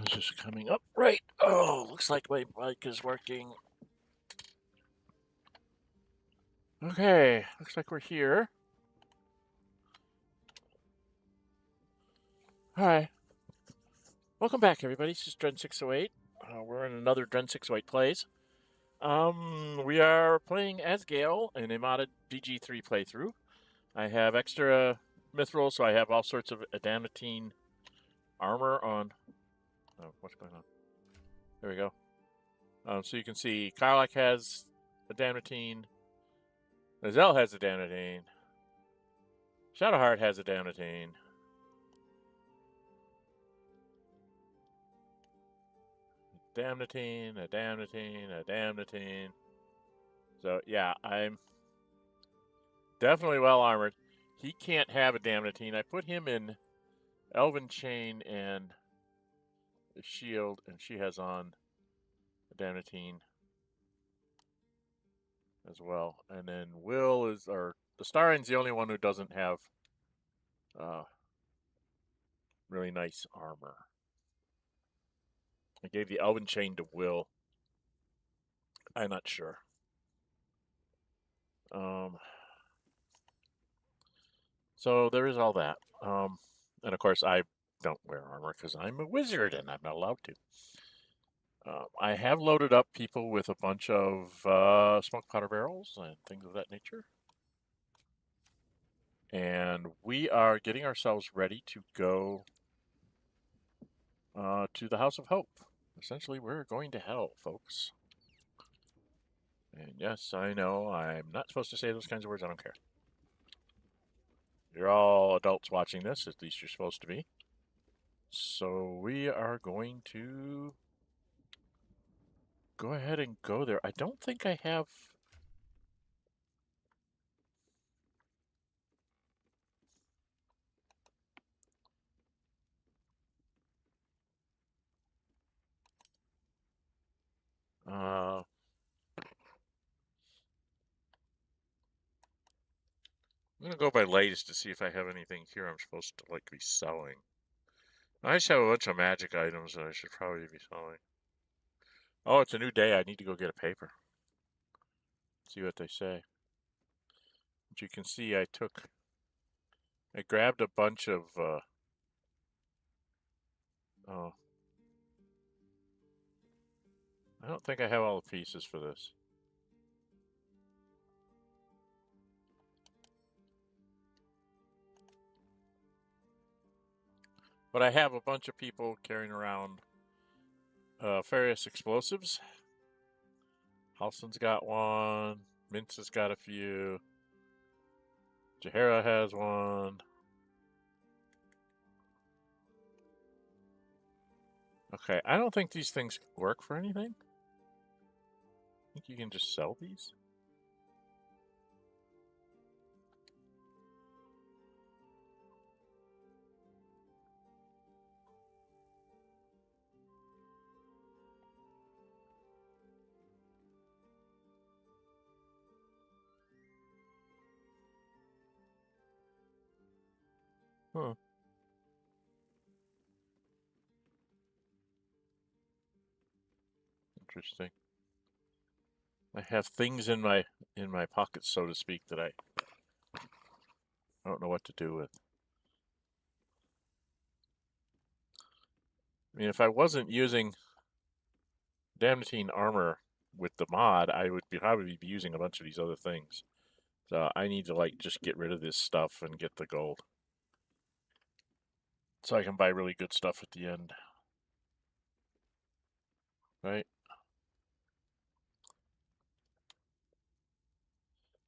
Just coming up right. Oh, looks like my mic is working. Okay, looks like we're here. Hi. Welcome back, everybody. This is Dren608. We're in another Dren608 plays. We are playing as Gale in a modded BG3 playthrough. I have extra Mithral, so I have all sorts of adamantine armor on. Oh, what's going on? There we go. So you can see Karlach has adamantine. Lizelle has adamantine. Shadowheart has adamantine. Adamantine. So yeah, I'm definitely well armored. He can't have adamantine. I put him in Elven Chain and the shield, and she has on adamantine as well. And then Will is, or the Starian's the only one who doesn't have really nice armor. I gave the Elven Chain to Will. I'm not sure. So there is all that. And of course, I don't wear armor because I'm a wizard and I'm not allowed to. I have loaded up people with a bunch of smoke powder barrels and things of that nature. And we are getting ourselves ready to go to the House of Hope. Essentially, we're going to hell, folks. And yes, I know I'm not supposed to say those kinds of words. I don't care. You're all adults watching this, at least you're supposed to be. So we are going to go ahead and go there. I don't think I have... I'm going to go by latest to see if I have anything here I'm supposed to like be selling. I just have a bunch of magic items that I should probably be selling. Oh, it's a new day. I need to go get a paper. See what they say. But you can see I grabbed a bunch of, oh. I don't think I have all the pieces for this. But I have a bunch of people carrying around various explosives. Halson's got one. Mintz has got a few. Jahara has one. Okay, I don't think these things work for anything. I think you can just sell these. Huh. Interesting. I have things in my pockets, so to speak, that I don't know what to do with. I mean, if I wasn't using adamantine armor with the mod, I would probably be using a bunch of these other things. So I need to like just get rid of this stuff and get the gold, so I can buy really good stuff at the end. Right?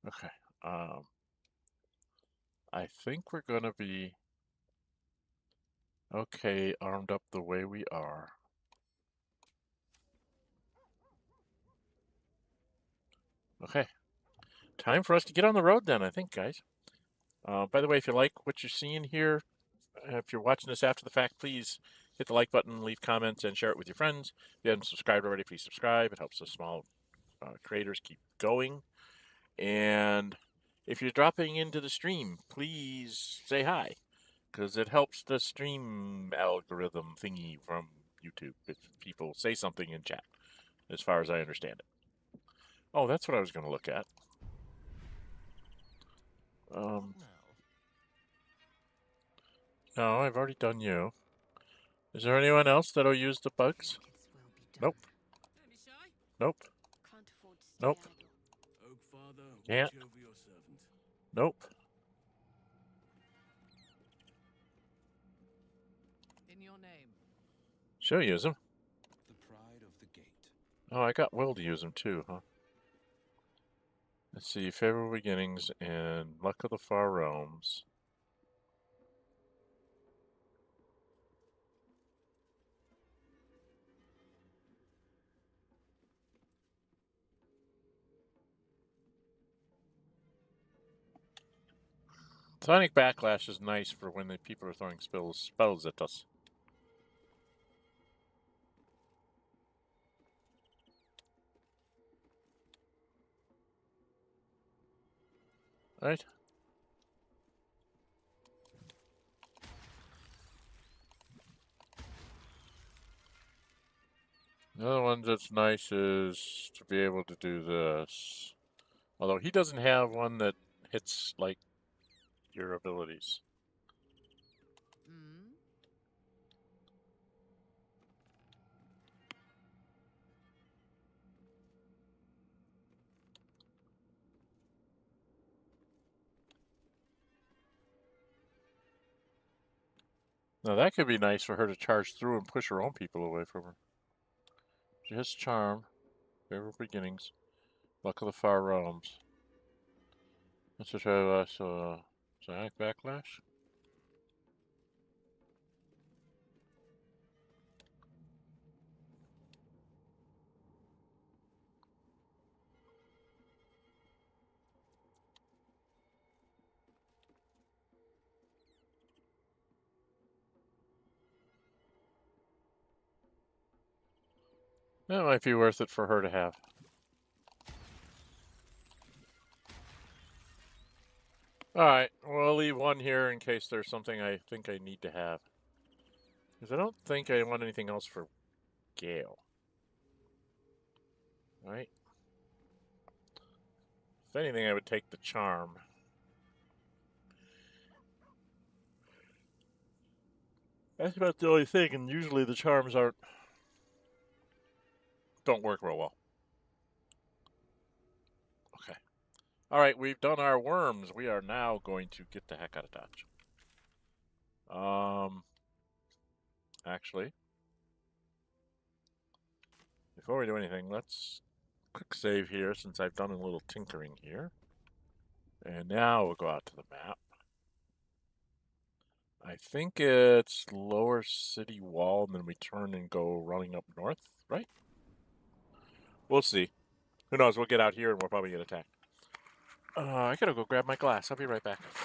Okay. I think we're gonna be okay armed up the way we are. Okay. Time for us to get on the road then, I think, guys. By the way, if you like what you're seeing here, if you're watching this after the fact, please hit the like button, leave comments, and share it with your friends. If you haven't subscribed already, please subscribe. It helps us small creators keep going. And if you're dropping into the stream, please say hi, because it helps the stream algorithm thingy from YouTube if people say something in chat, as far as I understand it. Oh, that's what I was going to look at. No, I've already done you. Is there anyone else that'll use the bugs? Nope. Nope. Nope. Can't. Nope. In your name. She'll use them. The pride of the gate. Oh, I got Will to use them too, huh? Let's see, favorable beginnings and luck of the far realms. Sonic Backlash is nice for when the people are throwing spells at us. Right? The other one that's nice is to be able to do this. Although he doesn't have one that hits, like, your abilities. Now that could be nice for her to charge through and push her own people away from her. She has charm, favorable beginnings, luck of the far realms. Let's just try Sonic Backlash. That might be worth it for her to have. Alright, we'll leave one here in case there's something I think I need to have. Because I don't think I want anything else for Gale. Right? If anything, I would take the charm. That's about the only thing, and usually the charms don't work real well. Okay. Alright, we've done our worms. We are now going to get the heck out of Dodge. Actually, before we do anything, let's quick save here since I've done a little tinkering here. And now we'll go out to the map. I think it's lower city wall, and then we turn and go running up north, right? We'll see. Who knows? We'll get out here and we'll probably get attacked. I gotta go grab my glass. I'll be right back. Lots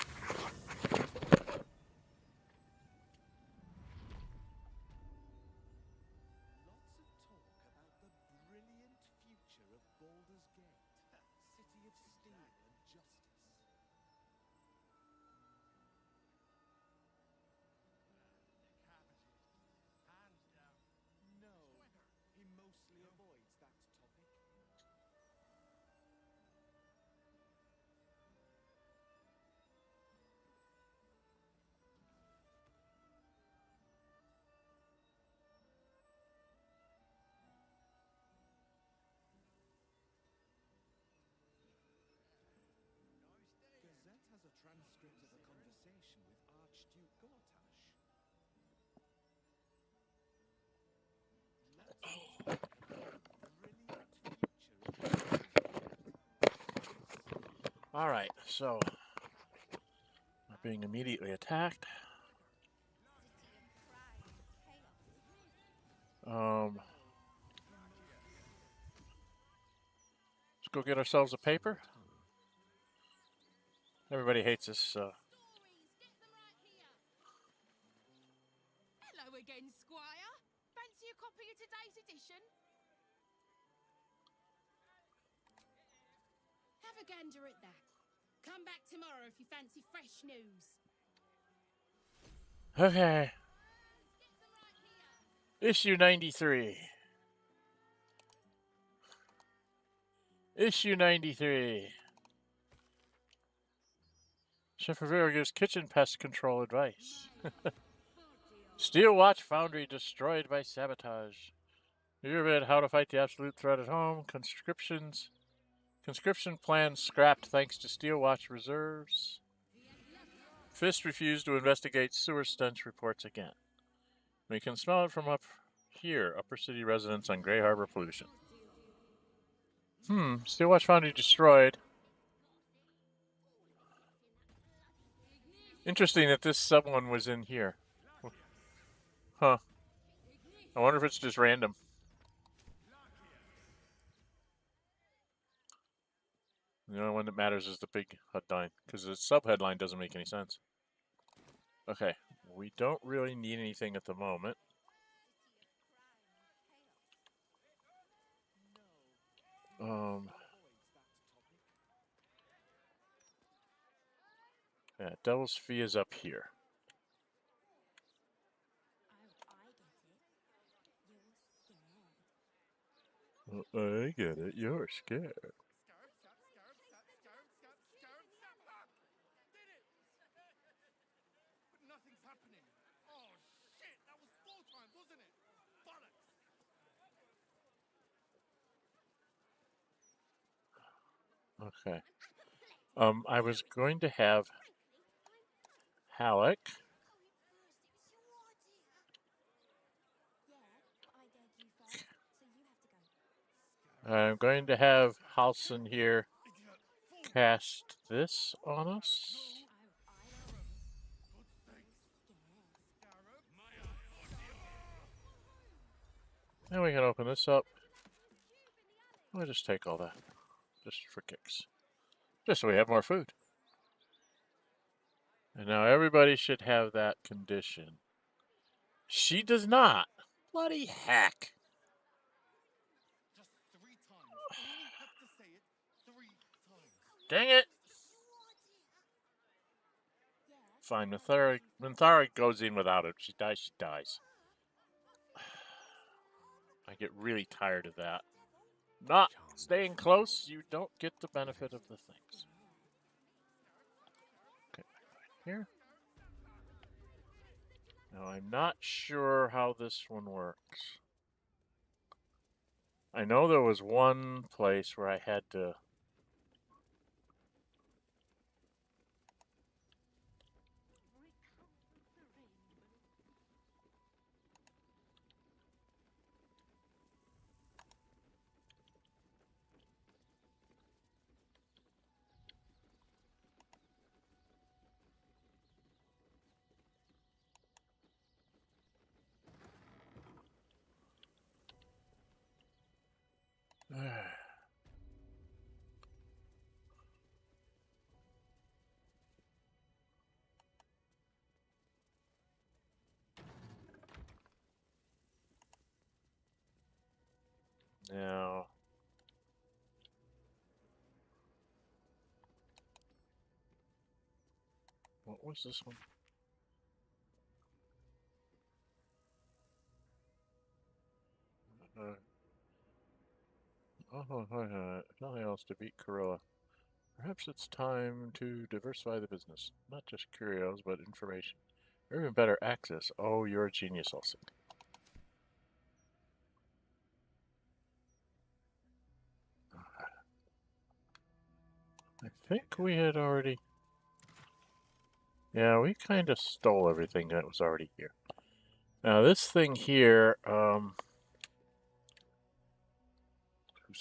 of talk about the brilliant future of Baldur's Gate, city of steel and justice. No, he mostly avoids that topic. Gazette has a transcript of a conversation with Archduke Gortash. Alright, so we're being immediately attacked. Let's go get ourselves a paper. Everybody hates this. Hello again, Squire. Fancy a copy of today's edition? Have a gander at that. Come back tomorrow if you fancy fresh news. Okay. Issue 93. Issue 93. Chef Rivera gives kitchen pest control advice. Steel watch foundry destroyed by sabotage. You read how to fight the absolute threat at home. Conscription plan scrapped thanks to steel watch reserves. Fist refused to investigate sewer stench reports again. We can smell it from up here. Upper city residents on Gray Harbor pollution. Steel watch foundry destroyed. Interesting that this someone was in here. Huh. I wonder if it's just random. The only one that matters is the big headline, because the sub-headline doesn't make any sense. Okay, we don't really need anything at the moment. Yeah, Devil's Fee is up here. I get it. You're scared. But nothing's happening. Oh shit, that was 4 times, wasn't it? Bollocks. Okay. I was going to have Halleck. I'm going to have Halson here cast this on us. And we can open this up. We'll just take all that. Just for kicks. Just so we have more food. And now everybody should have that condition. She does not. Bloody heck. Just 3 times. You only have to say it 3 times. Dang it. Fine, Mithral goes in without it. She dies, she dies. I get really tired of that. Not staying close, you don't get the benefit of the things. Okay, right here. Now, I'm not sure how this one works. I know there was one place where I had to... Now... What was this one? Nothing else to beat Corolla. Perhaps it's time to diversify the business. Not just curios, but information. Or even better, access. Oh, you're a genius, Olsen. I think we had already... Yeah, we kind of stole everything that was already here. Now, this thing here, who's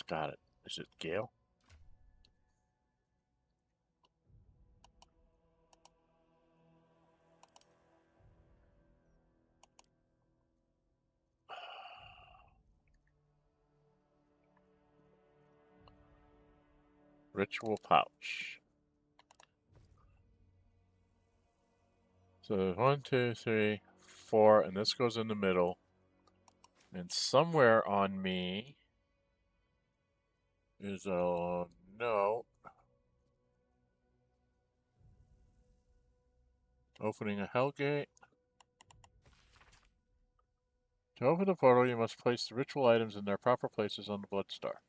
got it? Is it Gale? Ritual pouch. So 1, 2, 3, 4, and this goes in the middle. And somewhere on me is a note. Opening a Hellgate. To open the portal, you must place the ritual items in their proper places on the blood star.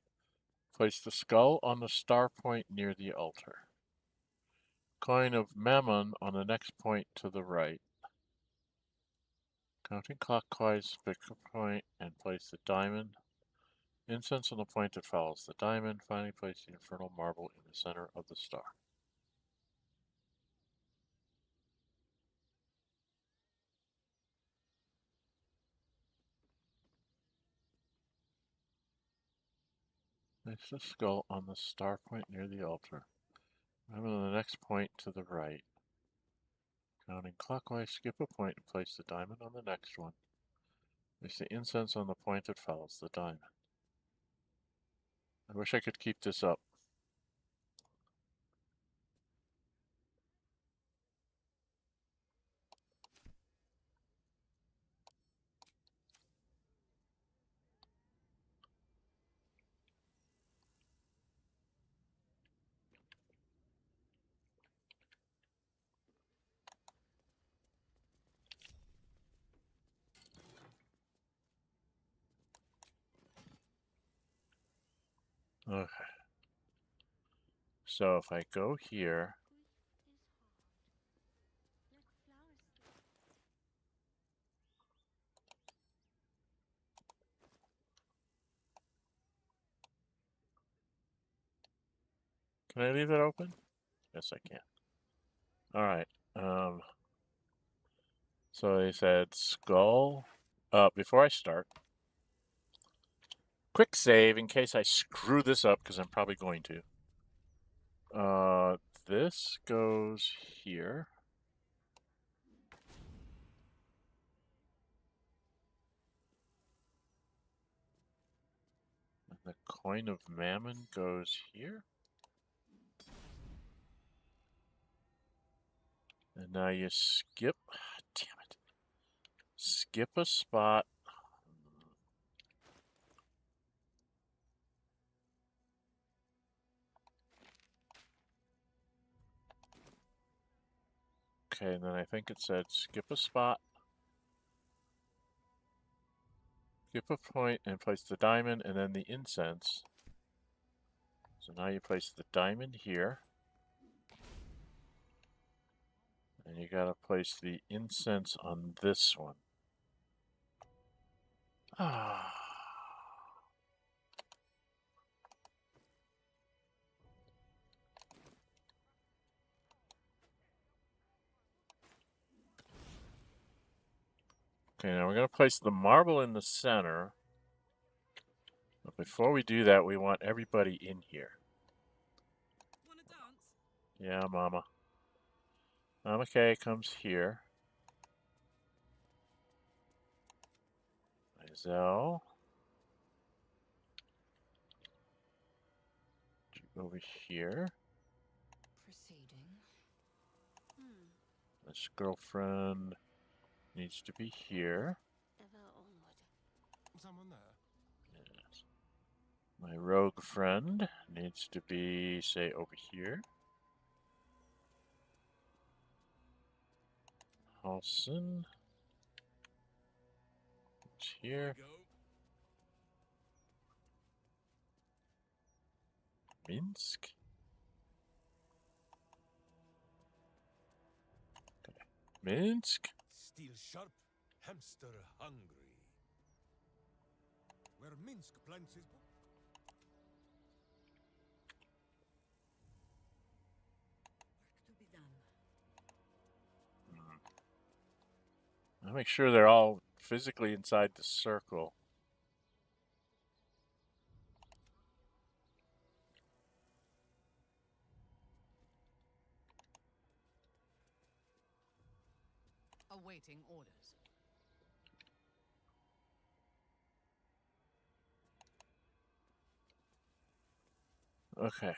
Place the skull on the star point near the altar. Coin of Mammon on the next point to the right. Counting clockwise, pick a point and place the diamond. Incense on the point that follows the diamond. Finally, place the infernal marble in the center of the star. Place the skull on the star point near the altar. Mammon on the next point to the right. Counting clockwise, skip a point and place the diamond on the next one. Place the incense on the point that follows the diamond. I wish I could keep this up. Okay. So if I go here, can I leave it open? Yes, I can. All right. So they said skull. Before I start, quick save in case I screw this up because I'm probably going to. This goes here. And the coin of Mammon goes here. And now you skip. Damn it. Skip a spot. Okay, and then I think it said skip a spot. Skip a point and place the diamond and then the incense. So now you place the diamond here. And you gotta place the incense on this one. Ah. Okay, now we're gonna place the marble in the center. But before we do that, we want everybody in here. Wanna dance? Yeah, Mama. Mama K comes here. Isel. Over here. Proceeding. This girlfriend needs to be here. Ever onward. Someone there? Yes. My rogue friend needs to be, say, over here. Halson. It's here. Minsk. Okay. Minsk. Steel sharp, hamster hungry. Where Minsk plants his book. Work to be done. I'll make sure they're all physically inside the circle. Awaiting orders. Okay.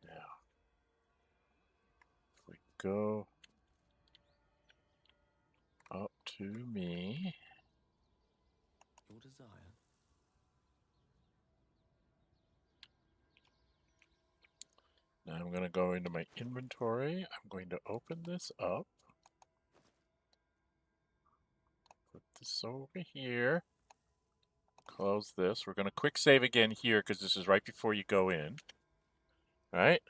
Now, if we go up to me. Your desire. Now I'm going to go into my inventory. I'm going to open this up. this over here. Close this. We're going to quick save again here because this is right before you go in. All right.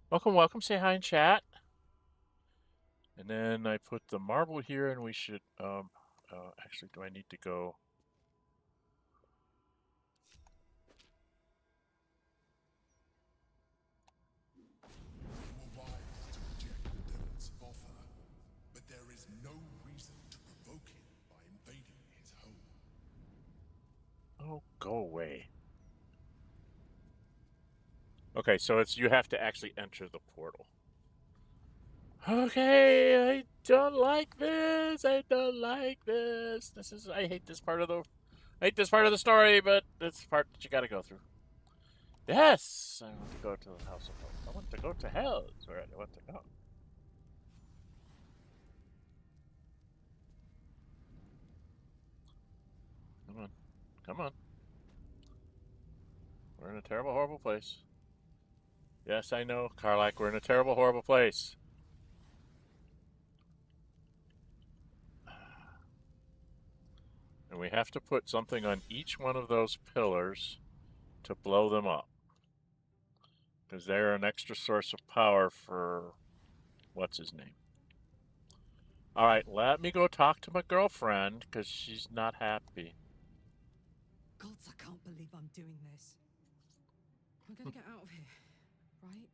Welcome, welcome. Say hi in chat. And then I put the marble here, and we should. Actually, do I need to go? You were wise to reject the devil's offer, but there is no reason to provoke him by invading his home. Oh, go away. Okay, so it's you have to actually enter the portal. Okay, I don't like this. I don't like this. I hate this part of the story, but it's the part that you got to go through. Yes, I want to go to the House of Hope. I want to go to hell. Is where I want to go. Come on, come on. We're in a terrible, horrible place. Yes, I know, Karlach. We're in a terrible, horrible place. And we have to put something on each one of those pillars to blow them up. Because they're an extra source of power for... what's his name? Alright, let me go talk to my girlfriend, because she's not happy. Gods, I can't believe I'm doing this. We're gonna get out of here, right?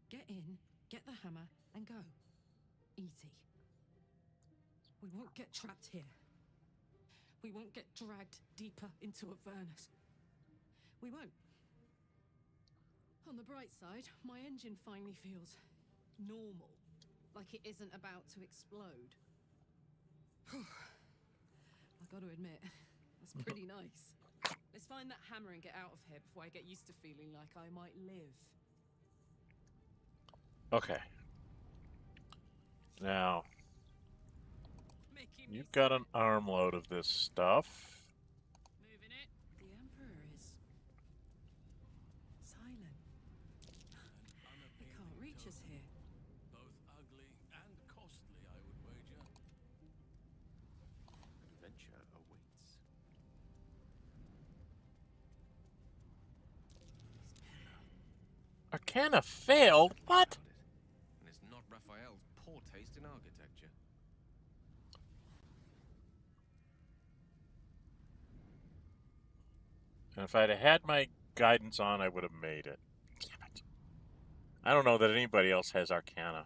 Get in, get the hammer, and go. Easy. We won't get trapped here. We won't get dragged deeper into a furnace. We won't. On the bright side, my engine finally feels normal. Like it isn't about to explode. I gotta admit, that's pretty nice. Let's find that hammer and get out of here before I get used to feeling like I might live. Okay. Now, Making me you've got an armload of this stuff. moving it. The Emperor is silent. He can't reach us here. Both ugly and costly, I would wager. Adventure awaits. Arcana failed? What? And it's not Raphael's poor taste in architecture. And if I'd have had my guidance on, I would have made it. Damn it. I don't know that anybody else has Arcana.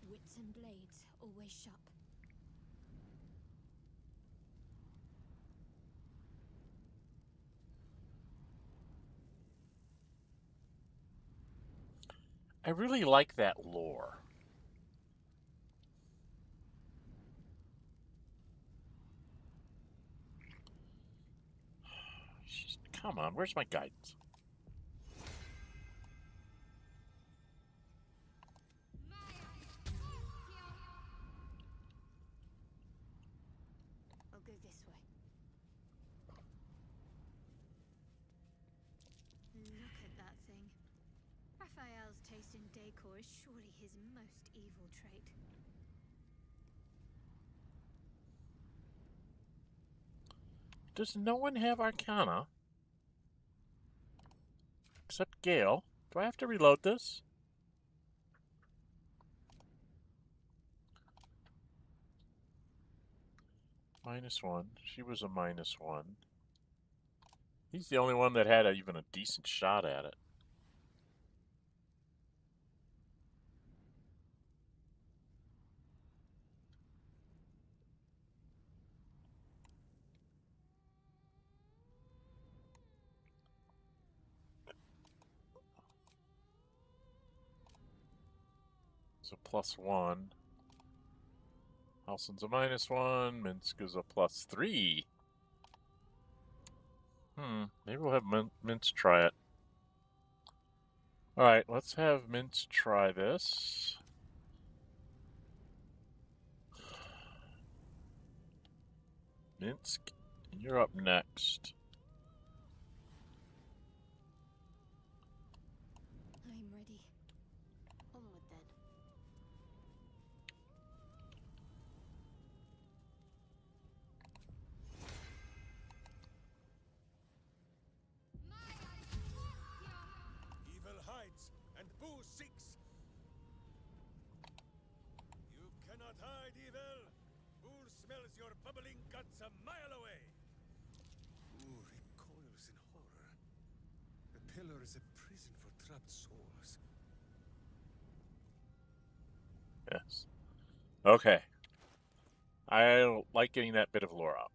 Wits and blades always sharp. I really like that lore. Come on, where's my guidance? I'll go this way. Look at that thing. Raphael's taste in decor is surely his most evil trait. Does no one have Arcana? Except Gale. Do I have to reload this? -1. She was a -1. He's the only one that had even a decent shot at it. It's a +1. Halson's a -1. Minsk is a +3. Maybe we'll have Mince try it. Alright, let's have Mince try this. Minsk, you're up next. ready. Onward then. Evil hides, and Boo seeks. You cannot hide, evil. Boo smells your bubbling guts a mile away. Boo recoils in horror. The pillar is a prison for trapped souls. Yes. Okay. I like getting that bit of lore up.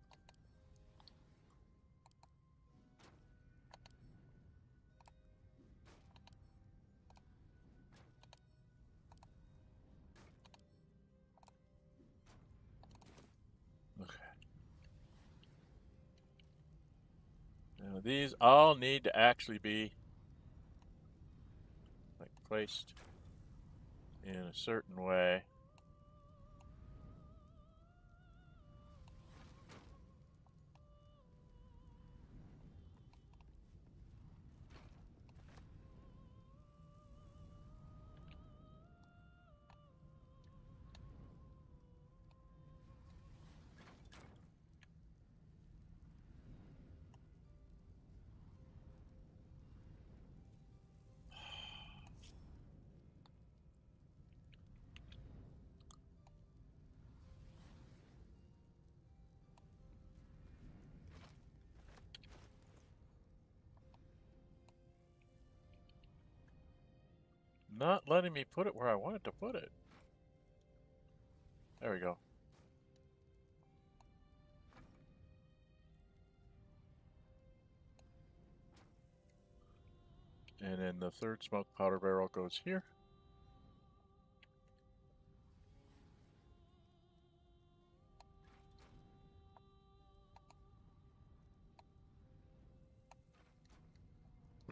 Okay. Now these all need to actually be like placed in a certain way. Not letting me put it where I wanted to put it. There we go. And then the third smoke powder barrel goes here.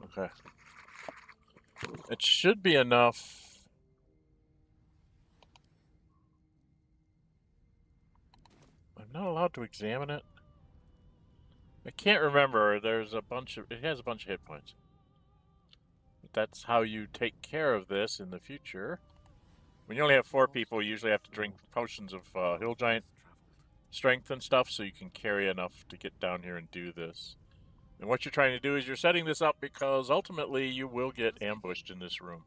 Okay. It should be enough. I'm not allowed to examine it. I can't remember. There's a bunch of... It has a bunch of hit points. But that's how you take care of this in the future. When you only have 4 people, you usually have to drink potions of Hill Giant strength and stuff so you can carry enough to get down here and do this. And what you're trying to do is you're setting this up because ultimately you will get ambushed in this room.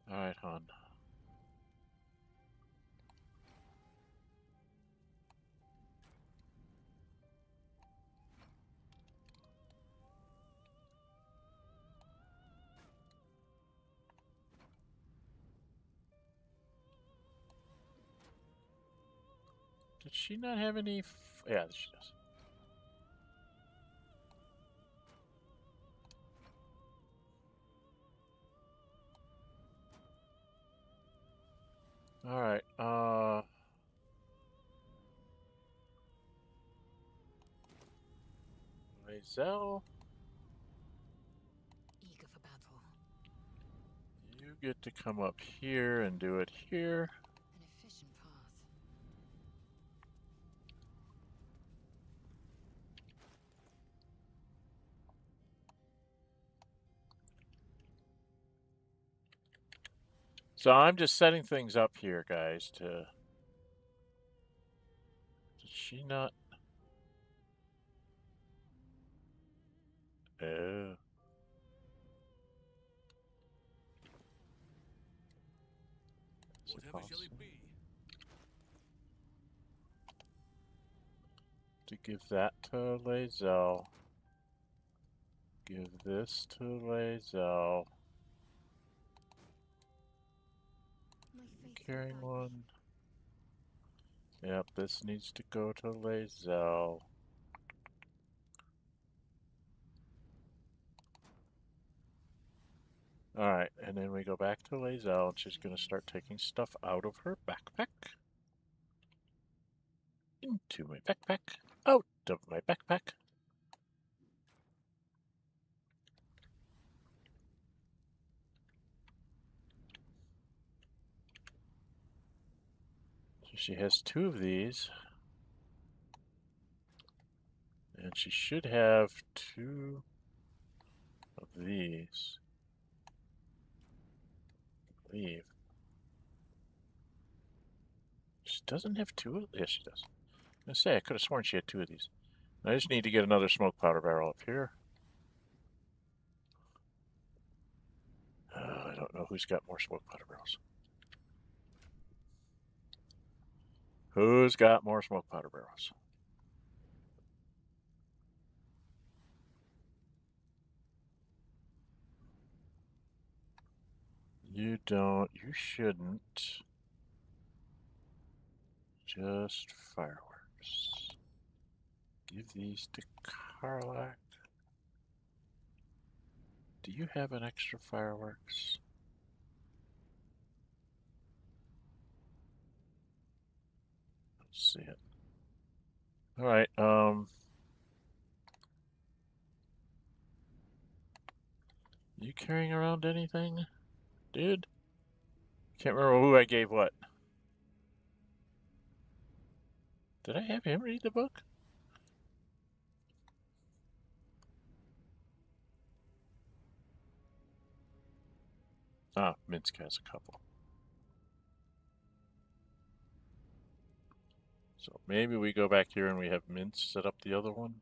Alright, hon. Did she not have any... Yeah, she does. Alright, Lae'zel, Eager for battle. you get to come up here and do it here. An efficient path. So I'm just setting things up here, guys, to... Did she not... Oh. Is it Whatever shall possible it be? to give that to Lae'zel? Give this to Lae'zel. My faithful Carrying band. one. Yep, this needs to go to Lae'zel. Alright, and then we go back to Lae'zel, and she's going to start taking stuff out of her backpack. Into my backpack. Out of my backpack. So she has 2 of these. And she should have 2 of these. I believe. She doesn't have 2 of... Yes, she does. I was gonna say, I could have sworn she had 2 of these. I just need to get another smoke powder barrel up here. I don't know who's got more smoke powder barrels. Who's got more smoke powder barrels? You don't. You shouldn't. Just fireworks. Give these to Karlach. Do you have an extra fireworks? Let's see it. All right. You carrying around anything, dude? Can't remember who I gave what. Did I have him read the book? Ah, Minsk has a couple. So maybe we go back here and we have Minsk set up the other one.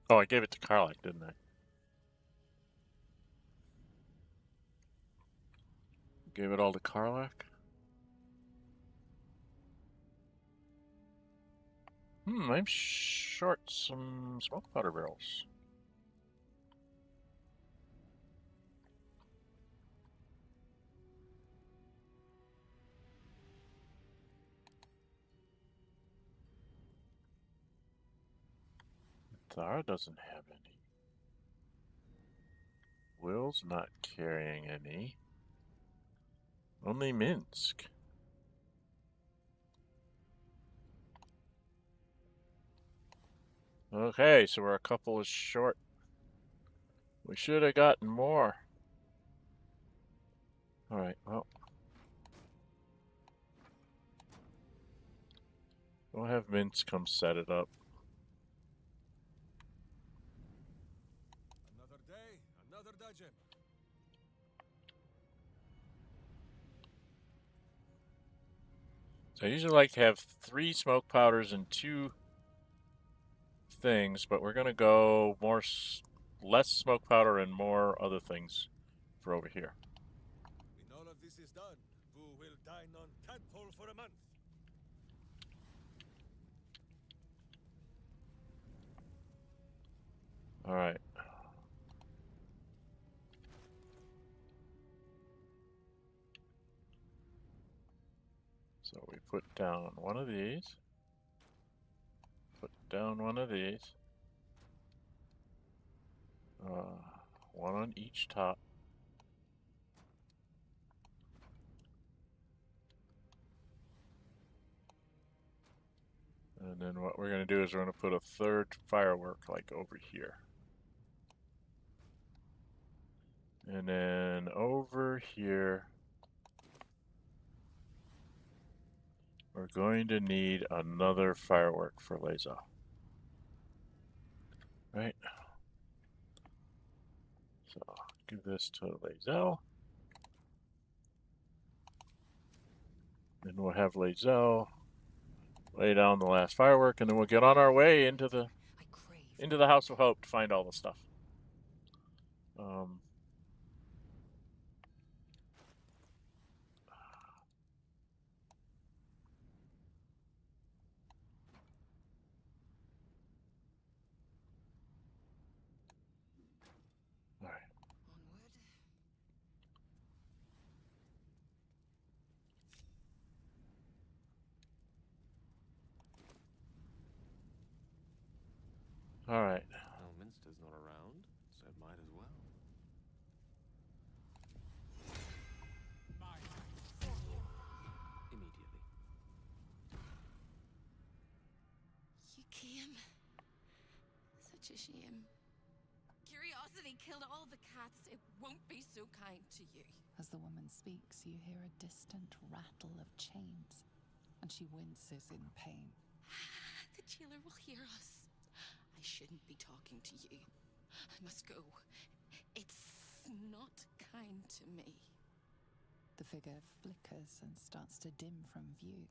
Oh, I gave it to Karlach, didn't I? Gave it all to Karlach? I'm short some smoke powder barrels. Thar doesn't have any. Will's not carrying any. Only Minsk. Okay, so we're a couple of short. We should have gotten more. Alright, well. We'll have Minsk come set it up. Another day, another dungeon. So I usually like to have 3 smoke powders and 2 things, but we're gonna go more, less smoke powder and more other things for over here. When all of this is done, Vu will dine on tadpole for a month. All right. So we put down one of these. Put down one of these. One on each top. And then what we're going to do is we're going to put a third firework like over here. And then over here, we're going to need another firework for Laza. Right? So give this to Lazel. Then we'll have Lazel lay down the last firework, and then we'll get on our way into the House of Hope to find all the stuff. All right. All right. master's not around, so it might as well. Immediately. You came. Such a shame. Curiosity killed all the cats. It won't be so kind to you. As the woman speaks, you hear a distant rattle of chains, and she winces in pain. The jailer will hear us. I shouldn't be talking to you. I must go. It's not kind to me. The figure flickers and starts to dim from view,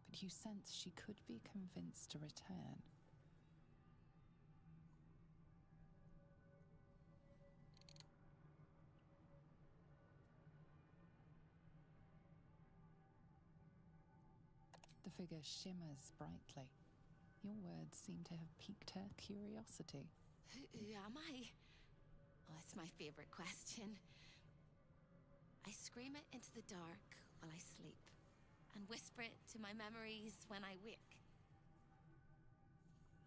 but you sense she could be convinced to return. The figure shimmers brightly. Your words seem to have piqued her curiosity. Who am I? Oh, it's my favorite question. I scream it into the dark while I sleep, and whisper it to my memories when I wake.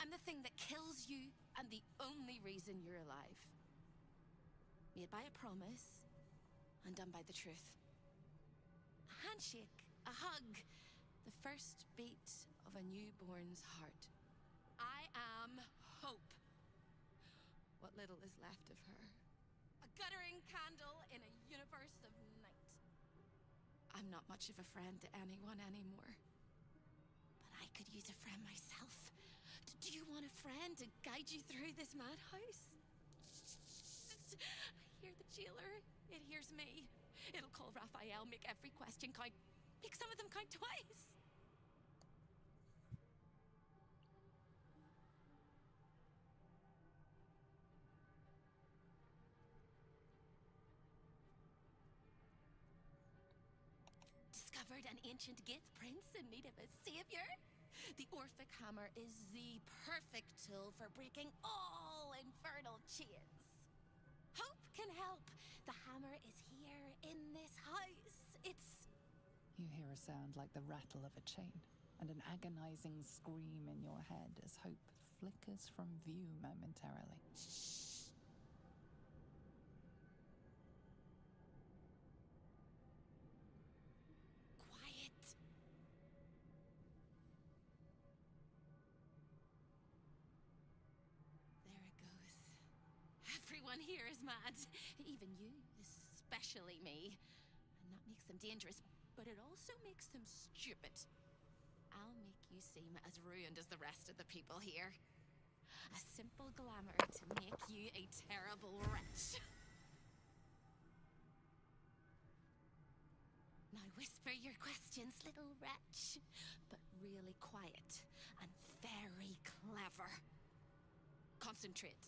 I'm the thing that kills you, and the only reason you're alive. Made by a promise, undone by the truth. A handshake, a hug, the first beat of a newborn's heart. I am hope. What little is left of her. A guttering candle in a universe of night. I'm not much of a friend to anyone anymore. But I could use a friend myself. Do you want a friend to guide you through this madhouse? I hear the jailer. It hears me. It'll call Raphael, make every question count. Make some of them count twice. Discovered an ancient gift, prince in need of a savior. The Orphic hammer is the perfect tool for breaking all infernal chains. Hope can help. The hammer is here in this house. It's... You hear a sound like the rattle of a chain, and an agonizing scream in your head as hope flickers from view momentarily. Shh. Quiet. There it goes. Everyone here is mad. Even you, especially me. And that makes them dangerous, but it also makes them stupid. I'll make you seem as ruined as the rest of the people here. A simple glamour to make you a terrible wretch. Now whisper your questions, little wretch. But really quiet and very clever. Concentrate.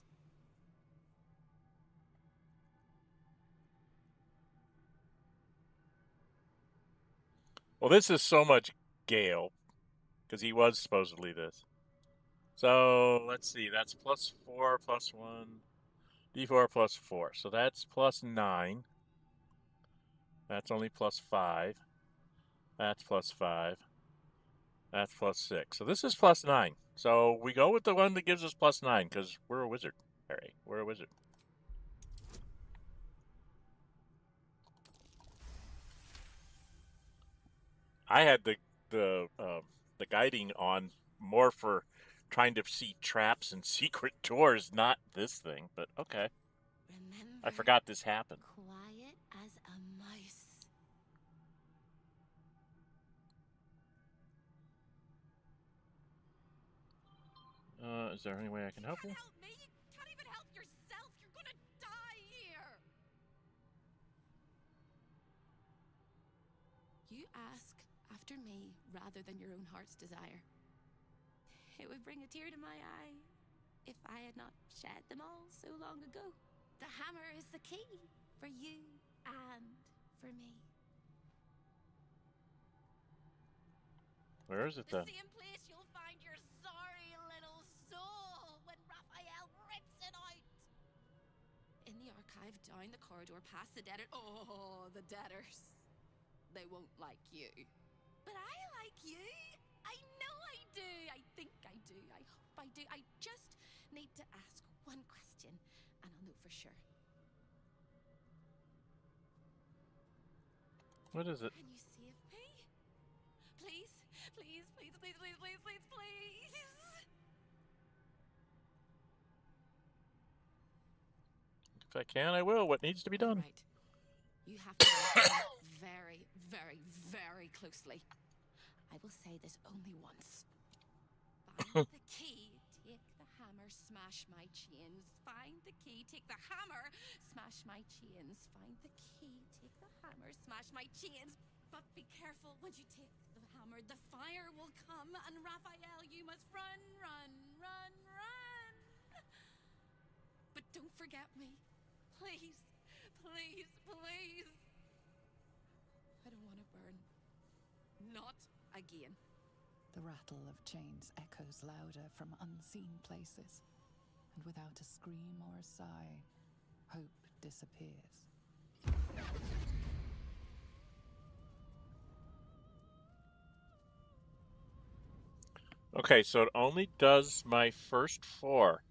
Well, this is so much Gale, because he was supposedly this. So, let's see, that's +4, +1, d4 +4. So that's +9. That's only +5. That's +5. That's +6. So this is +9. So we go with the one that gives us +9, because we're a wizard. All right, we're a wizard. I had the guiding on more for trying to see traps and secret doors, not this thing. But okay, Remember, I forgot this happened. quiet as a mouse. Is there any way I can help you? Can't help me. You can't even help yourself. You're gonna die here. You ask after me rather than your own heart's desire. It would bring a tear to my eye if I had not shed them all so long ago. The hammer is the key for you and for me. Where is it The then? same place you'll find your sorry little soul when Raphael rips it out. In the archive, down the corridor, past the debtor. Oh, the debtors. They won't like you. But I like you. I know I do. I think I do. I hope I do. I just need to ask one question. What is it? Can you save me? Please, please, please, please, please, please, please, please. If I can, I will. What needs to be done? Right. You have to listen very, very, very closely. I will say this only once. Find the key, take the hammer, smash my chains. Find the key, take the hammer, smash my chains. Find the key, take the hammer, smash my chains. But be careful when you take the hammer. The fire will come, and Raphael, you must run, run, run, run. But don't forget me. Please, please, please. I don't want to burn. Not again. The rattle of chains echoes louder from unseen places, and without a scream or a sigh, hope disappears. Okay, so it only does my first 4.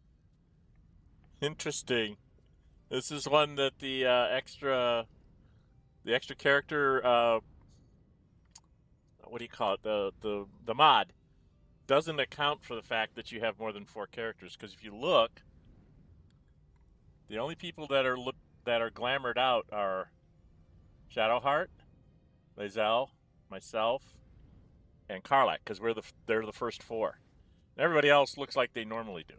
Interesting. This is one that the extra character, what do you call it? The mod doesn't account for the fact that you have more than 4 characters. Because if you look, the only people that are glamored out are Shadowheart, Lae'zel, myself, and Karlach, because they're the first 4. Everybody else looks like they normally do.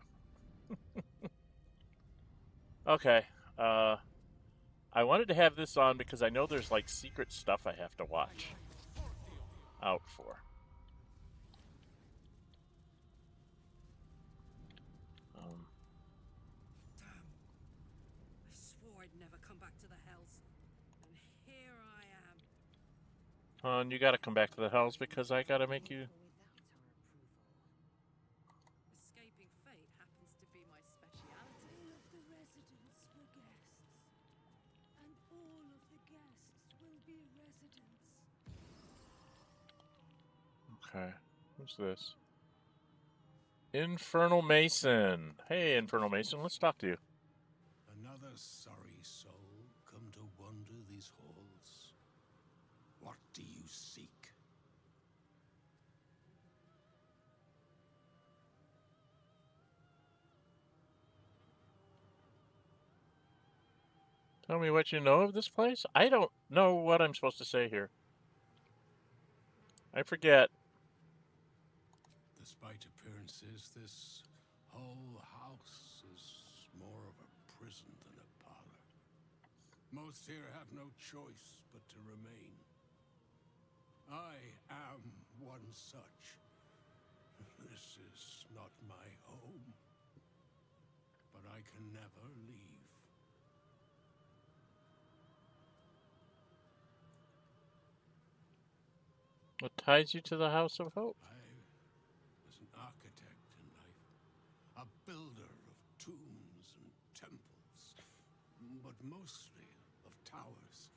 Okay. I wanted to have this on because I know there's like secret stuff I have to watch out for. Damn. I swore I'd never come back to the Hells. And here I am. And you gotta come back to the Hells because I gotta make you... Escaping fate happens to be my speciality. All of the residents were guests. And all of the guests will be residents. Okay. Who's this? Infernal Mason. Hey, Infernal Mason, let's talk to you. Another sorry soul come to wander these halls. What do you seek? Tell me what you know of this place? I don't know what I'm supposed to say here. I forget. Despite appearances, this whole house is more of a prison than a parlor. Most here have no choice but to remain. I am one such. This is not my home, but I can never leave. What ties you to the House of Hope? I was an architect in life, a builder of tombs and temples, but mostly of towers.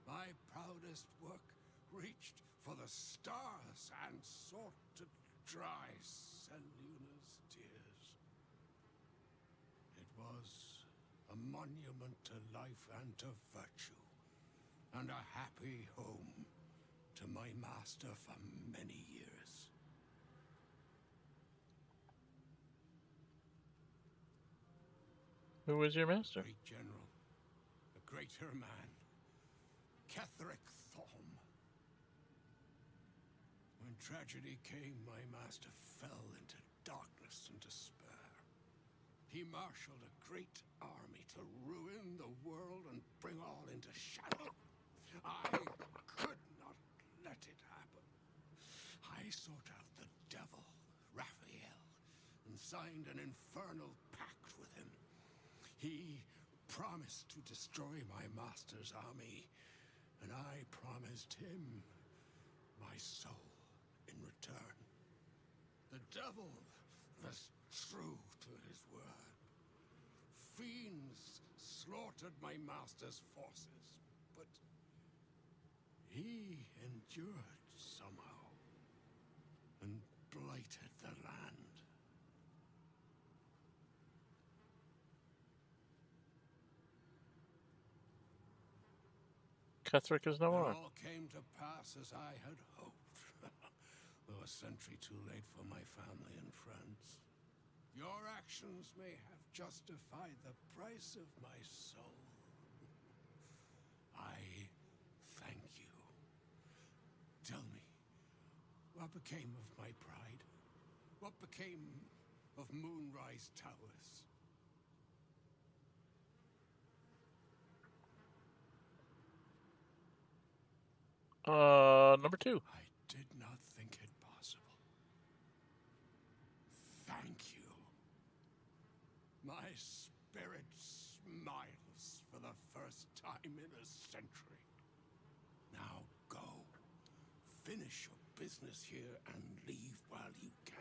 My proudest work reached for the stars and sought to dry Seluna's tears. It was a monument to life and to virtue, and a happy home to my master for many years. Who was your master? A great general, a greater man, Ketheric Thom. When tragedy came, my master fell into darkness and despair. He marshaled a great army to ruin the world and bring all into shadow. I could not let it happen. I sought out the devil, Raphael, and signed an infernal pact with him. He promised to destroy my master's army, and I promised him my soul in return. The devil was true to his word. Fiends slaughtered my master's forces, but he endured somehow and blighted the land. Ketherick is no It more. all came to pass as I had hoped. Though a century too late for my family and friends. Your actions may have justified the price of my soul. I thank you. Tell me, what became of my pride? What became of Moonrise Towers? Number 2. I did not think it possible. Thank you. My spirit smiles for the first time in a century. Now go. Finish your business here and leave while you can.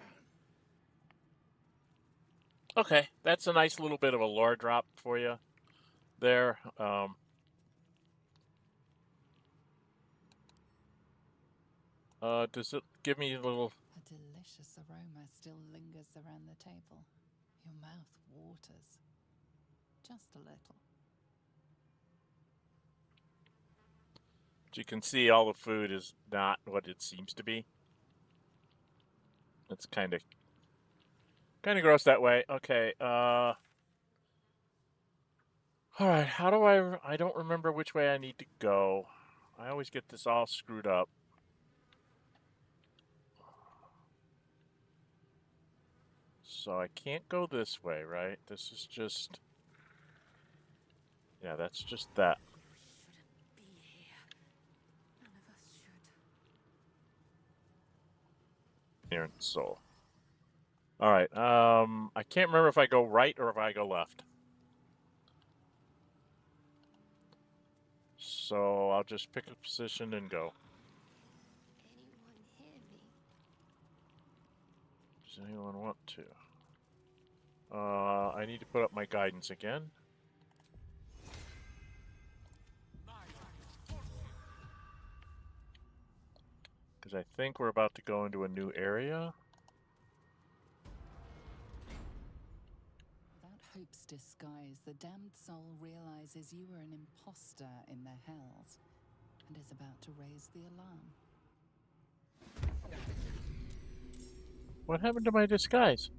Okay, that's a nice little bit of a lore drop for you there. Does it give me a little... A delicious aroma still lingers around the table. Your mouth waters. Just a little. But you can see all the food is not what it seems to be. It's kind of gross that way. Okay, all right, how do I don't remember which way I need to go. I always get this all screwed up. So I can't go this way, right? This is just... Yeah, that's just that. Shouldn't be here. None of us should. Errant soul. All right, I can't remember if I go right or if I go left. So I'll just pick a position and go. Anyone hear me? Does anyone want to? I need to put up my guidance again. Because I think we're about to go into a new area. Without hope's disguise, the damned soul realizes you are an imposter in their hells and is about to raise the alarm. What happened to my disguise?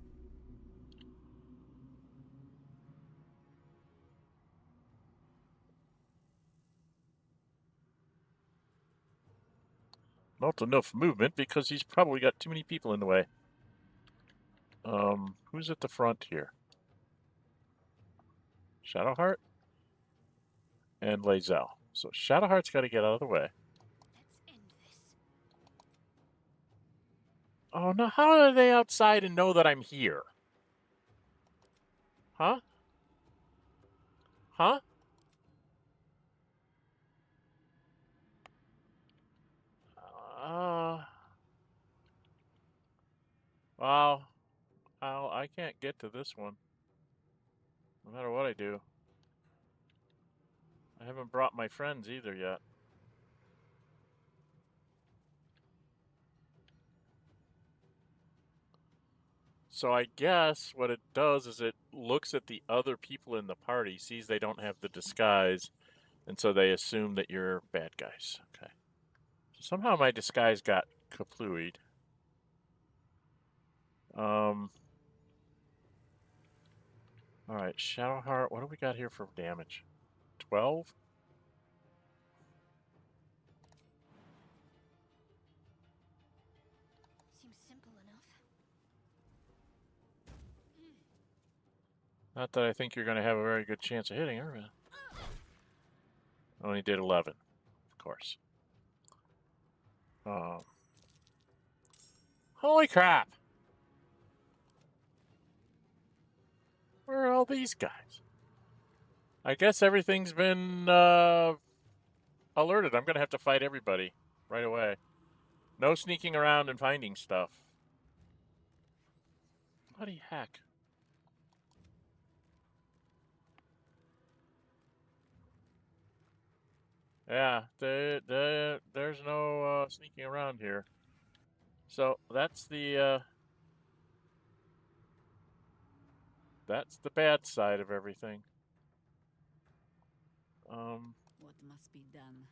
Not enough movement because he's probably got too many people in the way. Who's at the front here? Shadowheart and Lae'zel. So Shadowheart's got to get out of the way. Let's end this. Oh no! How are they outside and know that I'm here? Huh? Huh? Wow. I can't get to this one. No matter what I do. I haven't brought my friends either yet. So I guess what it does is it looks at the other people in the party, sees they don't have the disguise, and so they assume that you're bad guys. Okay. So somehow my disguise got kaplooied. Alright, Shadowheart, what do we got here for damage? 12? Seems simple enough. Not that I think you're going to have a very good chance of hitting her. Only did 11, of course. Holy crap! Where are all these guys? I guess everything's been alerted. I'm going to have to fight everybody right away. No sneaking around and finding stuff. Bloody heck. Yeah, there's no sneaking around here. So that's the bad side of everything. What must be done?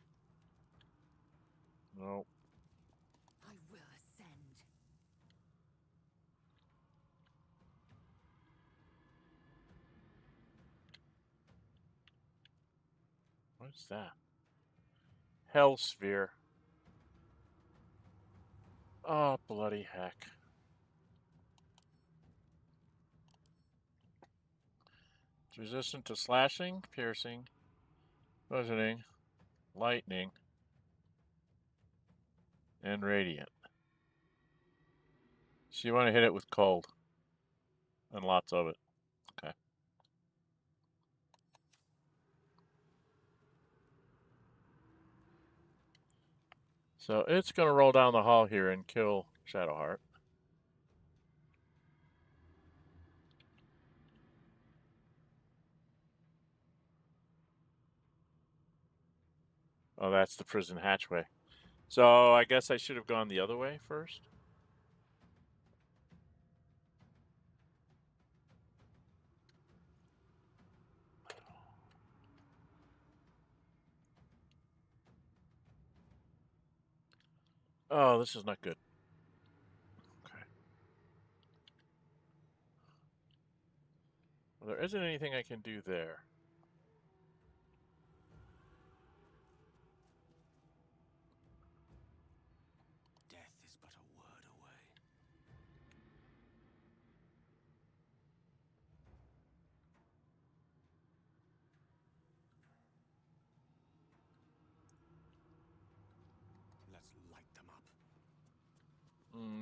No. I will ascend. What's that? Hell sphere. Oh, bloody heck. It's resistant to slashing, piercing, bludgeoning, lightning, and radiant. So you want to hit it with cold. And lots of it. Okay. So it's going to roll down the hall here and kill Shadowheart. Oh, that's the prison hatchway. So I guess I should have gone the other way first. Oh, this is not good. Okay. Well, there isn't anything I can do there. Death is but a word away. Let's light them up.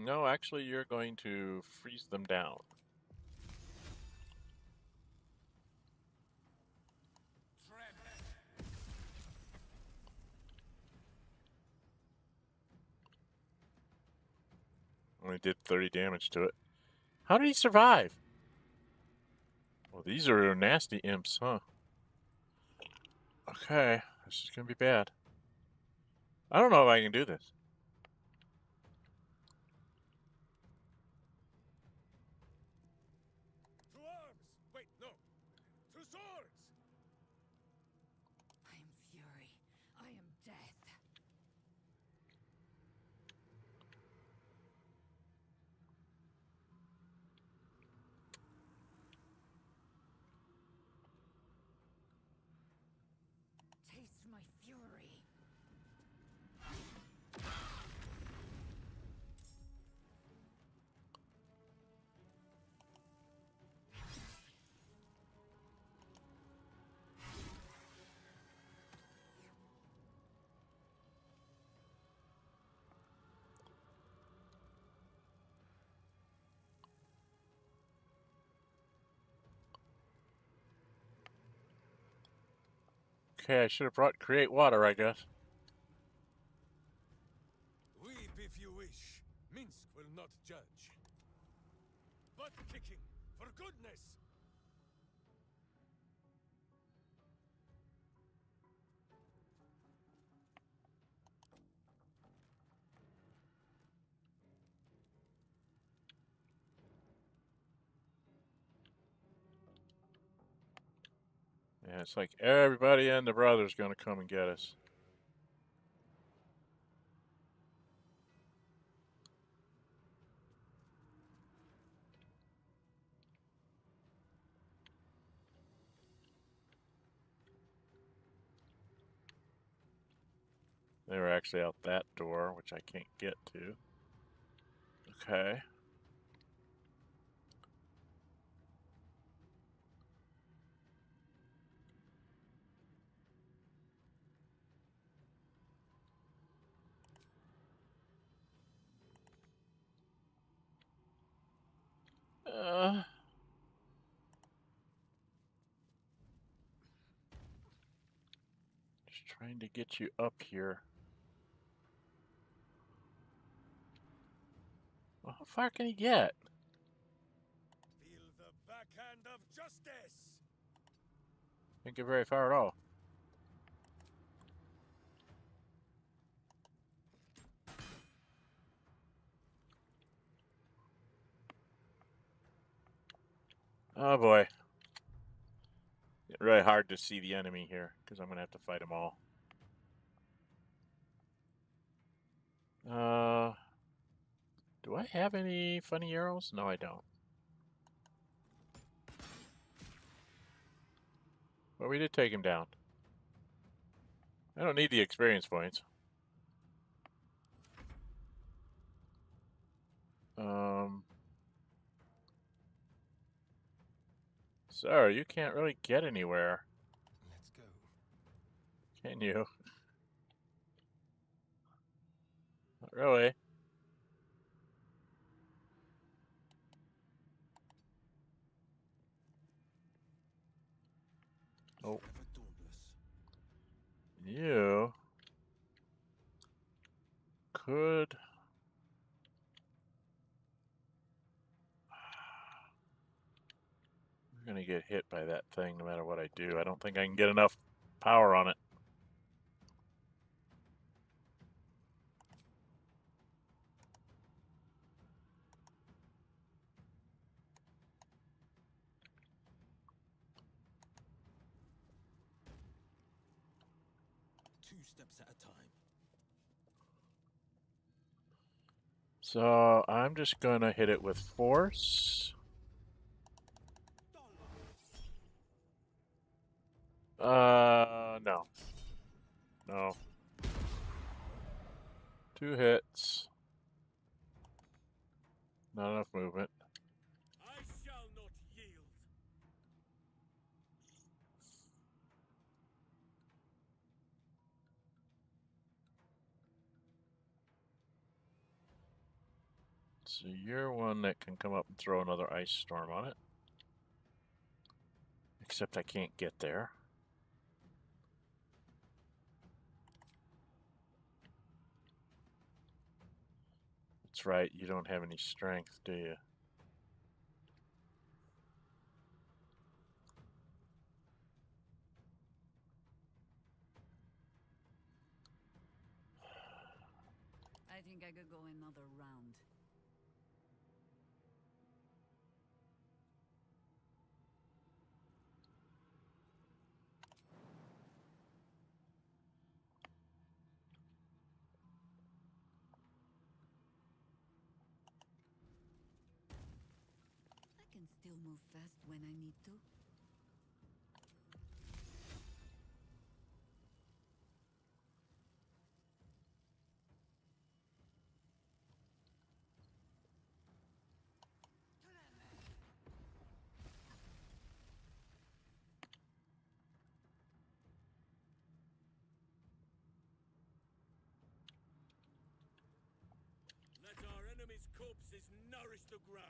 No, actually, you're going to freeze them down. Only did 30 damage to it. How did he survive? Well, these are nasty imps, huh? Okay, this is going to be bad. I don't know if I can do this. To arms! Wait, no. To swords! I am fury. I am death. Taste my fury. Okay, I should have brought Create Water, I guess. Weep if you wish. Minsk will not judge. Butt kicking, for goodness! Yeah, it's like everybody and the brother's going to come and get us. They were actually out that door, which I can't get to. Okay. Just trying to get you up here. Well, how far can he get? Feel the backhand of justice! Can't get very far at all. Oh boy. It's really hard to see the enemy here, because I'm going to have to fight them all. Do I have any funny arrows? No, I don't. But we did take him down. I don't need the experience points. Sir, you can't really get anywhere. Let's go. Can you? Not really. Oh. Forever dauntless. You could. I'm gonna get hit by that thing no matter what I do. I don't think I can get enough power on it. Two steps at a time. So I'm just gonna hit it with force. No. No. 2 hits. Not enough movement. I shall not yield. So you're one that can come up and throw another ice storm on it. Except I can't get there. That's right, you don't have any strength, do you? I think I could go another round. I can still move fast when I need to. Let our enemy's corpses nourish the ground.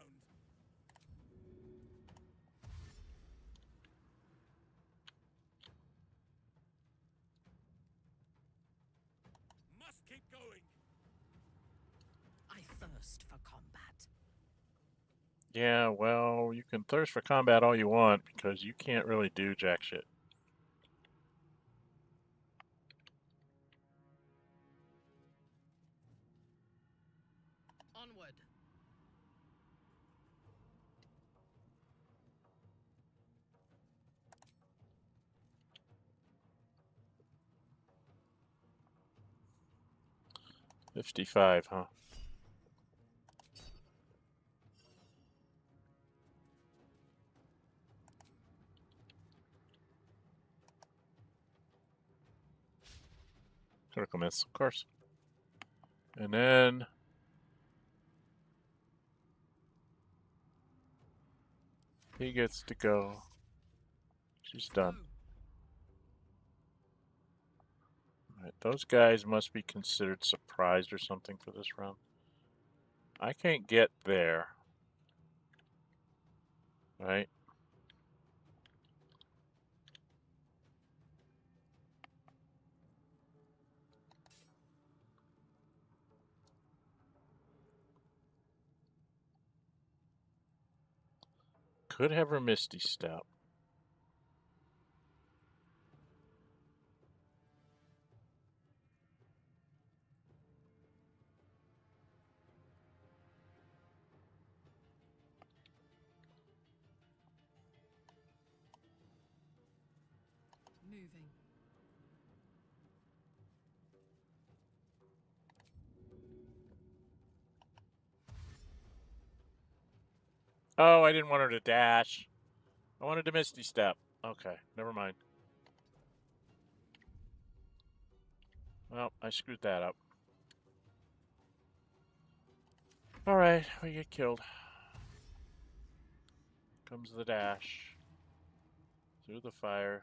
Must keep going. I thirst for combat. Yeah, well, you can thirst for combat all you want because you can't really do jack shit. Onward. $55, huh? Critical miss, of course. And then he gets to go. She's done. Alright, those guys must be considered surprised or something for this round. I can't get there. Right? Could have her Misty Step. Moving. Oh, I didn't want her to dash. I wanted to Misty Step. Okay, never mind. Well, I screwed that up. Alright, we get killed. Comes the dash. Through the fire.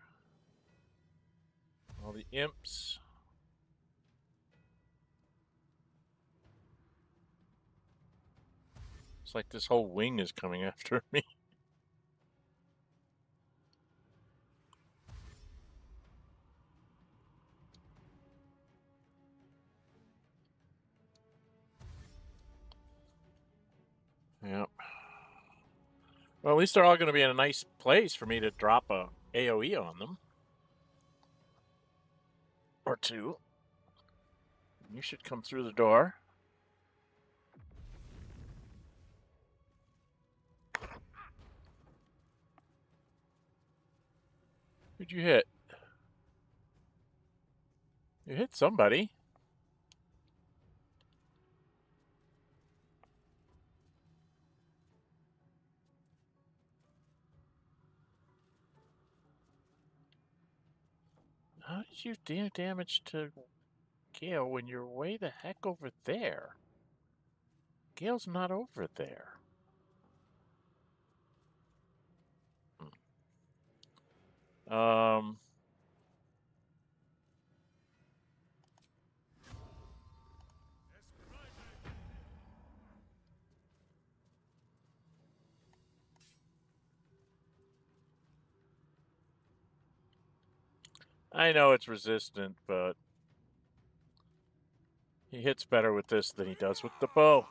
All the imps. It's like this whole wing is coming after me. Yep. Well, at least they're all going to be in a nice place for me to drop a AoE on them. Or two. You should come through the door. Who'd you hit? You hit somebody. How did you do damage to Gale when you're way the heck over there? Gale's not over there. I know it's resistant, but he hits better with this than he does with the bow.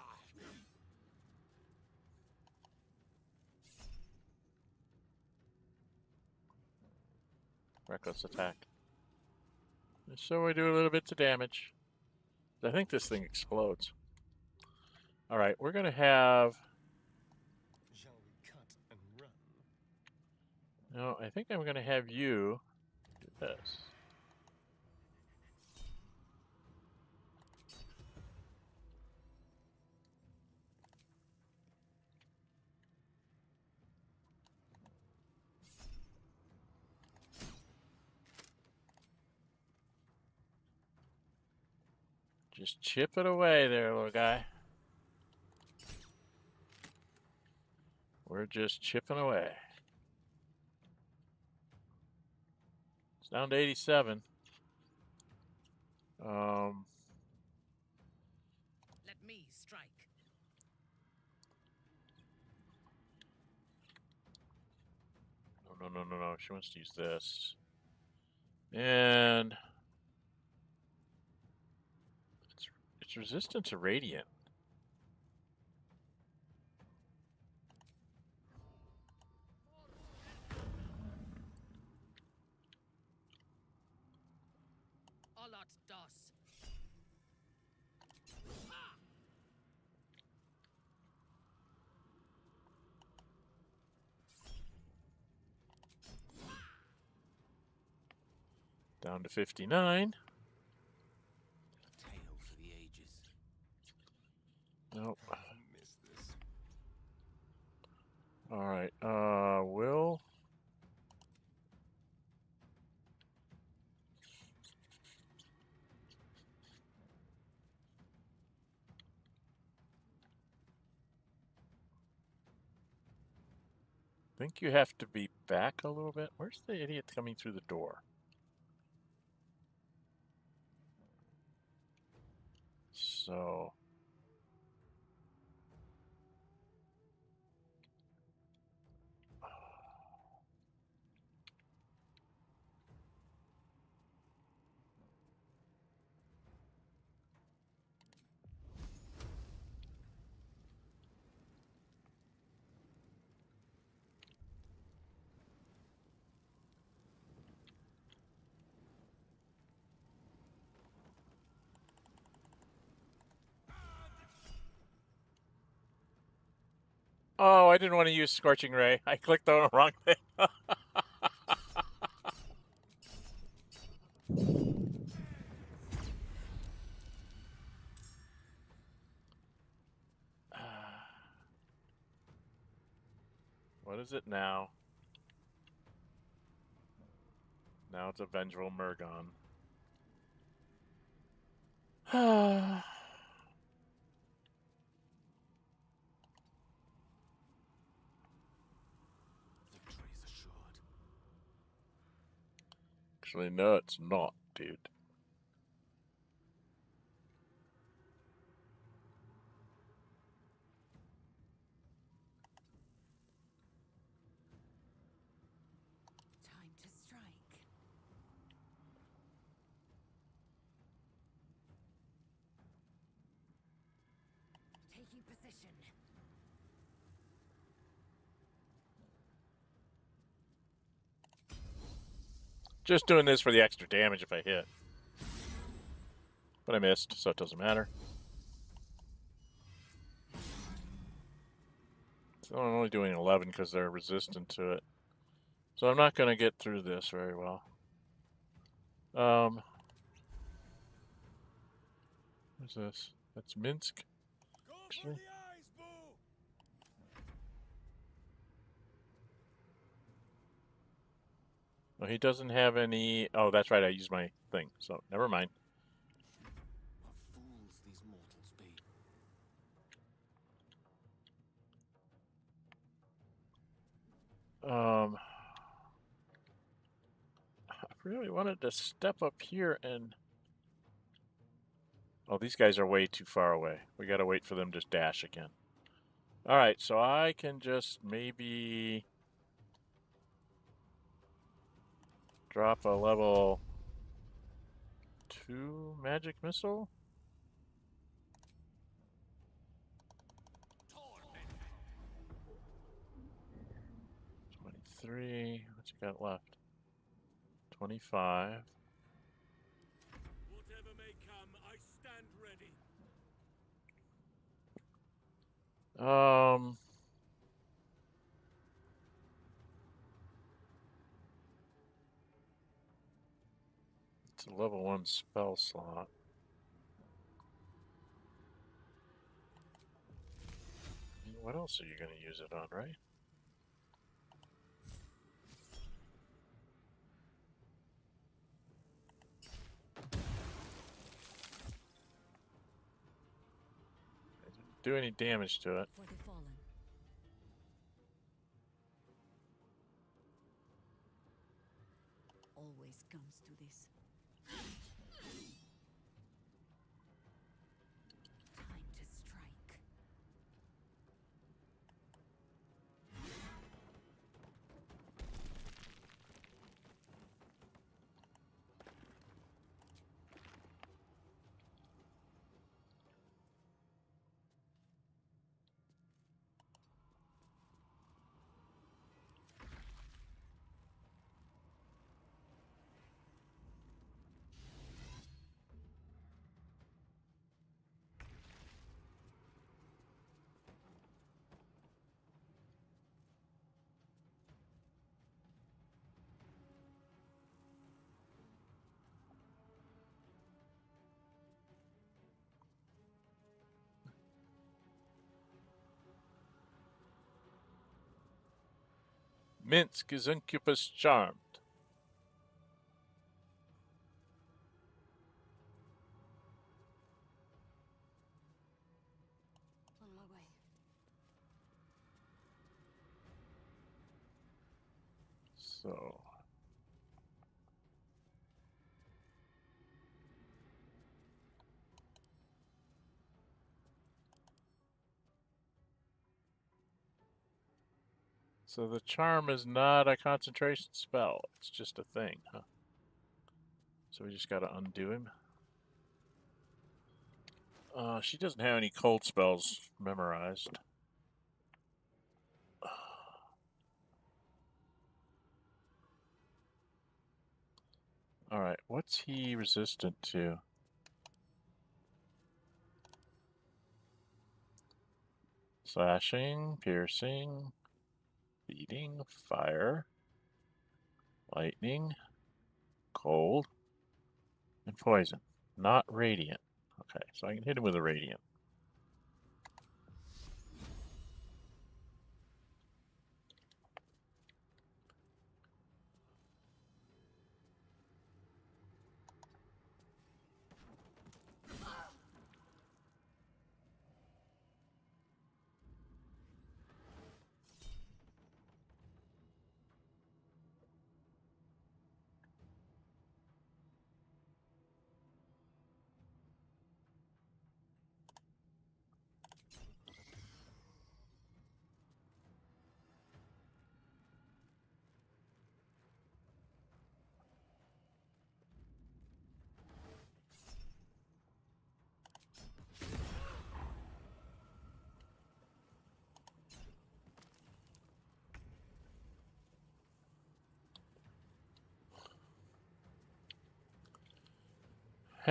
Reckless attack. So we do a little bit of damage. I think this thing explodes. All right, we're going to have... Shall we cut and run? No, I think I'm going to have you do this. Just chip it away there, little guy. We're just chipping away. It's down to 87. Let me strike. No. She wants to use this. And it's resistant to radiant. Alat das. Down to 59. A tale for the ages. Nope. I miss this. All right. Will. Think you have to be back a little bit. Where's the idiot coming through the door? So. Oh, I didn't want to use Scorching Ray. I clicked on the wrong thing. What is it now? Now it's a vengeful Murgon. Victory is assured. Actually, no, it's not, dude. Time to strike. Taking position. Just doing this for the extra damage if I hit. But I missed, so it doesn't matter. So I'm only doing 11 because they're resistant to it. So I'm not going to get through this very well. What's this? That's Minsk. Go for Actually. the eyes, Boo! Oh, he doesn't have any... Oh, that's right, I used my thing, so never mind. What fools these mortals be. I really wanted to step up here and... Oh, these guys are way too far away. We gotta wait for them to dash again. Alright, so I can just maybe... drop a level 2 magic missile? 23. What you got left? 25. Whatever may come, I stand ready. It's a level 1 spell slot. What else are you going to use it on, right? I didn't do any damage to it. For the fallen. Always comes to this. Time to strike. Minsk is Incubus charmed. On my way. So... So the charm is not a concentration spell. It's just a thing, huh? So we just gotta undo him. She doesn't have any cold spells memorized. Alright, what's he resistant to? Slashing, piercing, beating, fire, lightning, cold, and poison. Not radiant. Okay, so I can hit him with a radiant.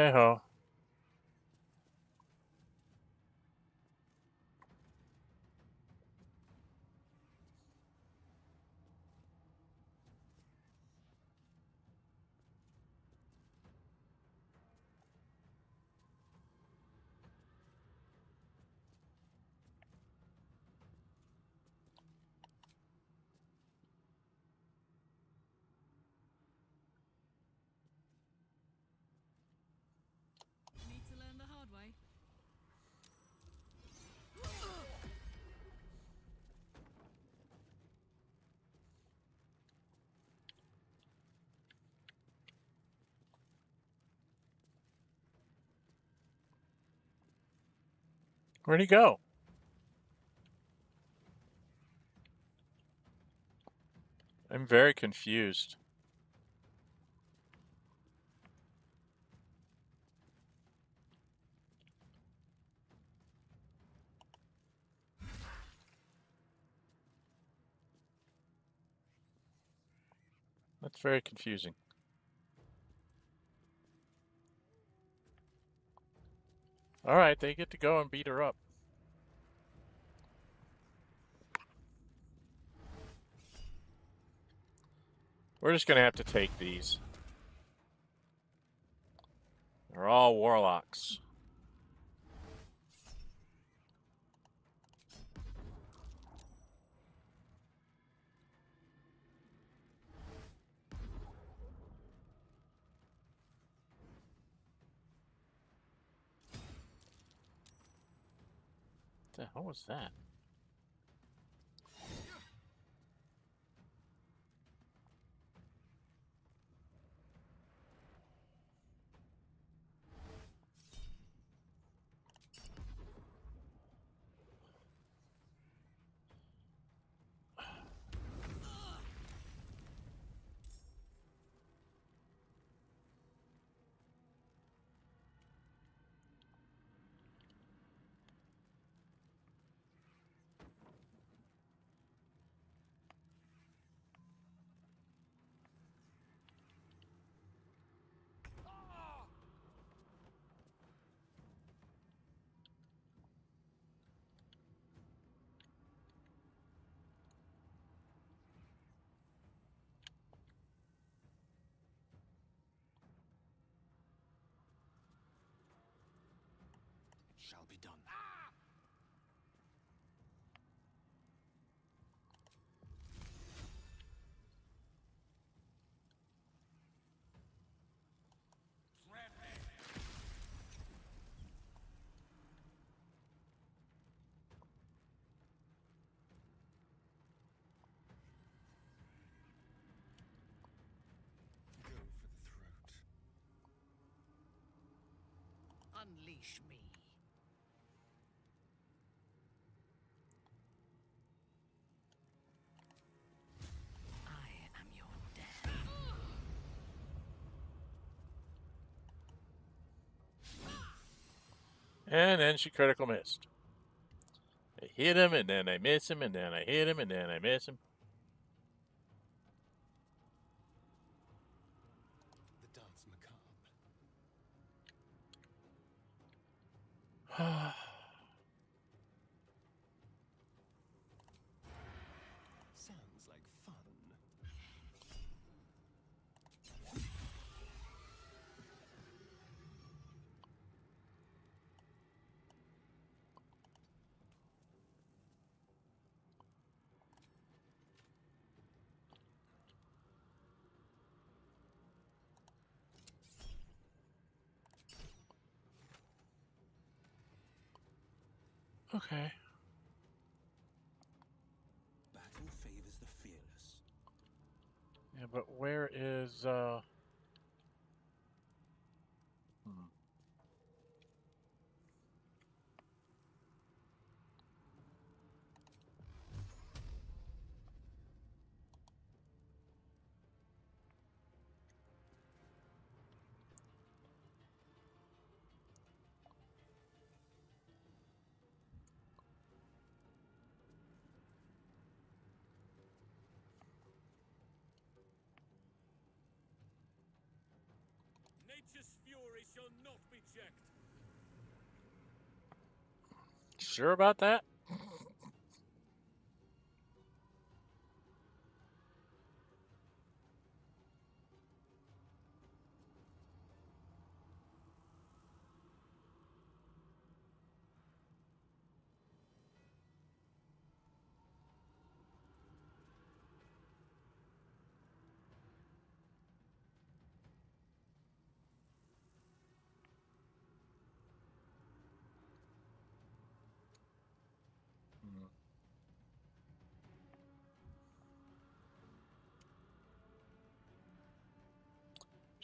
hey ho. Need to learn the hard way. Where'd he go? I'm very confused. That's very confusing. Alright, they get to go and beat her up. We're just gonna have to take these. They're all warlocks. What the hell was that? Shall be done. Go for the throat. Unleash me. I am your death. And then she critical missed. I hit him, and then I miss him, and then I hit him, and then I miss him. The dance macabre. Sounds like fun. Okay. Battle favors the fearless. Yeah, but where is, shall not be checked. Sure about that?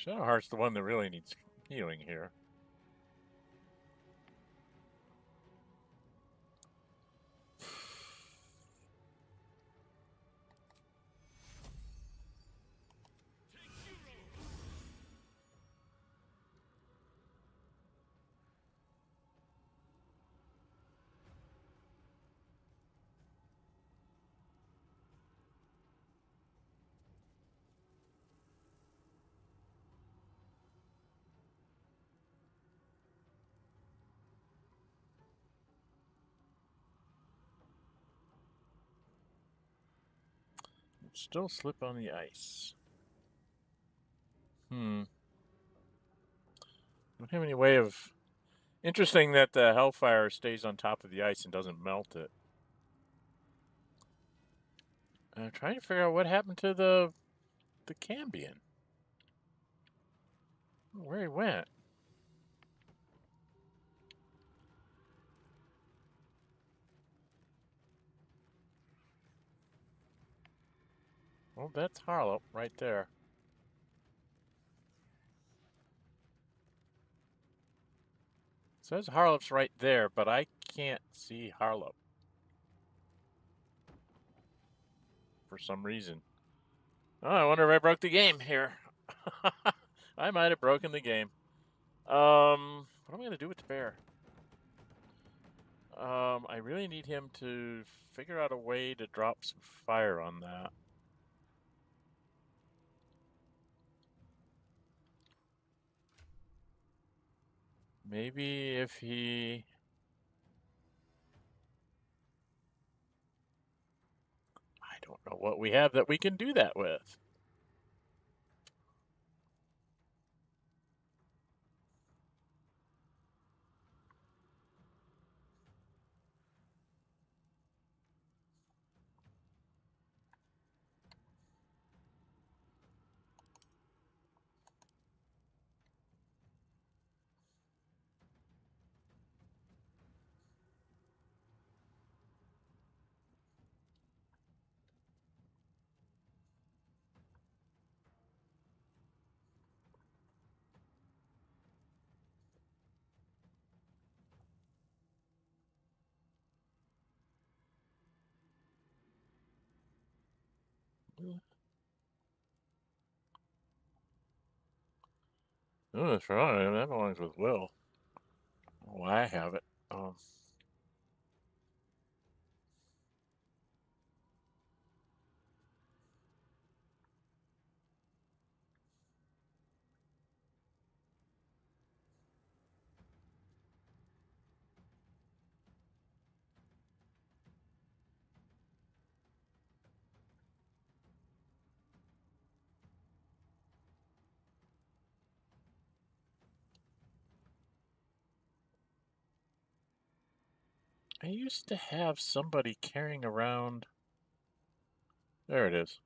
Shadowheart's the one that really needs healing here. Still slip on the ice. Don't have any way of... Interesting that the Hellfire stays on top of the ice and doesn't melt it. I'm trying to figure out what happened to the Cambion. Where he went. Well, that's Harlow right there. It says Harlow's right there, but I can't see Harlow. For some reason. Oh, I wonder if I broke the game here. I might have broken the game. What am I going to do with the bear? I really need him to figure out a way to drop some fire on that. Maybe if he... I don't know what we have that we can do that with. Oh, that's right. That belongs with Will. Oh, I have it. I used to have somebody carrying around... There it is.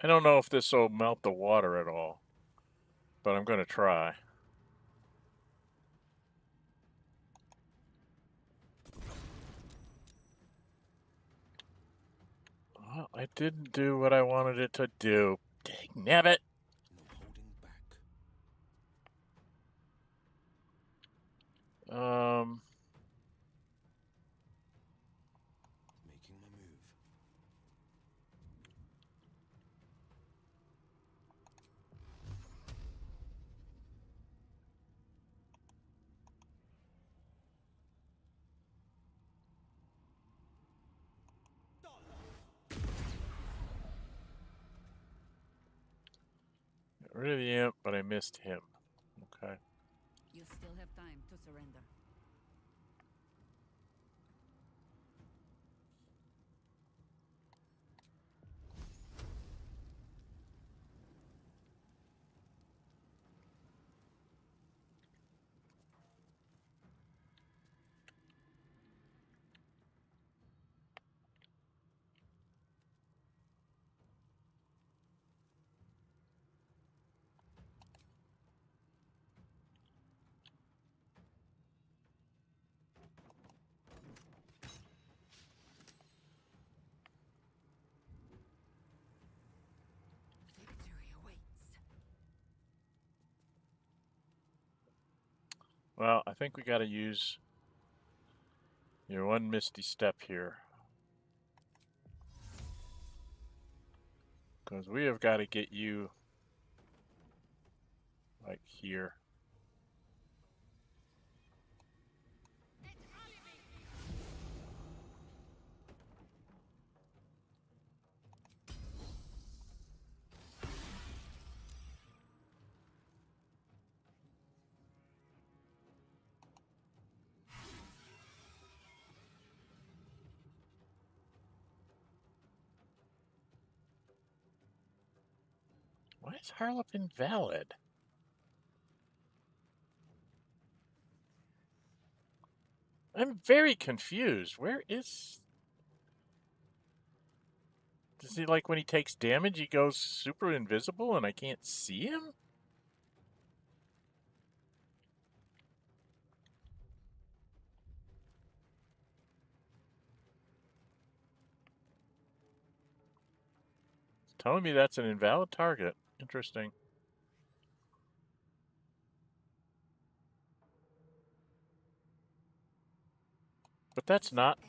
I don't know if this will melt the water at all, but I'm going to try. Well, I didn't do what I wanted it to do. Dang nabbit! No holding back. rid of the imp, but I missed him. Okay. You still have time to surrender. Victory awaits. Well, I think we got to use your one misty step here. Because we have got to get you like here. Why is Harlop invalid? I'm very confused. Where is... Does he, like, when he takes damage, he goes super invisible and I can't see him? It's telling me that's an invalid target. Interesting. But that's not...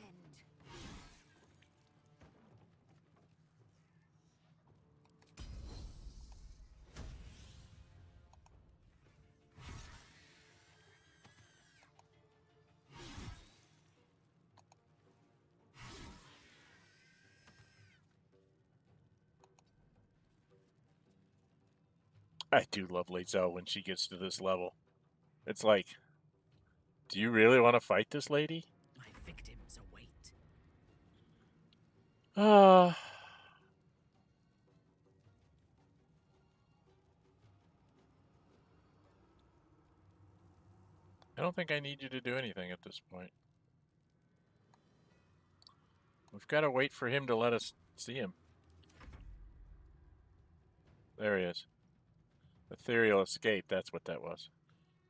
I do love Lae'zel when she gets to this level. It's like, do you really want to fight this lady? My victims await. I don't think I need you to do anything at this point. We've got to wait for him to let us see him. There he is. Ethereal escape, that's what that was.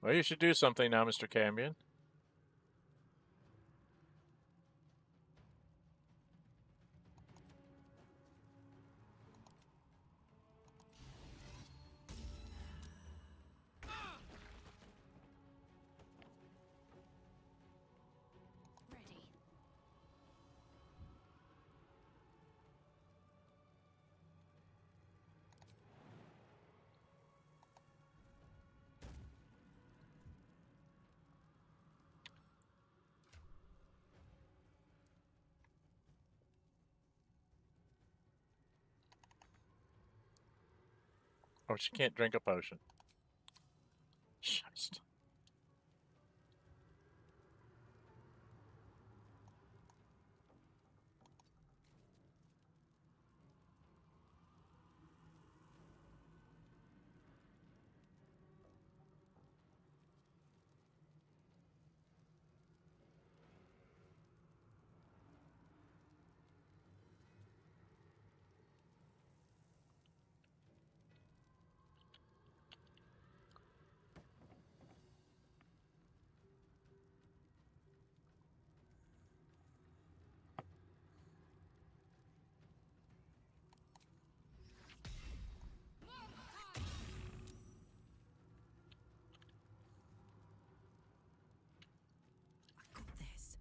Well, you should do something now, Mr. Cambion. Ready. Oh, she can't drink a potion. Shist. I got this.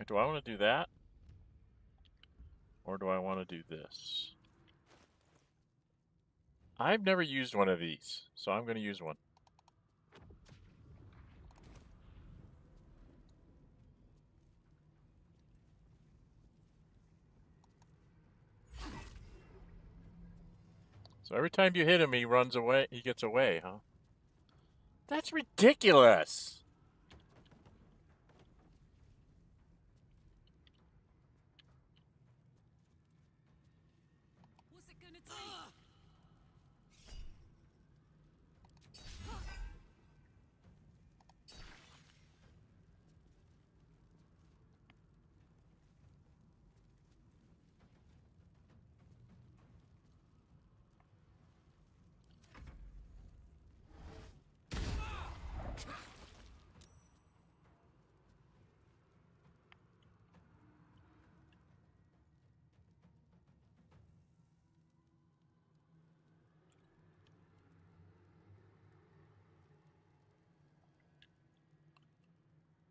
Do I want to do that? Or do I want to do this? I've never used one of these, so I'm going to use one. So every time you hit him, he runs away. He gets away, huh? That's ridiculous. What's it gonna take?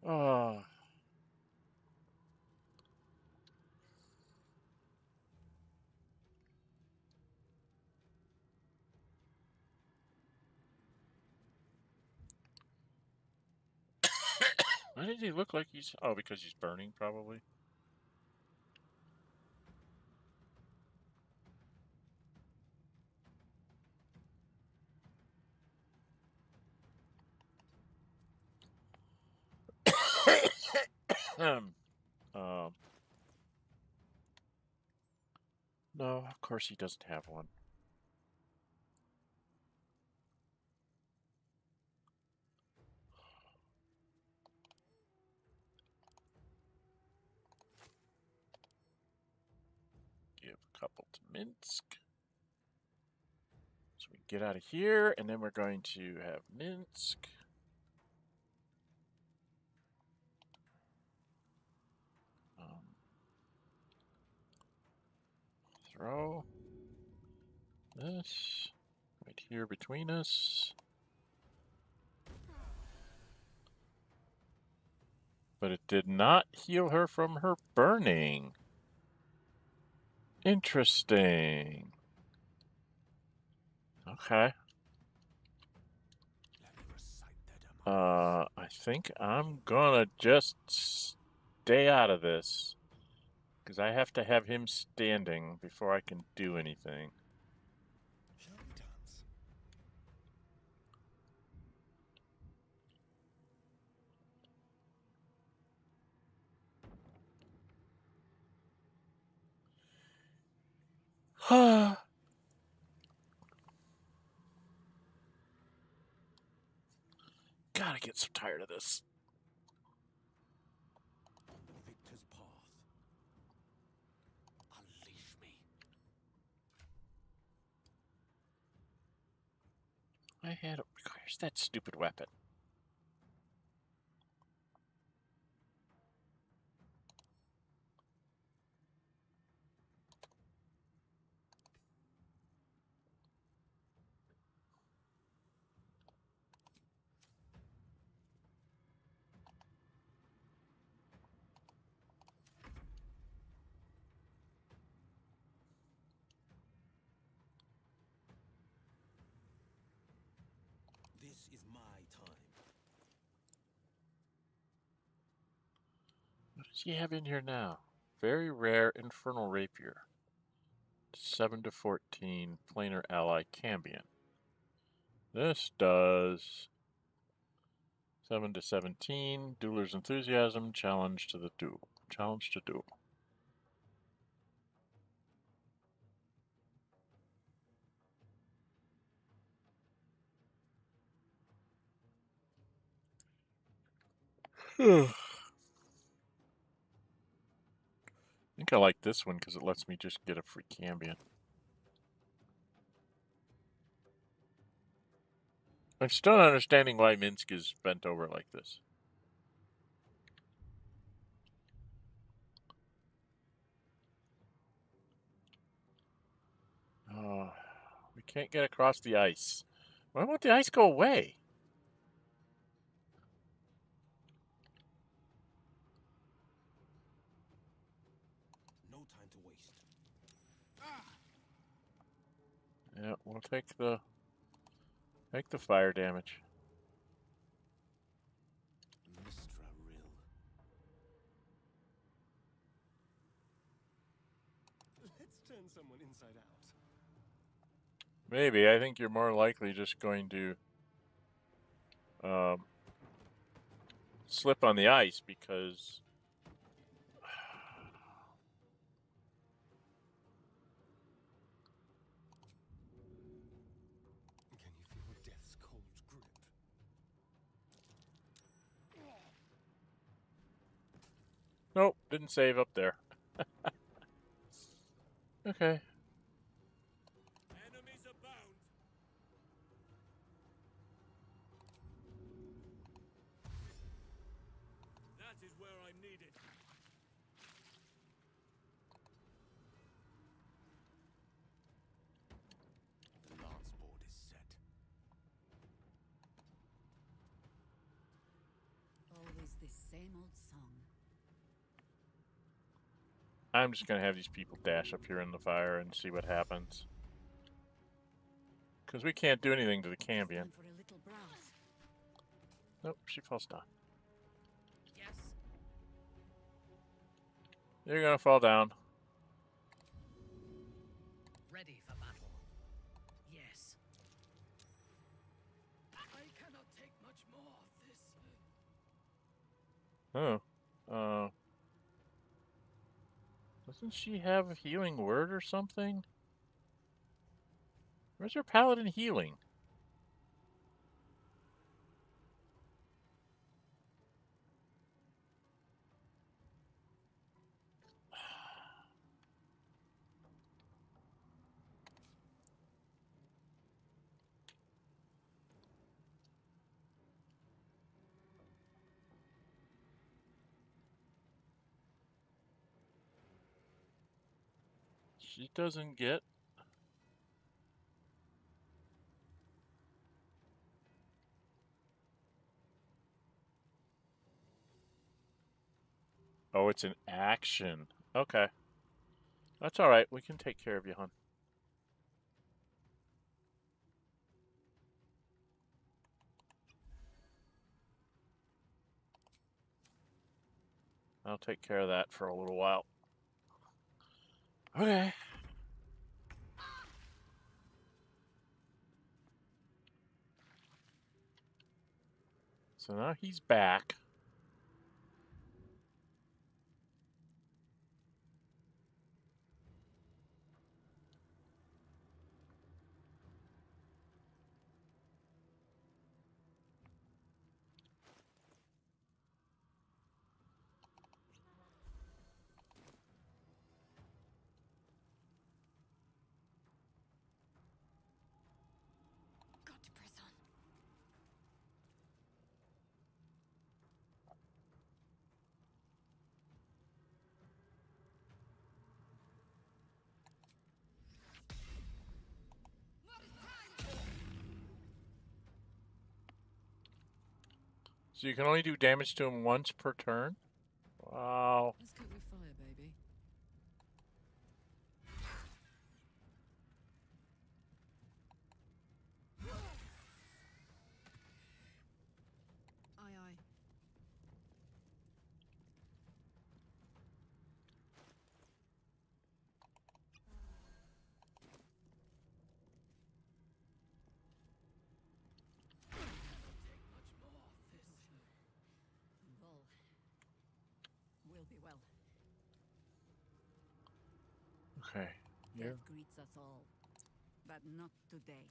Oh. Why does he look like he's... Oh, because he's burning, probably. um, no, of course he doesn't have one. Give a couple to Minsk. So we get out of here, and then we're going to have Minsk. Throw this right here between us. But it did not heal her from her burning. Interesting. Okay. I think I'm gonna just stay out of this. Because I have to have him standing before I can do anything. Shall we dance? God, I get so tired of this. On the victor's path. Unleash me. Where's that stupid weapon? This is my time. What does he have in here now? Very rare Infernal Rapier. 7 to 14, planar ally Cambion. This does 7 to 17, Dueler's Enthusiasm, challenge to the duel. Challenge to duel. I think I like this one because it lets me just get a free Cambion. I'm still not understanding why Minsk is bent over like this. Oh, we can't get across the ice. Why won't the ice go away? No time to waste. Yeah, we'll take the fire damage. Mithral. Let's turn someone inside out. Maybe. I think you're more likely just going to slip on the ice because Can you feel death's cold grip? nope, didn't save up there. Okay. Enemies abound. That is where I'm needed. The lance board is set. Always the same old song. I'm just going to have these people dash up here in the fire and see what happens. Because we can't do anything to the Cambion. For a little browse. Nope, she falls down. Yes. You're going to fall down. Ready for battle. Yes. I cannot take much more of this. Oh. Doesn't she have a healing word or something? Where's her paladin healing? She doesn't get... Oh, it's an action. Okay. That's alright. We can take care of you, hon. I'll take care of that for a little while. Okay. So now he's back. Got to press on. So you can only do damage to him once per turn? Wow. Let's cook with fire, baby. Aye, aye. Well. Will be well. Okay. Yeah. Death greets us all. But not today.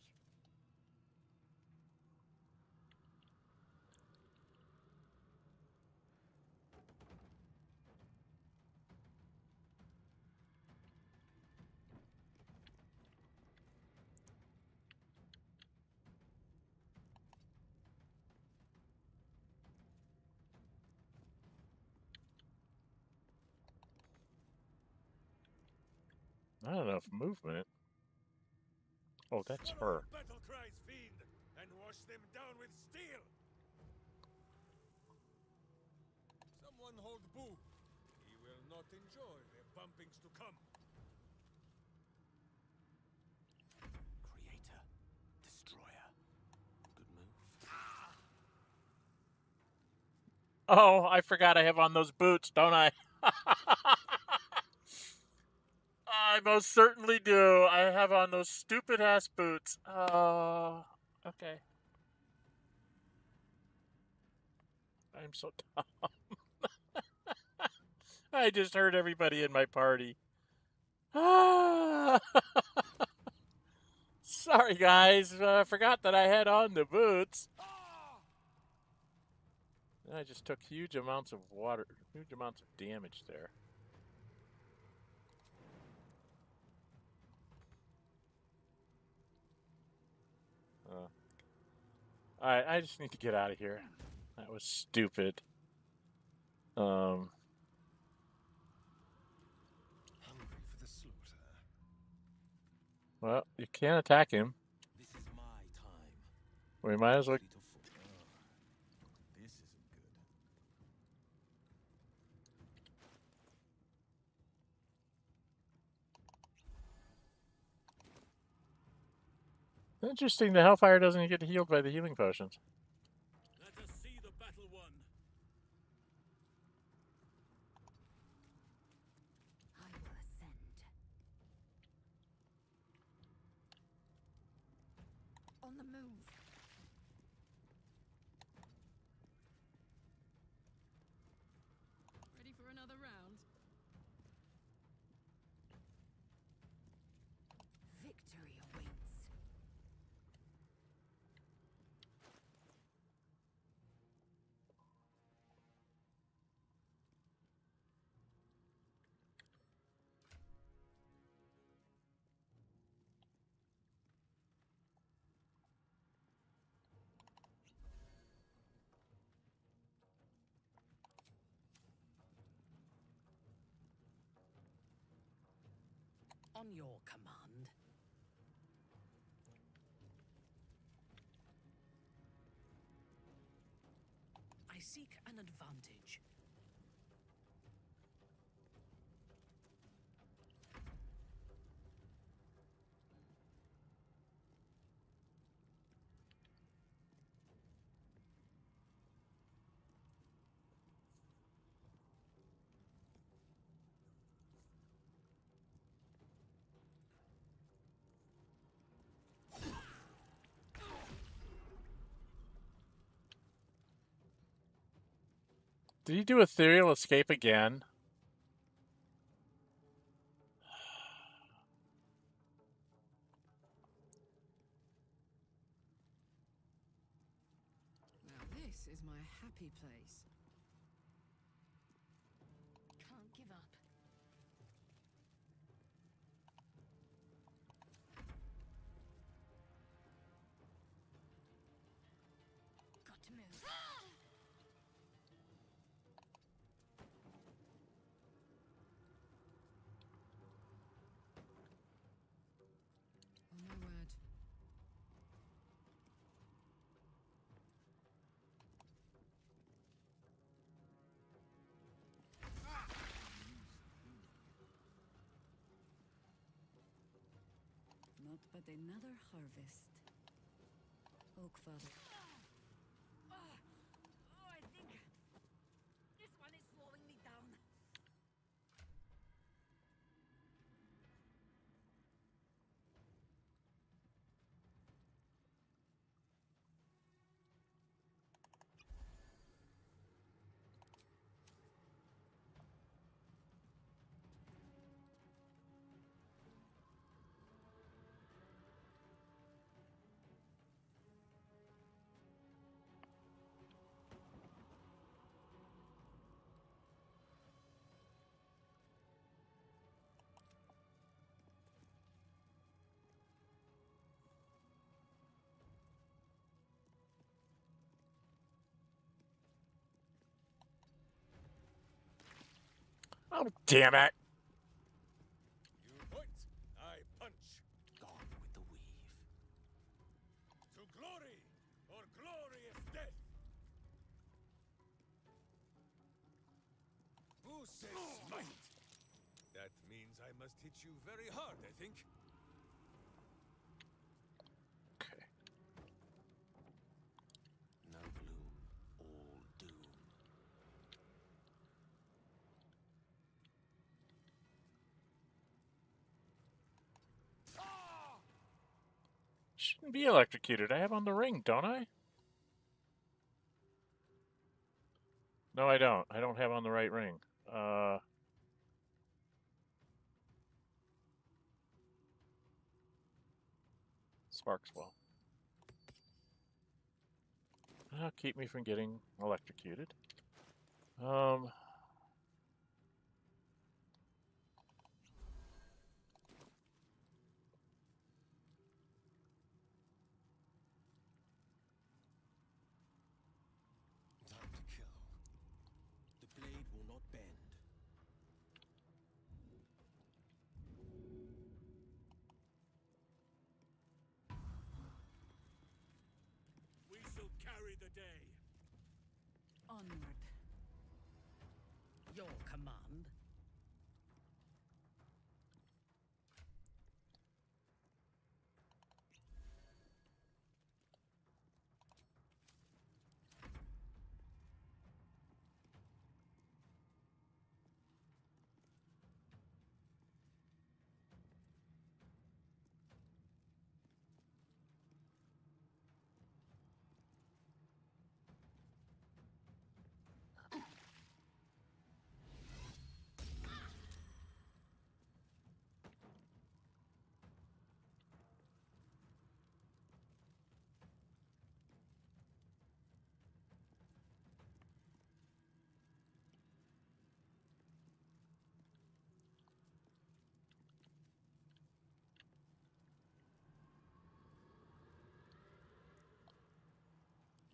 Not enough movement. Oh, that's her. Battle cries, fiend, and wash them down with steel. Someone hold Boo. He will not enjoy the bumpings to come. Creator, destroyer. Good move. Oh, I forgot I have on those boots, don't I? I most certainly do. I have on those stupid ass boots. Oh, okay. I'm so dumb. I just hurt everybody in my party. Ah. Sorry, guys. I forgot that I had on the boots. And I just took huge amounts of water, huge amounts of damage there. Alright, I just need to get out of here. That was stupid. Hungry for the slaughter. Well, you can't attack him. This is my time. We might as well. This isn't good. Interesting, the Hellfire doesn't get healed by the healing potions. Let us see the battle won. I will ascend. On the move. Ready for another round? Victory awaits. On your command. I seek an advantage. Did he do ethereal escape again? Now this is my happy place. Can't give up. Got to move. Oh my word. Not but another harvest. Oak Father. I think this one is slowing me down. Oh, damn it. You point, I punch. Gone with the weave. To glory, or glorious death. Who says smite? That means I must hit you very hard, I think. Okay. No gloom, all doom. shouldn't be electrocuted. I have on the ring, don't I? No, I don't. I don't have on the right ring. Sparkswell. Keep me from getting electrocuted. Time to kill. The blade will not bend. We shall carry the day. Onward. Your command.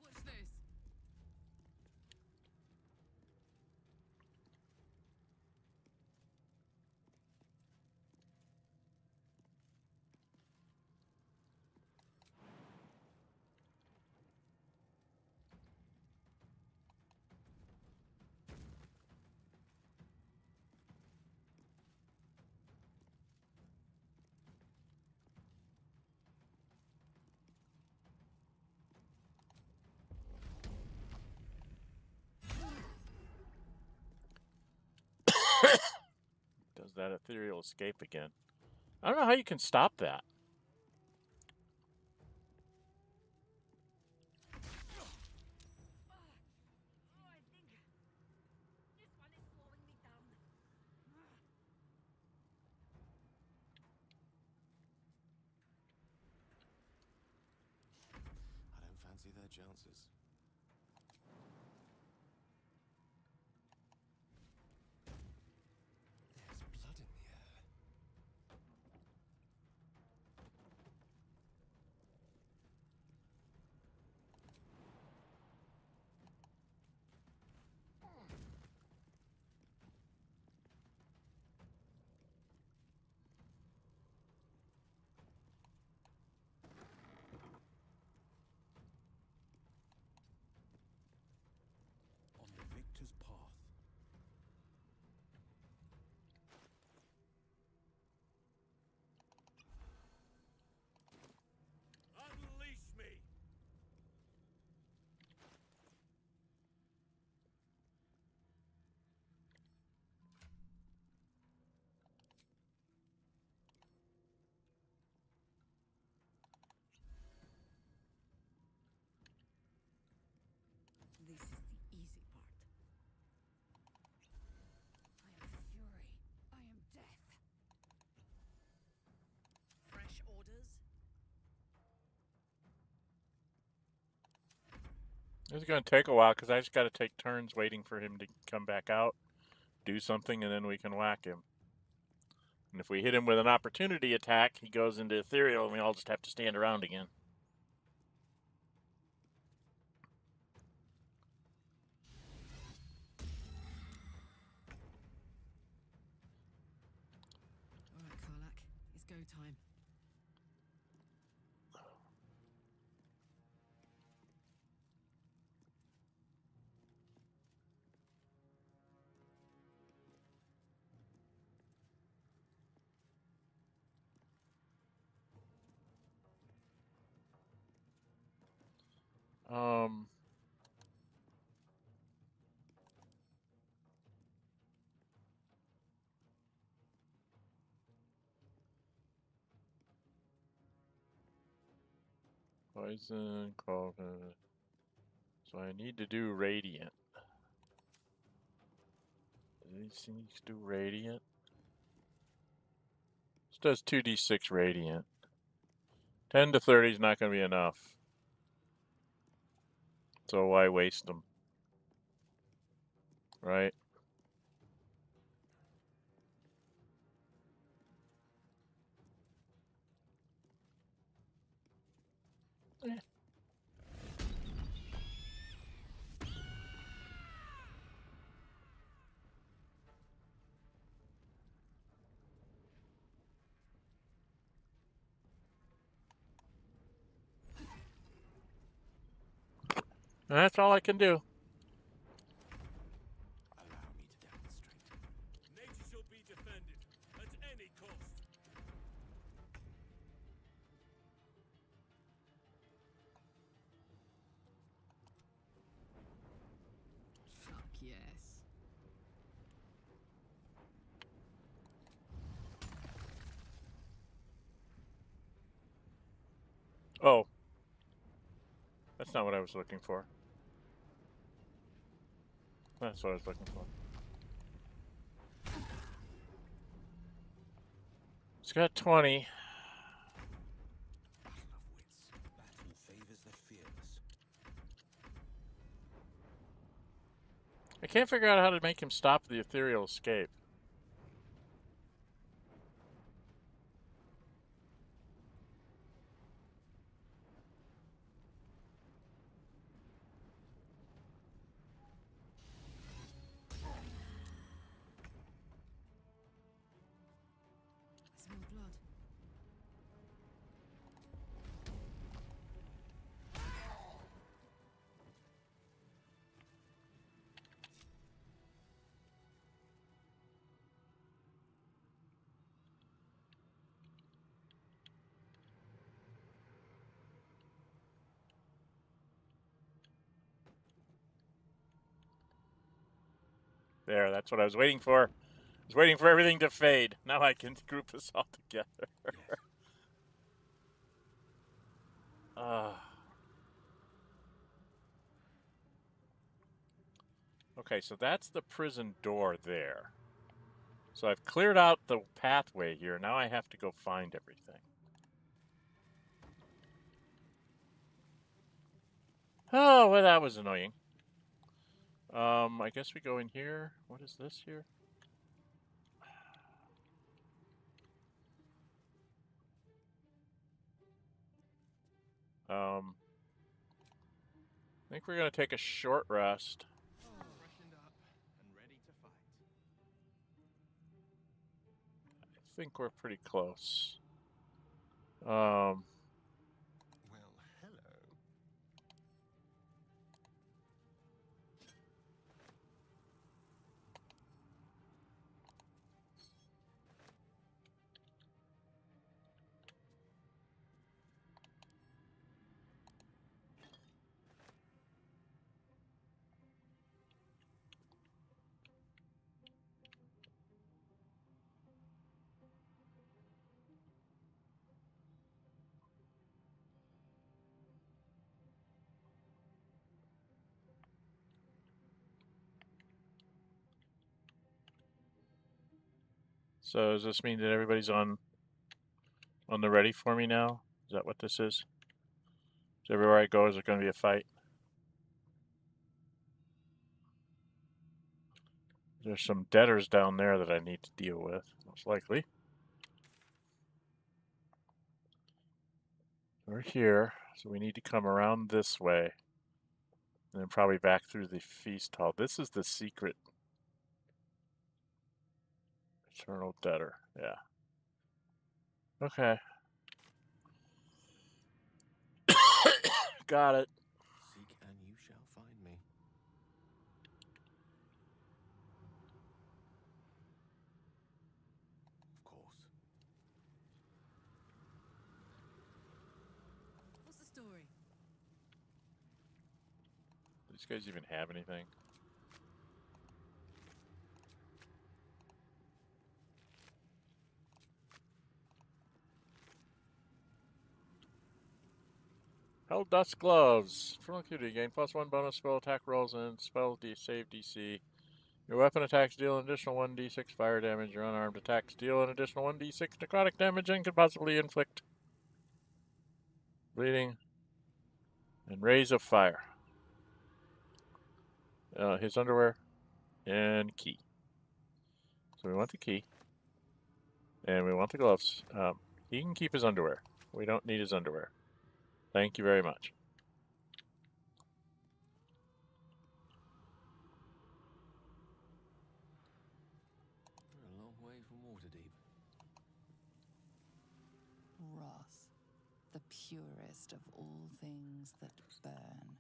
What's this? Does that ethereal escape again? I don't know how you can stop that. I think this one is slowing me down. I don't fancy their chances. There's blood in the air. On the victor's path. Unleash me. This is the easy part. I am fury. I am death. Fresh orders? This is going to take a while because I just got to take turns waiting for him to come back out, do something, and then we can whack him. And if we hit him with an opportunity attack, he goes into ethereal, and we all just have to stand around again. All right, Karlach, it's go time. Um, Poison, cold. So I need to do radiant. Do these things do radiant? This does 2d6 radiant. 10 to 30 is not going to be enough. So why waste them? Right? Eh. That's all I can do. Allow me to demonstrate. Nature shall be defended at any cost. Fuck yes. Oh. That's not what I was looking for. That's what I was looking for. It's got 20. Battle of wits. Battle favors the fearless. I can't figure out how to make him stop the ethereal escape. I smell blood. There, that's what I was waiting for. I was waiting for everything to fade. Now I can group us all together. Yes. Okay, so that's the prison door there. So I've cleared out the pathway here. Now I have to go find everything. Oh, well, that was annoying. I guess we go in here. What is this here? I think we're going to take a short rest. Freshened up and ready to fight. I think we're pretty close. Well, hello. So does this mean that everybody's on the ready for me now? Is that what this is? So everywhere I go, is there going to be a fight? There's some debtors down there that I need to deal with, most likely. We're here, so we need to come around this way. And then probably back through the feast hall. This is the secret eternal debtor. Yeah. Okay. Got it. Seek and you shall find me. Of course. What's the story? Do these guys even have anything? Held Dust Gloves. For Cutie, gain +1 bonus spell attack rolls and spell save DC. Your weapon attacks deal an additional 1d6 fire damage. Your unarmed attacks deal an additional 1d6 necrotic damage and can possibly inflict bleeding and rays of fire. His underwear and key. So we want the key. And we want the gloves. He can keep his underwear. We don't need his underwear. Thank you very much. We're a long way from Waterdeep. Wrath, the purest of all things that burn.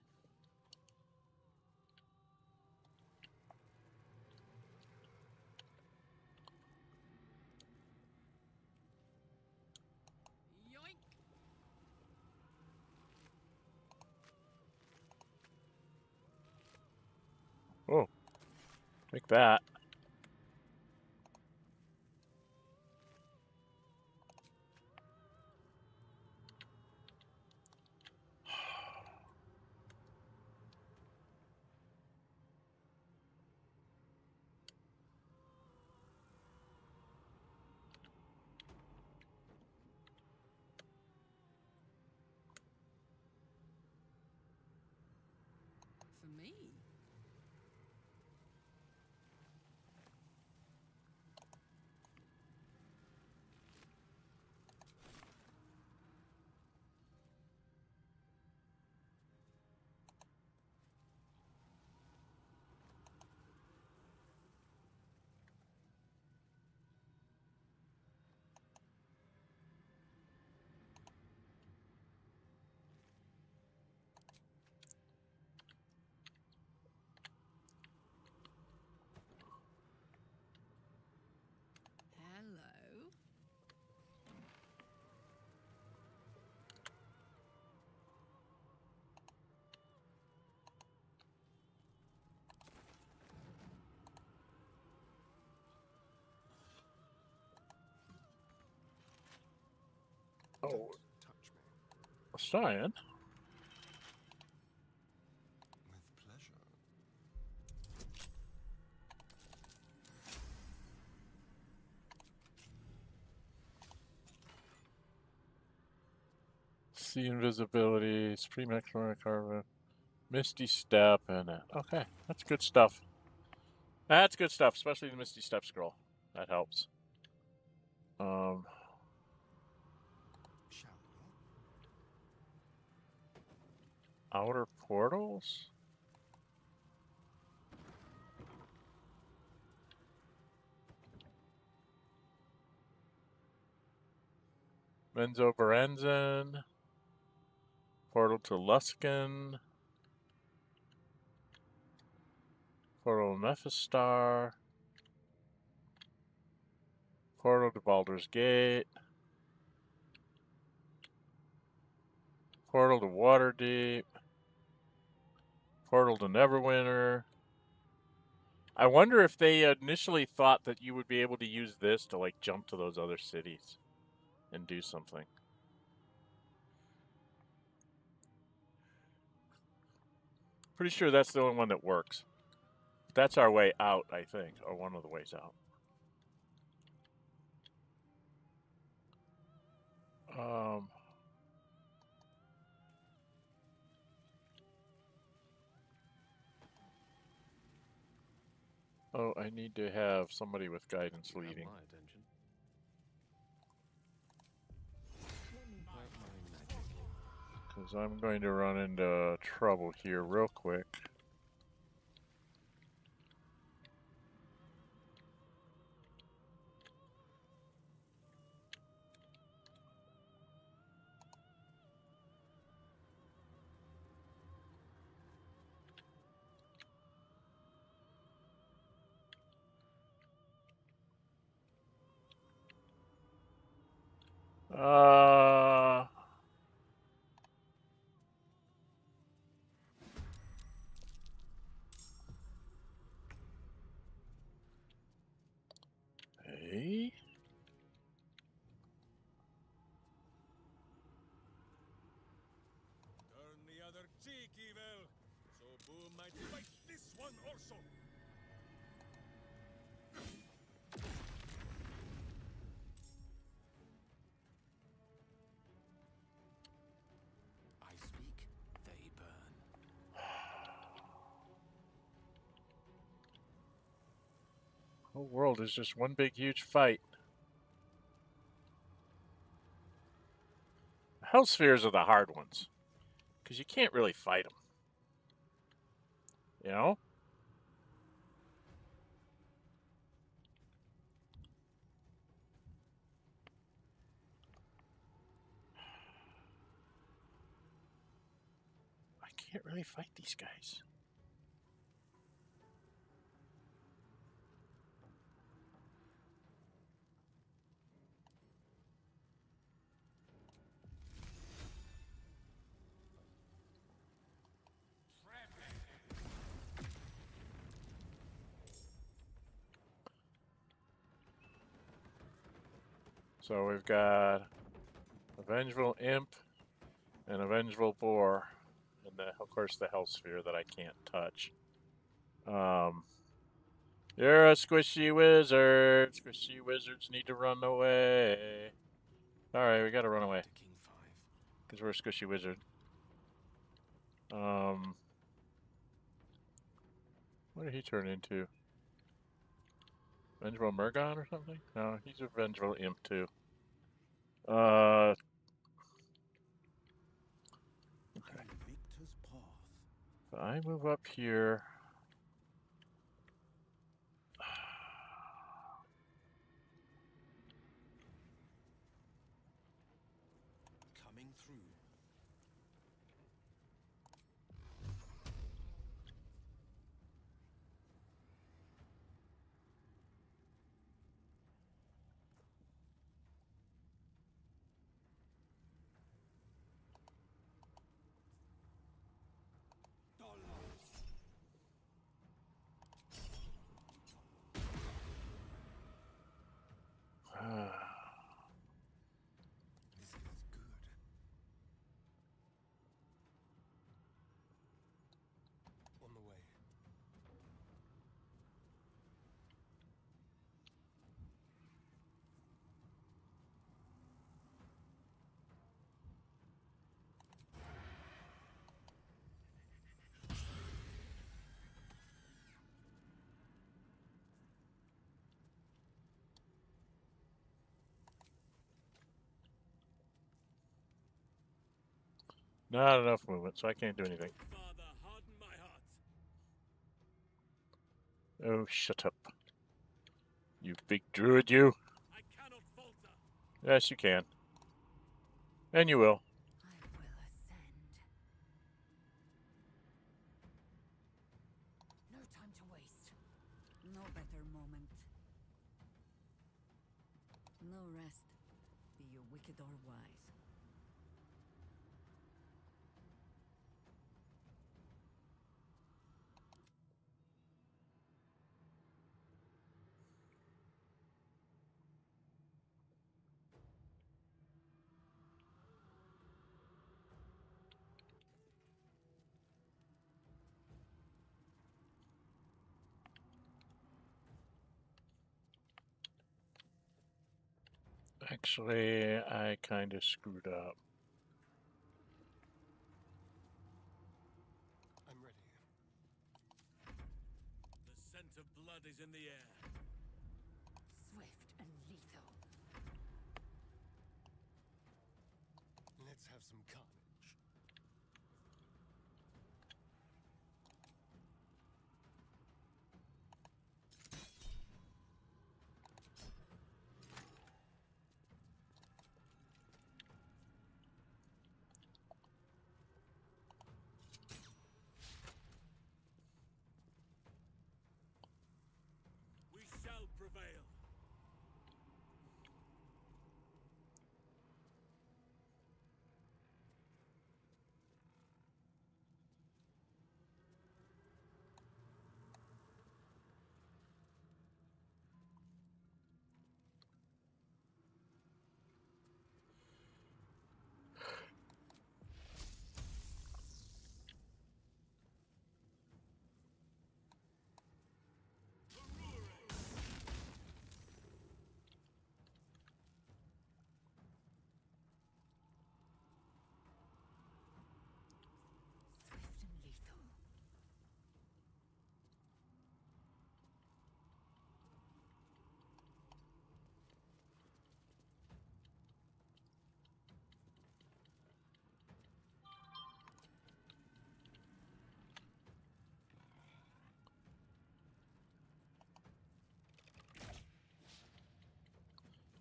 Yoink! Oh, take that. For me? Hello. Oh, Don't touch me. Cyan. With pleasure. See invisibility, supreme excellent carbon, misty step, and okay, that's good stuff. That's good stuff, especially the misty step scroll. That helps. Shall we? Outer portals. Menzo Berenzin. Portal to Luskan. Portal to Mephistar. Portal to Baldur's Gate. Portal to Waterdeep. Portal to Neverwinter. I wonder if they initially thought that you would be able to use this to like jump to those other cities and do something. Pretty sure that's the only one that works. That's our way out, I think, or one of the ways out. Oh, I need to have somebody with guidance You have leading. my attention. Without my magic. Because I'm going to run into trouble here real quick. Hey. Who might fight this one also? I speak, they burn. The whole world is just one big, huge fight. Hell spheres are the hard ones, because you can't really fight them. You know? I can't really fight these guys. So we've got a Vengeful Imp and a Vengeful Boar, and of course the Hell Sphere that I can't touch. You're a squishy wizard. Squishy wizards need to run away. Alright, we gotta run away. King 5. Because we're a squishy wizard. What did he turn into? Vengeful Murgon or something? No, he's a Vengeful Imp too. Okay. Victor's path. So I move up here. Coming through. This is good. On the way. Not enough movement, so I can't do anything. Father, harden my heart. Oh, shut up. You big druid, you. I cannot falter. Yes, you can. And you will. I will ascend. No time to waste. No better moment. No rest, be you wicked or wise. Actually, I kind of screwed up. I'm ready. The scent of blood is in the air. Swift and lethal. Let's have some carnage. We shall prevail.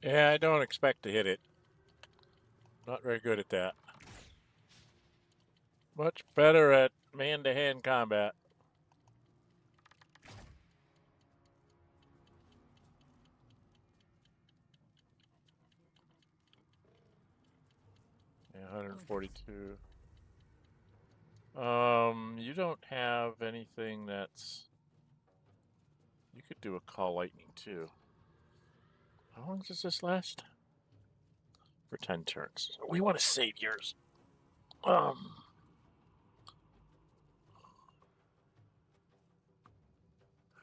Yeah, I don't expect to hit it. Not very good at that. Much better at man-to-hand combat. Yeah, 142. You don't have anything that's... You could do a call lightning too. How long does this last? For 10 turns. We want to save yours.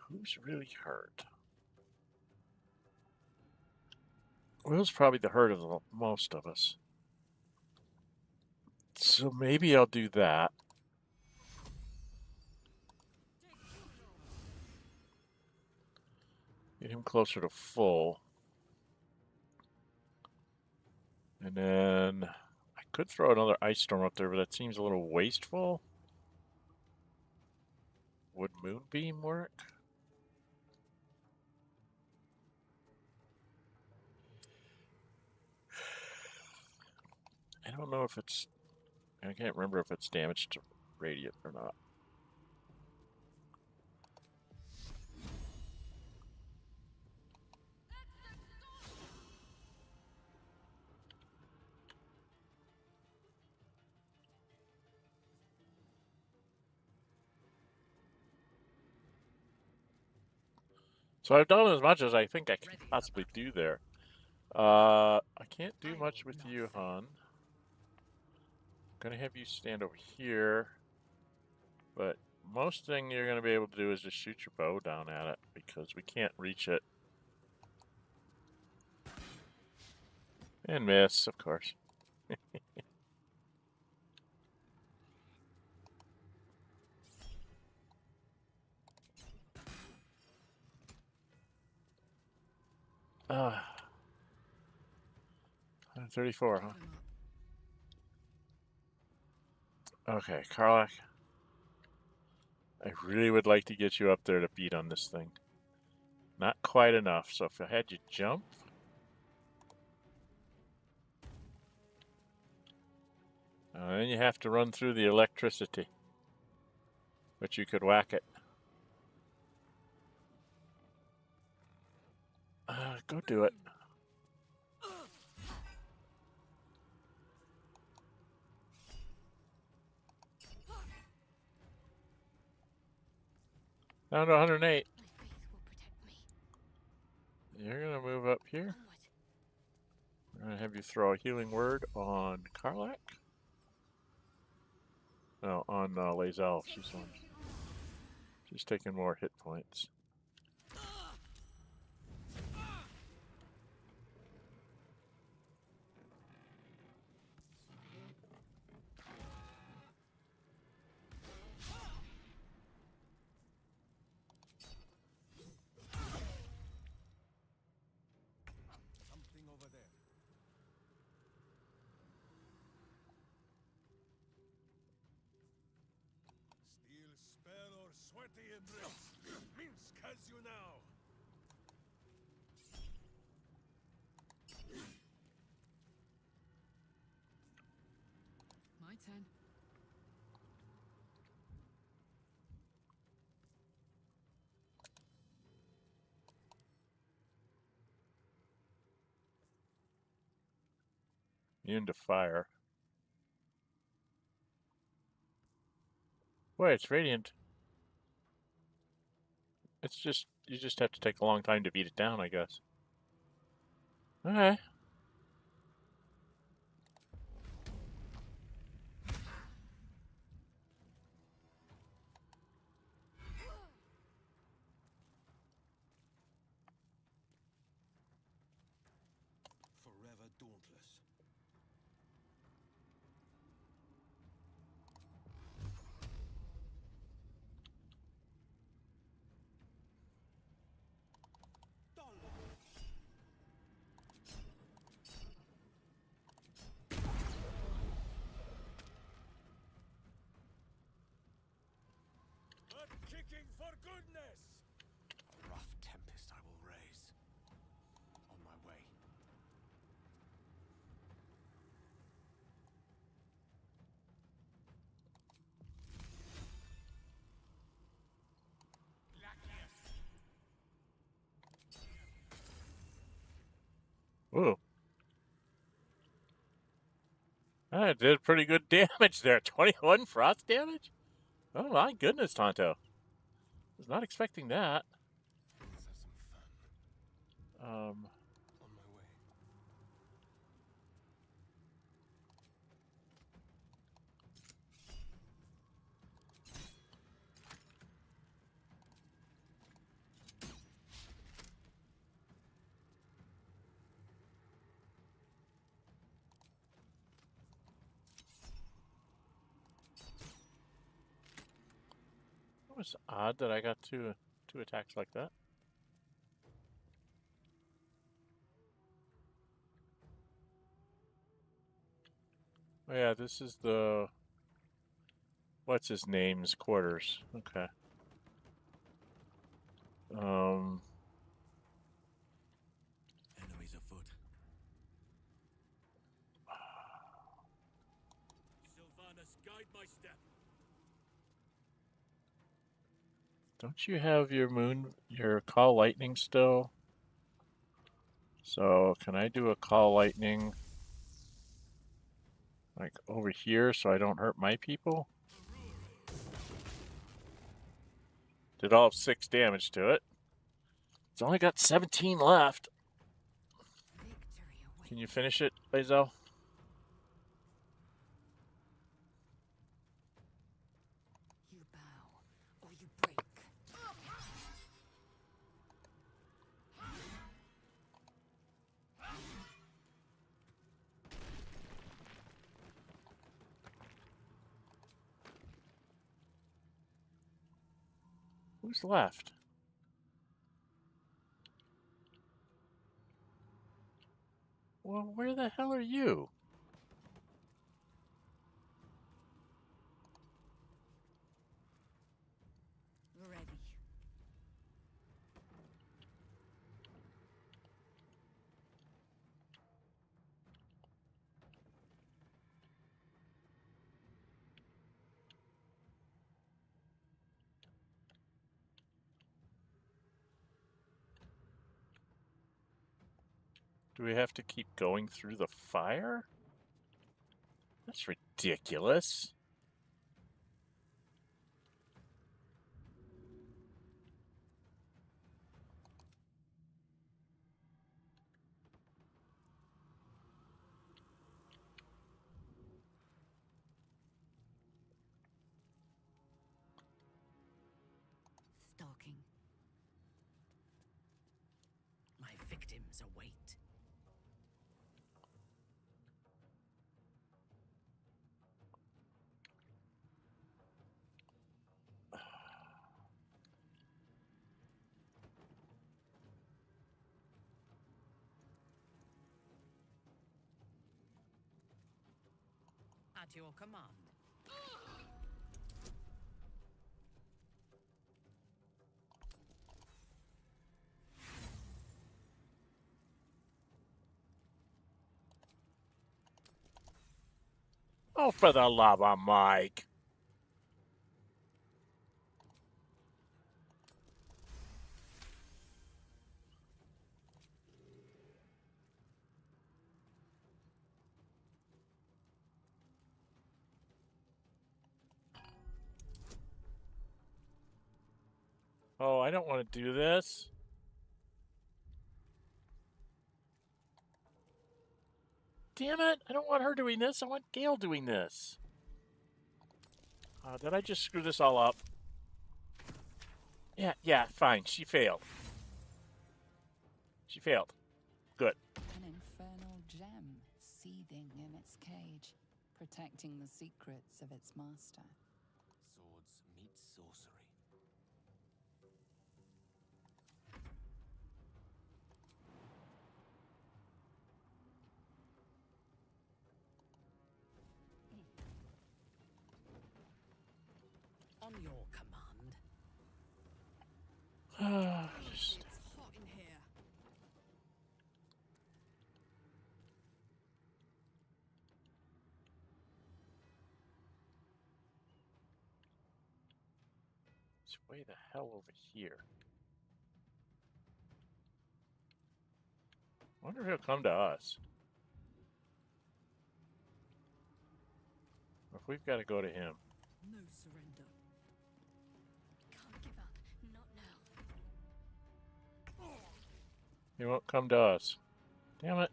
Who's really hurt? Will's probably the hurt of the most of us. So maybe I'll do that. Get him closer to full. And then I could throw another ice storm up there, but that seems a little wasteful. Would moonbeam work? I don't know if it's... I can't remember if it's damaged to radiant or not. So I've done as much as I think I can possibly do there. I can't do much with you, hon. Gonna have you stand over here, but most thing you're gonna be able to do is just shoot your bow down at it because we can't reach it. And miss, of course. 34, huh? Okay, Karlach. I really would like to get you up there to beat on this thing. Not quite enough, so if I had you jump... then you have to run through the electricity. But you could whack it. Go do it. Down to 108. You're going to move up here. I'm going to have you throw a healing word on Karlach. No, on Lae'zel. She's taking more hit points. Something over there. Steel spell or sweaty embrace. Minsk has you now. My turn. Immune to fire. Boy, it's radiant. It's just, you just have to take a long time to beat it down, I guess. Okay. Forever dauntless. But kicking for goodness! A rough tempest I will raise. On my way. I did pretty good damage there. 21 frost damage? Oh my goodness, Tonto. Was not expecting that. Let's have some fun. Um, On my way. it was odd that I got two attacks like that. Oh yeah, this is the... What's his name's quarters? Okay. Enemies afoot. Sylvanas, guide my step. Don't you have your call lightning still? So can I do a call lightning like over here so I don't hurt my people? Did all of 6 damage to it. It's only got 17 left. Can you finish it, Lazel? You bow, or you break. Who's left? Well, where the hell are you? Ready. Do we have to keep going through the fire? That's ridiculous. Stalking. My victims await. At your command. Oh, for the love of Mike. Oh, I don't want to do this. Damn it, I don't want her doing this. I want Gale doing this. Did I just screw this all up? Yeah, fine. She failed. She failed. Good. An infernal gem seething in its cage, protecting the secrets of its master. Swords meet sorcery. On your command. Just... It's hot in here. It's way the hell over here. Wonder if he'll come to us. if we've got to go to him. No surrender. Can't give up. Not now. He won't come to us. Damn it.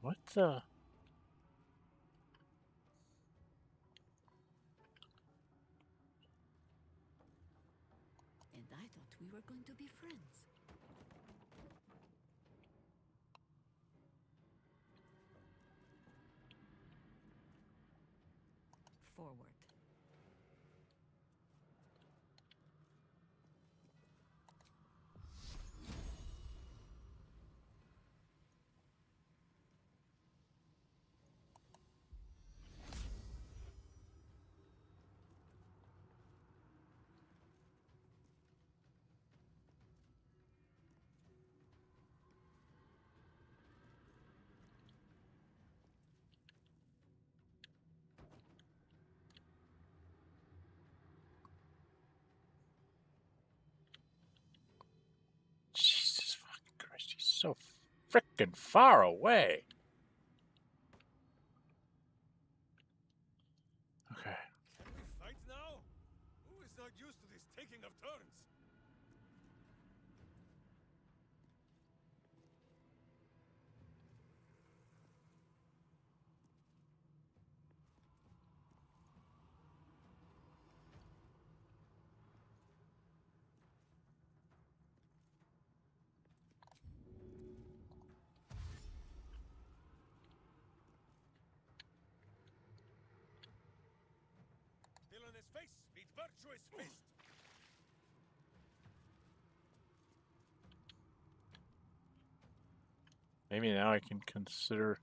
What the? And I thought we were going to be friends. Forward. Jesus fucking Christ, he's so frickin' far away. Okay. Can we fight now? Who is not used to this taking of turns? Villainous face meet virtuous fist. Maybe now I can consider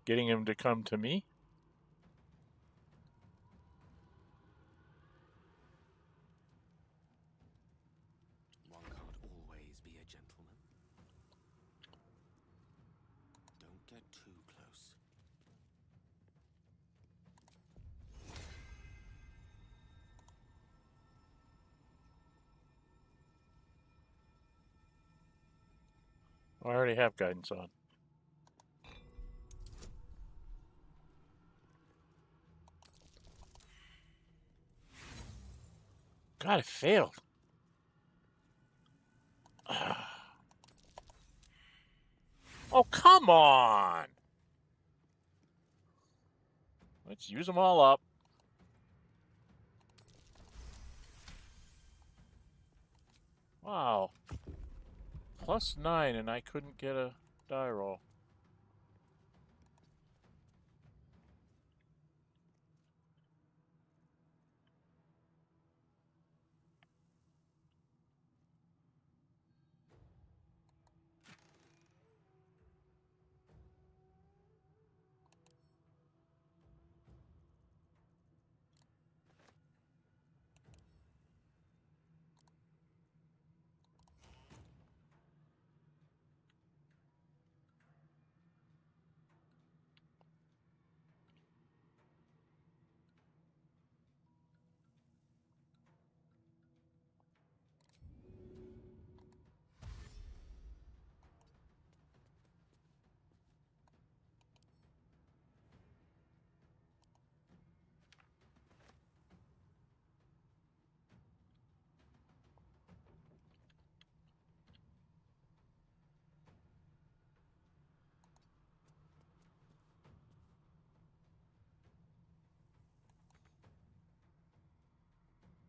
getting him to come to me. One can't always be a gentleman. Don't get too close. I already have guidance on. God, it failed. Oh, come on! Let's use them all up. Wow. +9 and I couldn't get a die roll.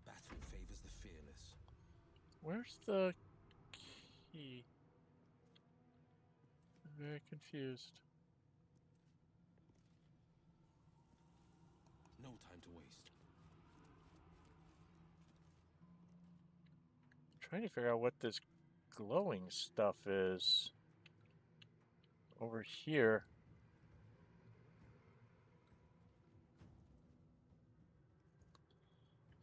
Battle favors the fearless. Where's the key? I'm very confused. No time to waste. I'm trying to figure out what this glowing stuff is over here.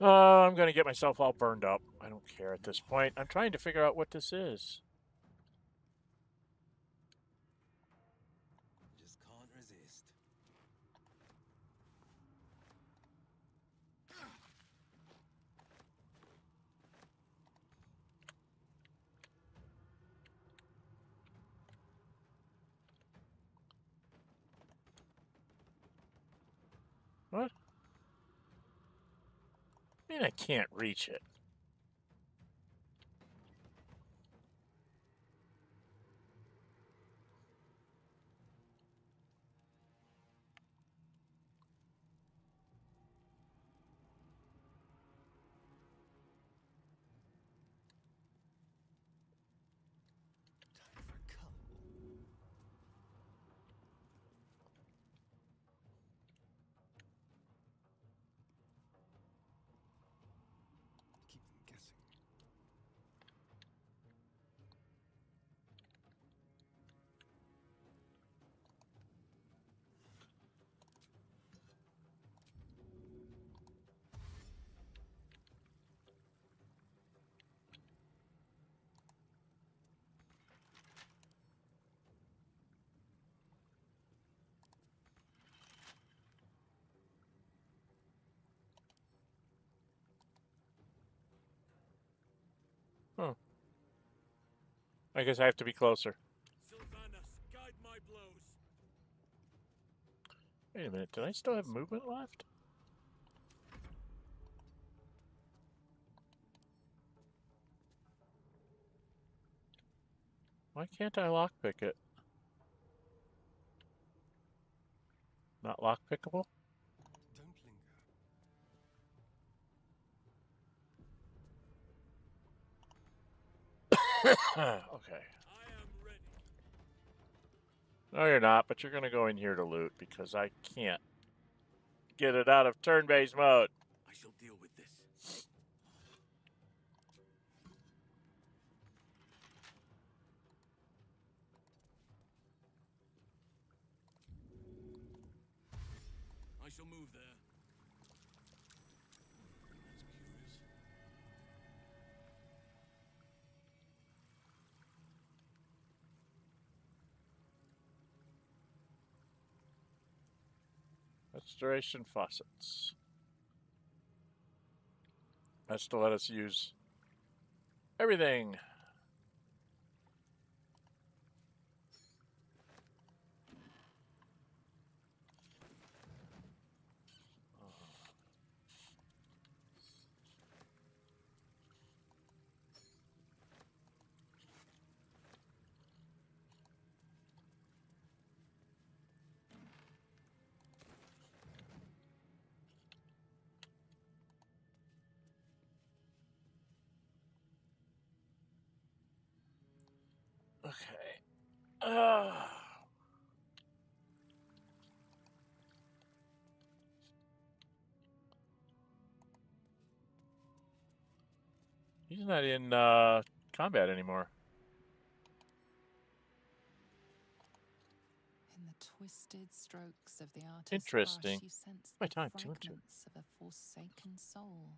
I'm going to get myself all burned up. I don't care at this point. I'm trying to figure out what this is. Just can't resist. What? I mean, I can't reach it. Time for come. Keep them guessing. Huh. I guess I have to be closer. Sylvanas, guide my blows. Wait a minute. Did I still have movement left? Why can't I lockpick it? Not lockpickable? Don't linger. Okay. I am ready. No, you're not, but you're going to go in here to loot because I can't get it out of turn-based mode. I shall deal with this. I shall move there. That's curious. Restoration faucets. That's to let us use everything. Okay. He's not in combat anymore. In the twisted strokes of the artist's Interesting. brush, you sense My the time, 2 and 2. fragments of a forsaken soul,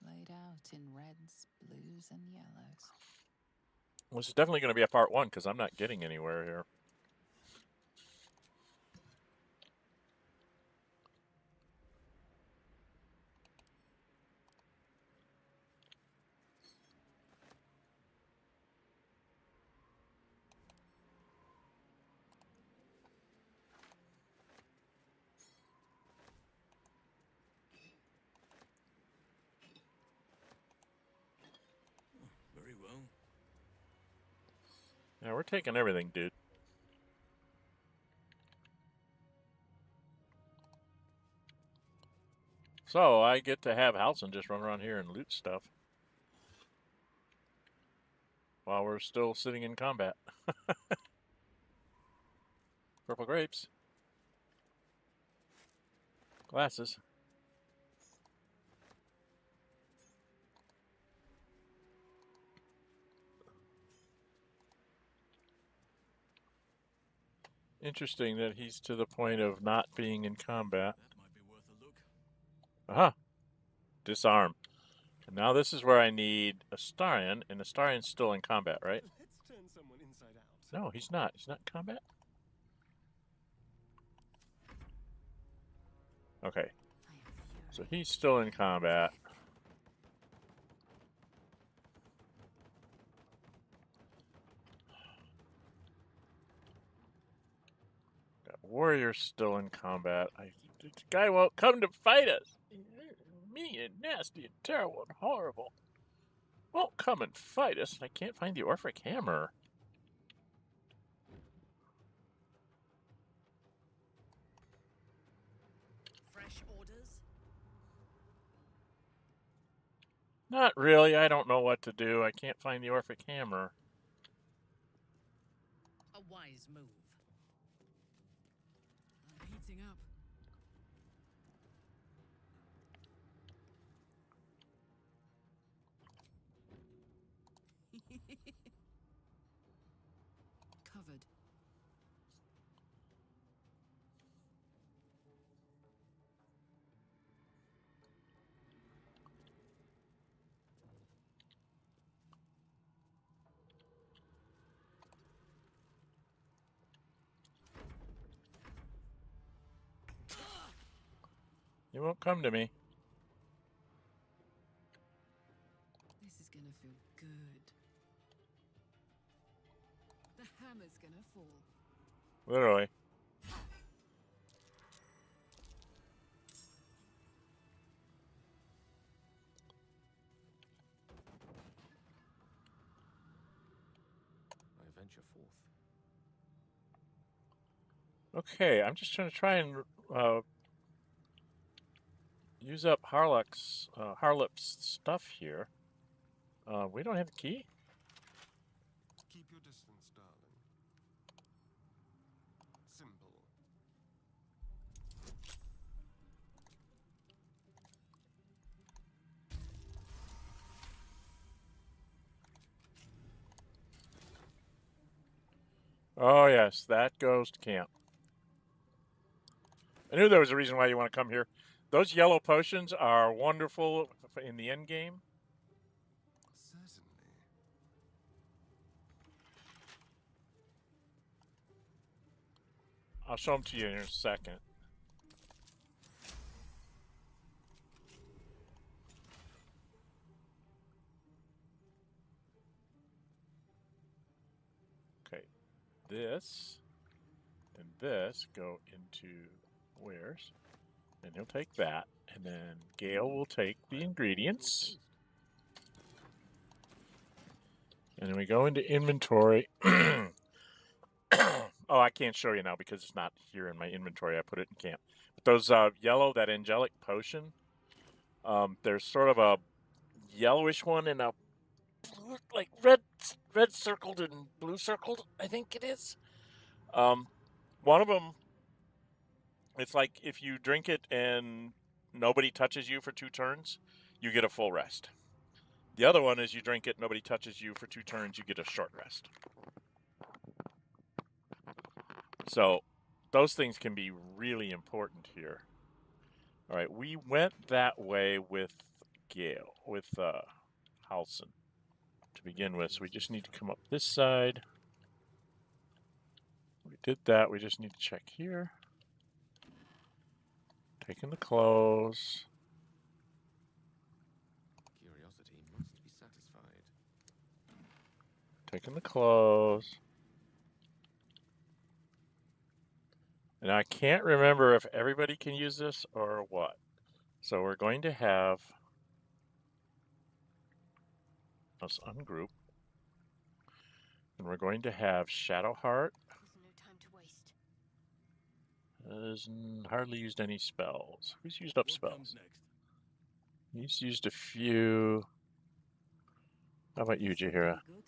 laid out in reds, blues, and yellows. Well, this is definitely going to be a part 1 because I'm not getting anywhere here. Very well. Yeah, we're taking everything, dude. So I get to have Halson just run around here and loot stuff while we're still sitting in combat. Purple grapes. Glasses. Interesting that he's to the point of not being in combat. That might be worth a look. Aha. Disarm. And now this is where I need Astarion, and Astarion's still in combat, right? Let's turn someone inside out. No, he's not. He's not in combat? Okay. So he's still in combat. Got warriors still in combat. The guy won't come to fight us. Mean and nasty and terrible and horrible. Won't come and fight us. I can't find the Orphic Hammer. Fresh orders? Not really. I don't know what to do. I can't find the Orphic Hammer. A wise move. I'm heating up. Covered. He won't come to me. This is gonna feel good. The hammer's gonna fall. Literally. I venture forth. Okay, I'm just trying to use up Harlop's stuff here. We don't have the key? Keep your distance, darling. Simple. Oh, yes, that goes to camp. I knew there was a reason why you want to come here. Those yellow potions are wonderful in the end game. Certainly. I'll show them to you in a second. Okay, this and this go into wares, and he'll take that, and then Gale will take the ingredients. And then we go into inventory. Oh, I can't show you now because it's not here in my inventory. I put it in camp. But those yellow, that angelic potion, there's sort of a yellowish one and a like red circled and blue circled, I think it is. One of them, it's like if you drink it and nobody touches you for 2 turns, you get a full rest. The other one is you drink it, nobody touches you for 2 turns, you get a short rest. So those things can be really important here. All right, we went that way with Gale, with Halson to begin with. So we just need to come up this side. We did that. We just need to check here. Taking the clothes. Curiosity must be satisfied. Taking the clothes. And I can't remember if everybody can use this or what. So we're going to have us ungroup. And we're going to have Shadowheart. There's no time to waste. Has hardly used any spells. Who's used up What spells? comes next? He's used a few. How about you, Jaheira? Good.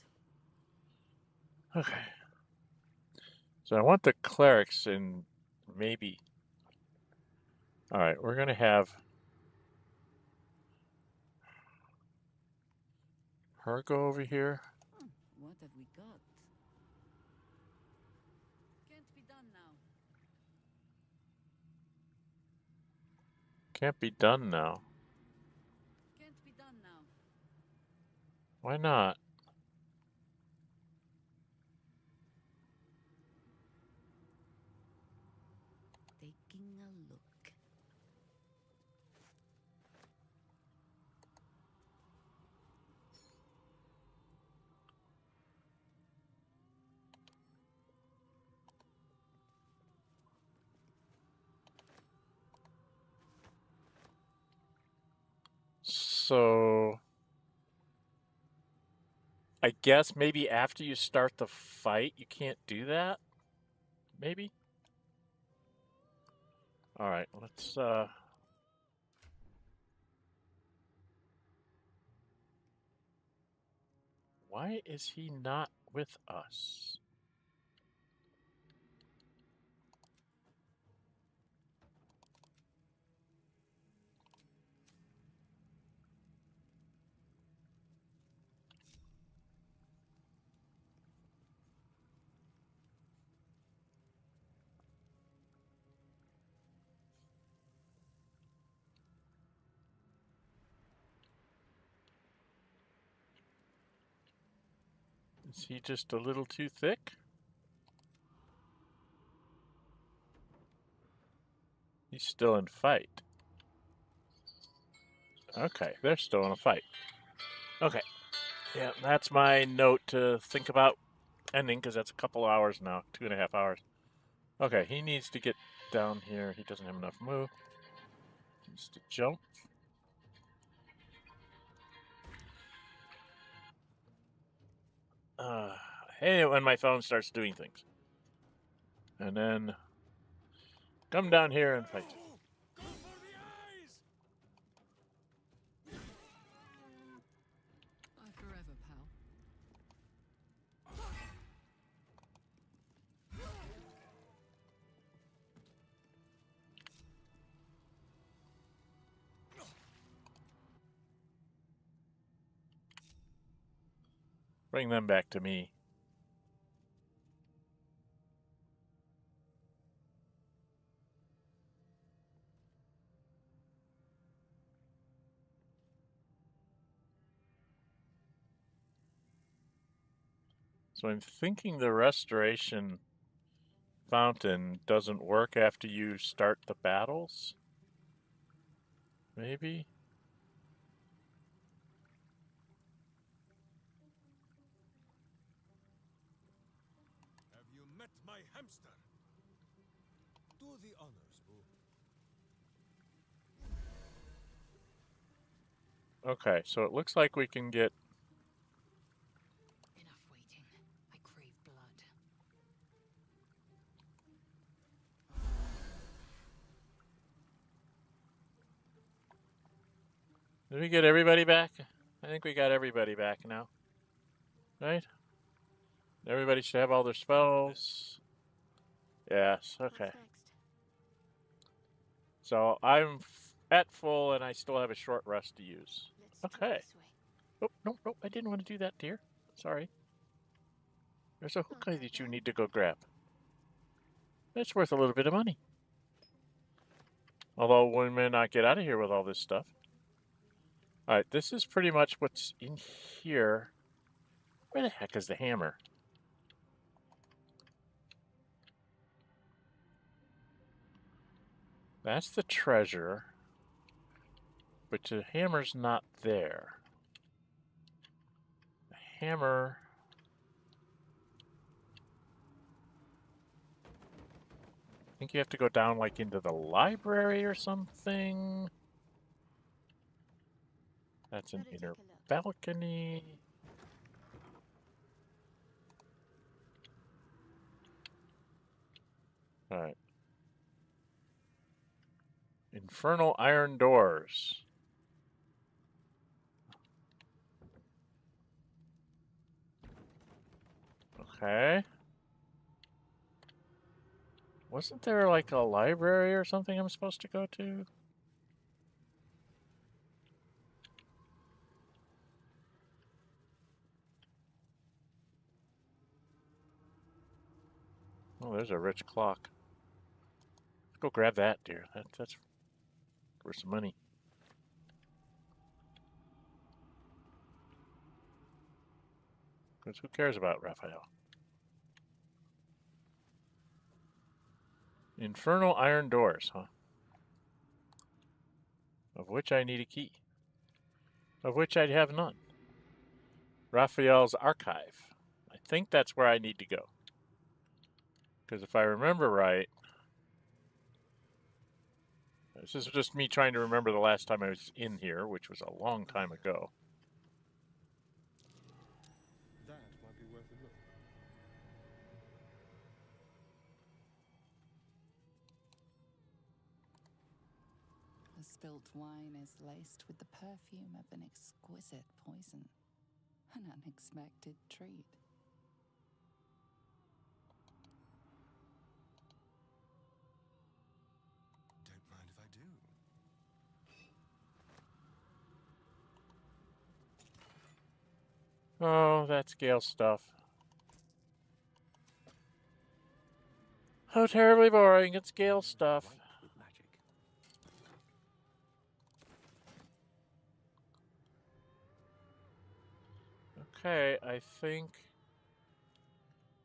Okay. So I want the clerics in maybe. All right, we're going to have her go over here. What have we got? Can't be done now. Can't be done now. Why not? Taking a look. So I guess maybe after you start the fight, you can't do that? Maybe? All right, let's why is he not with us? Is he just a little too thick? He's still in fight. Okay, they're still in a fight. Okay. Yeah, that's my note to think about ending, because that's a couple hours now, 2.5 hours. Okay, he needs to get down here. He doesn't have enough move. He needs to jump. Hey, when my phone starts doing things. And then come down here and fight. Go for the eyes! Bye forever, pal. Bring them back to me. So I'm thinking the restoration fountain doesn't work after you start the battles? Maybe? Have you met my hamster? Do the honors, boo. Okay, so it looks like we can get... Enough waiting. I crave blood. Did we get everybody back? I think we got everybody back now. Right? Everybody should have all their spells. Yes, okay. What's next? So I'm at full and I still have a short rest to use. Let's try Okay. this way. Oh, no, no, I didn't want to do that, dear. Sorry. There's a hookah bad, that you no? need to go grab. It's worth a little bit of money. Although we may not get out of here with all this stuff. Alright, this is pretty much what's in here. Where the heck is the hammer? That's the treasure. But the hammer's not there. The hammer... I think you have to go down like into the library or something. That's an Better inner take a look. balcony. Alright. Infernal iron doors. Okay. Wasn't there like a library or something I'm supposed to go to? Oh, there's a rich clock. Let's go grab that, dear. That's worth some money. Because who cares about Raphael? Infernal iron doors, huh? Of which I need a key. Of which I'd have none. Raphael's archive. I think that's where I need to go. Because if I remember right, this is just me trying to remember the last time I was in here, which was a long time ago. That might be worth a look. The spilt wine is laced with the perfume of an exquisite poison. An unexpected treat. Don't mind if I do. Oh, that's Gale stuff. How terribly boring. It's Gale stuff. Ripe with magic. Okay, I think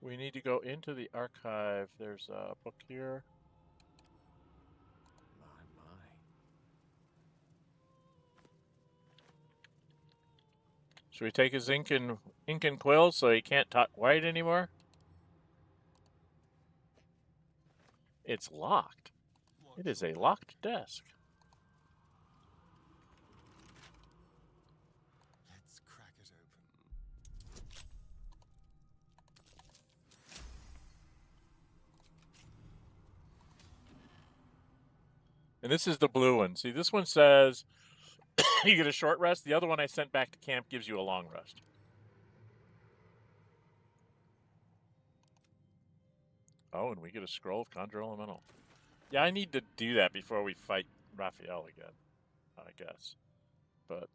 we need to go into the archive. There's a book here. My. Should we take his ink and quill so he can't talk white anymore? It's locked. It is a locked desk. Let's crack it open. And this is the blue one. See, this one says you get a short rest. The other one I sent back to camp gives you a long rest. Oh, and we get a scroll of Conjure Elemental. Yeah, I need to do that before we fight Raphael again, I guess. But,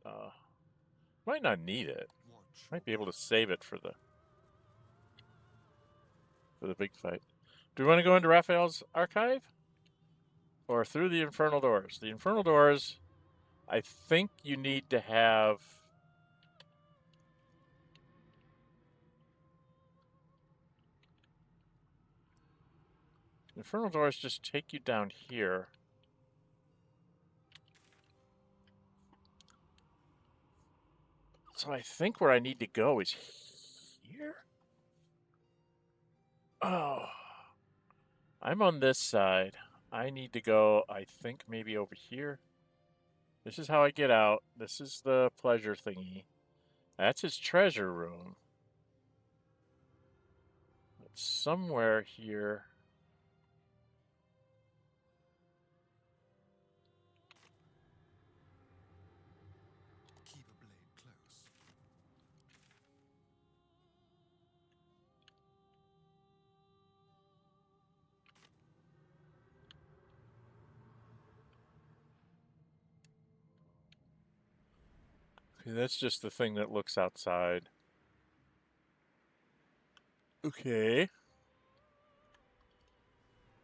might not need it. Might be able to save it for the big fight. Do we want to go into Raphael's archive? Or through the Infernal Doors? The Infernal Doors, I think you need to have... Infernal Doors just take you down here. So I think where I need to go is here? Oh. I'm on this side. I need to go, I think, maybe over here. This is how I get out. This is the pleasure thingy. That's his treasure room. It's somewhere here. Keep a blade close. Okay, that's just the thing that looks outside. Okay.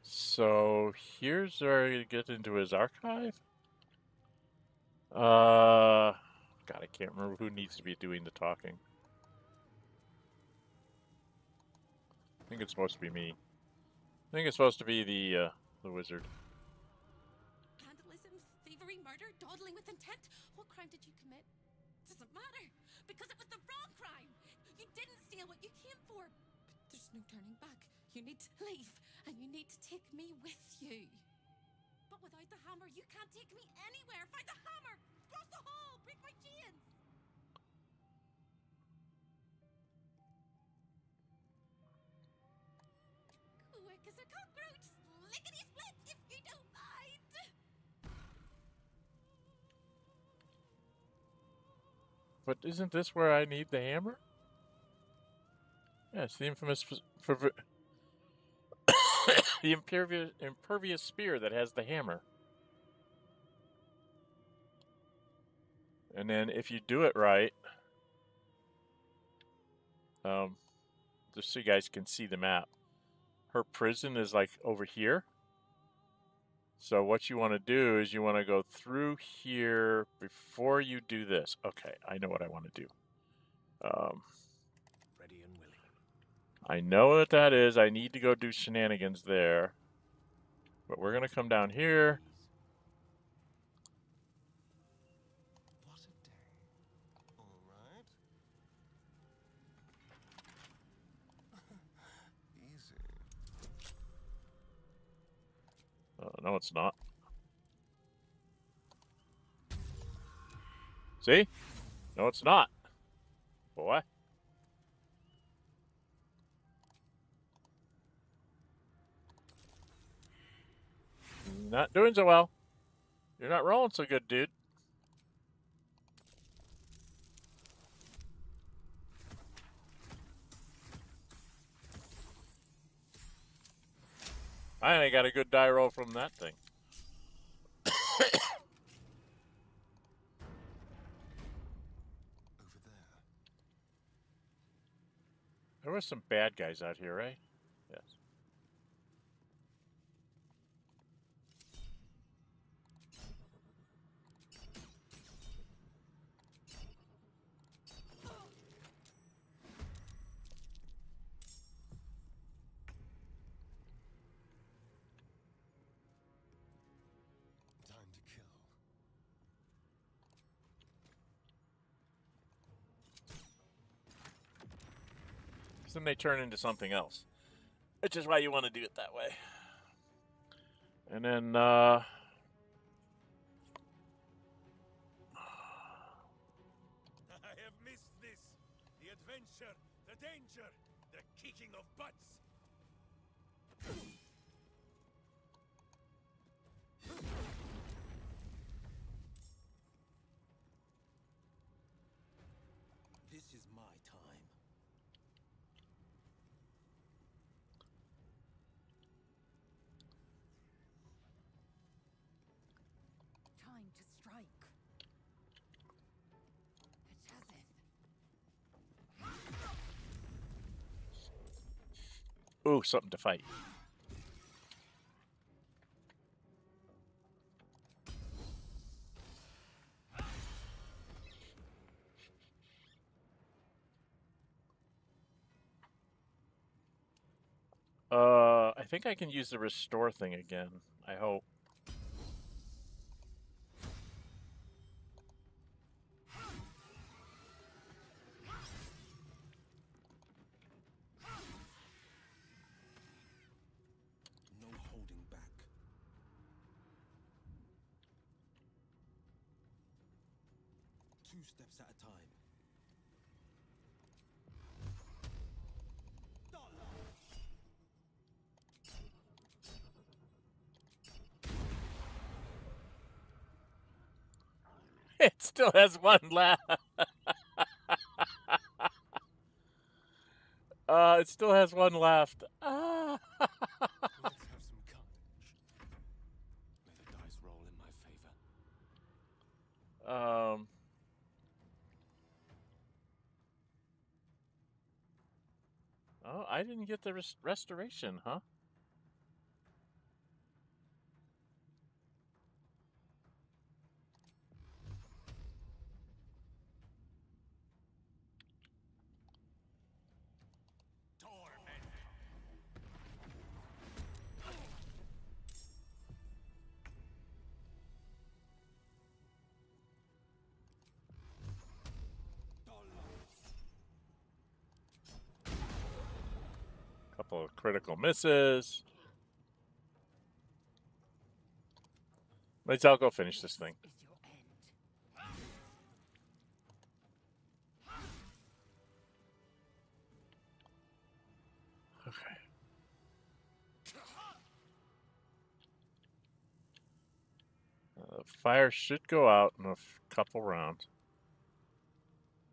So here's where I get into his archive. God, I can't remember who needs to be doing the talking. I think it's supposed to be me. I think it's supposed to be the wizard. Vandalism, thievery, murder, dawdling with intent. What crime did you commit? Doesn't matter, because it was the wrong crime. You didn't steal what you came for. But there's no turning back. You need to leave, and you need to take me with you. But without the hammer, you can't take me anywhere. Find the hammer! Cross the hall! Break my chains! Quick as a cockroach! Lickety-split, if you don't mind! But isn't this where I need the hammer? Yeah, it's the infamous... the impervious spear that has the hammer. And then if you do it right... just so you guys can see the map. Her prison is like over here. So what you want to do is you want to go through here before you do this. Okay, I know what I want to do. Ready I know what that is. I need to go do shenanigans there. But we're going to come down here. What a day. All right. Easy. No, it's not. See? No, it's not. Boy. Not doing so well. You're not rolling so good, dude. I ain't got a good die roll from that thing. Over there. There were some bad guys out here, right? Yes. Time to kill. Then they turn into something else. Which is why you want to do it that way. And then, I have missed this. The adventure, the danger, the kicking of butts. This is my time. Time to strike. It has it. ooh, something to fight. I think I can use the restore thing again. I hope. No holding back. Two steps at a time. It still has one left. It still has one left. Let's have some carnage. May the dice roll in my favor. Oh, I didn't get the restoration, huh? Couple of critical misses. I'll go finish this thing. Is your end. Okay. Fire should go out in a couple rounds.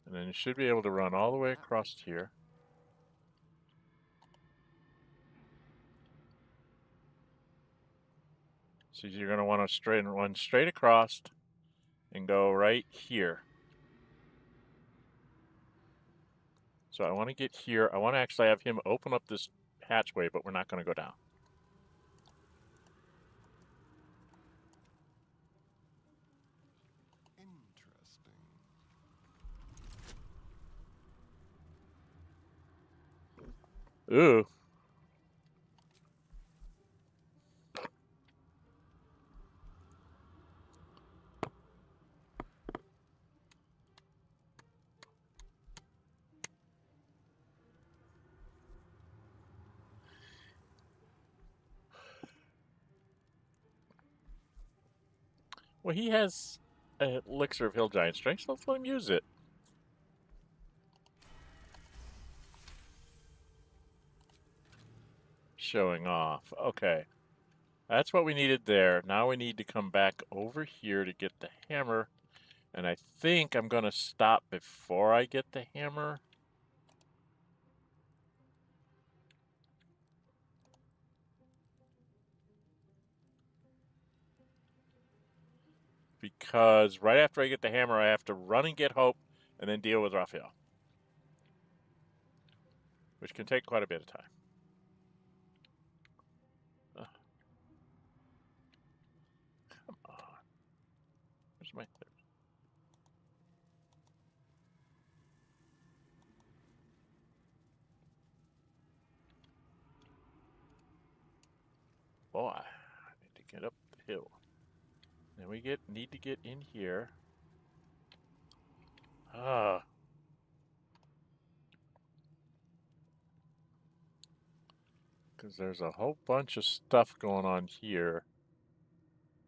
And then you should be able to run all the way across here. So you're going to want to run straight across and go right here. So I want to get here. I want to actually have him open up this hatchway, but we're not going to go down. Interesting. Ooh. Well, he has an elixir of hill giant strength, so let's let him use it. Showing off. Okay. That's what we needed there. Now we need to come back over here to get the hammer. And I think I'm going to stop before I get the hammer. Because right after I get the hammer, I have to run and get Hope and then deal with Raphael. Which can take quite a bit of time. Come on. Where's my third? Boy, I need to get up the hill. Then we need to get in here. Ah. Because there's a whole bunch of stuff going on here.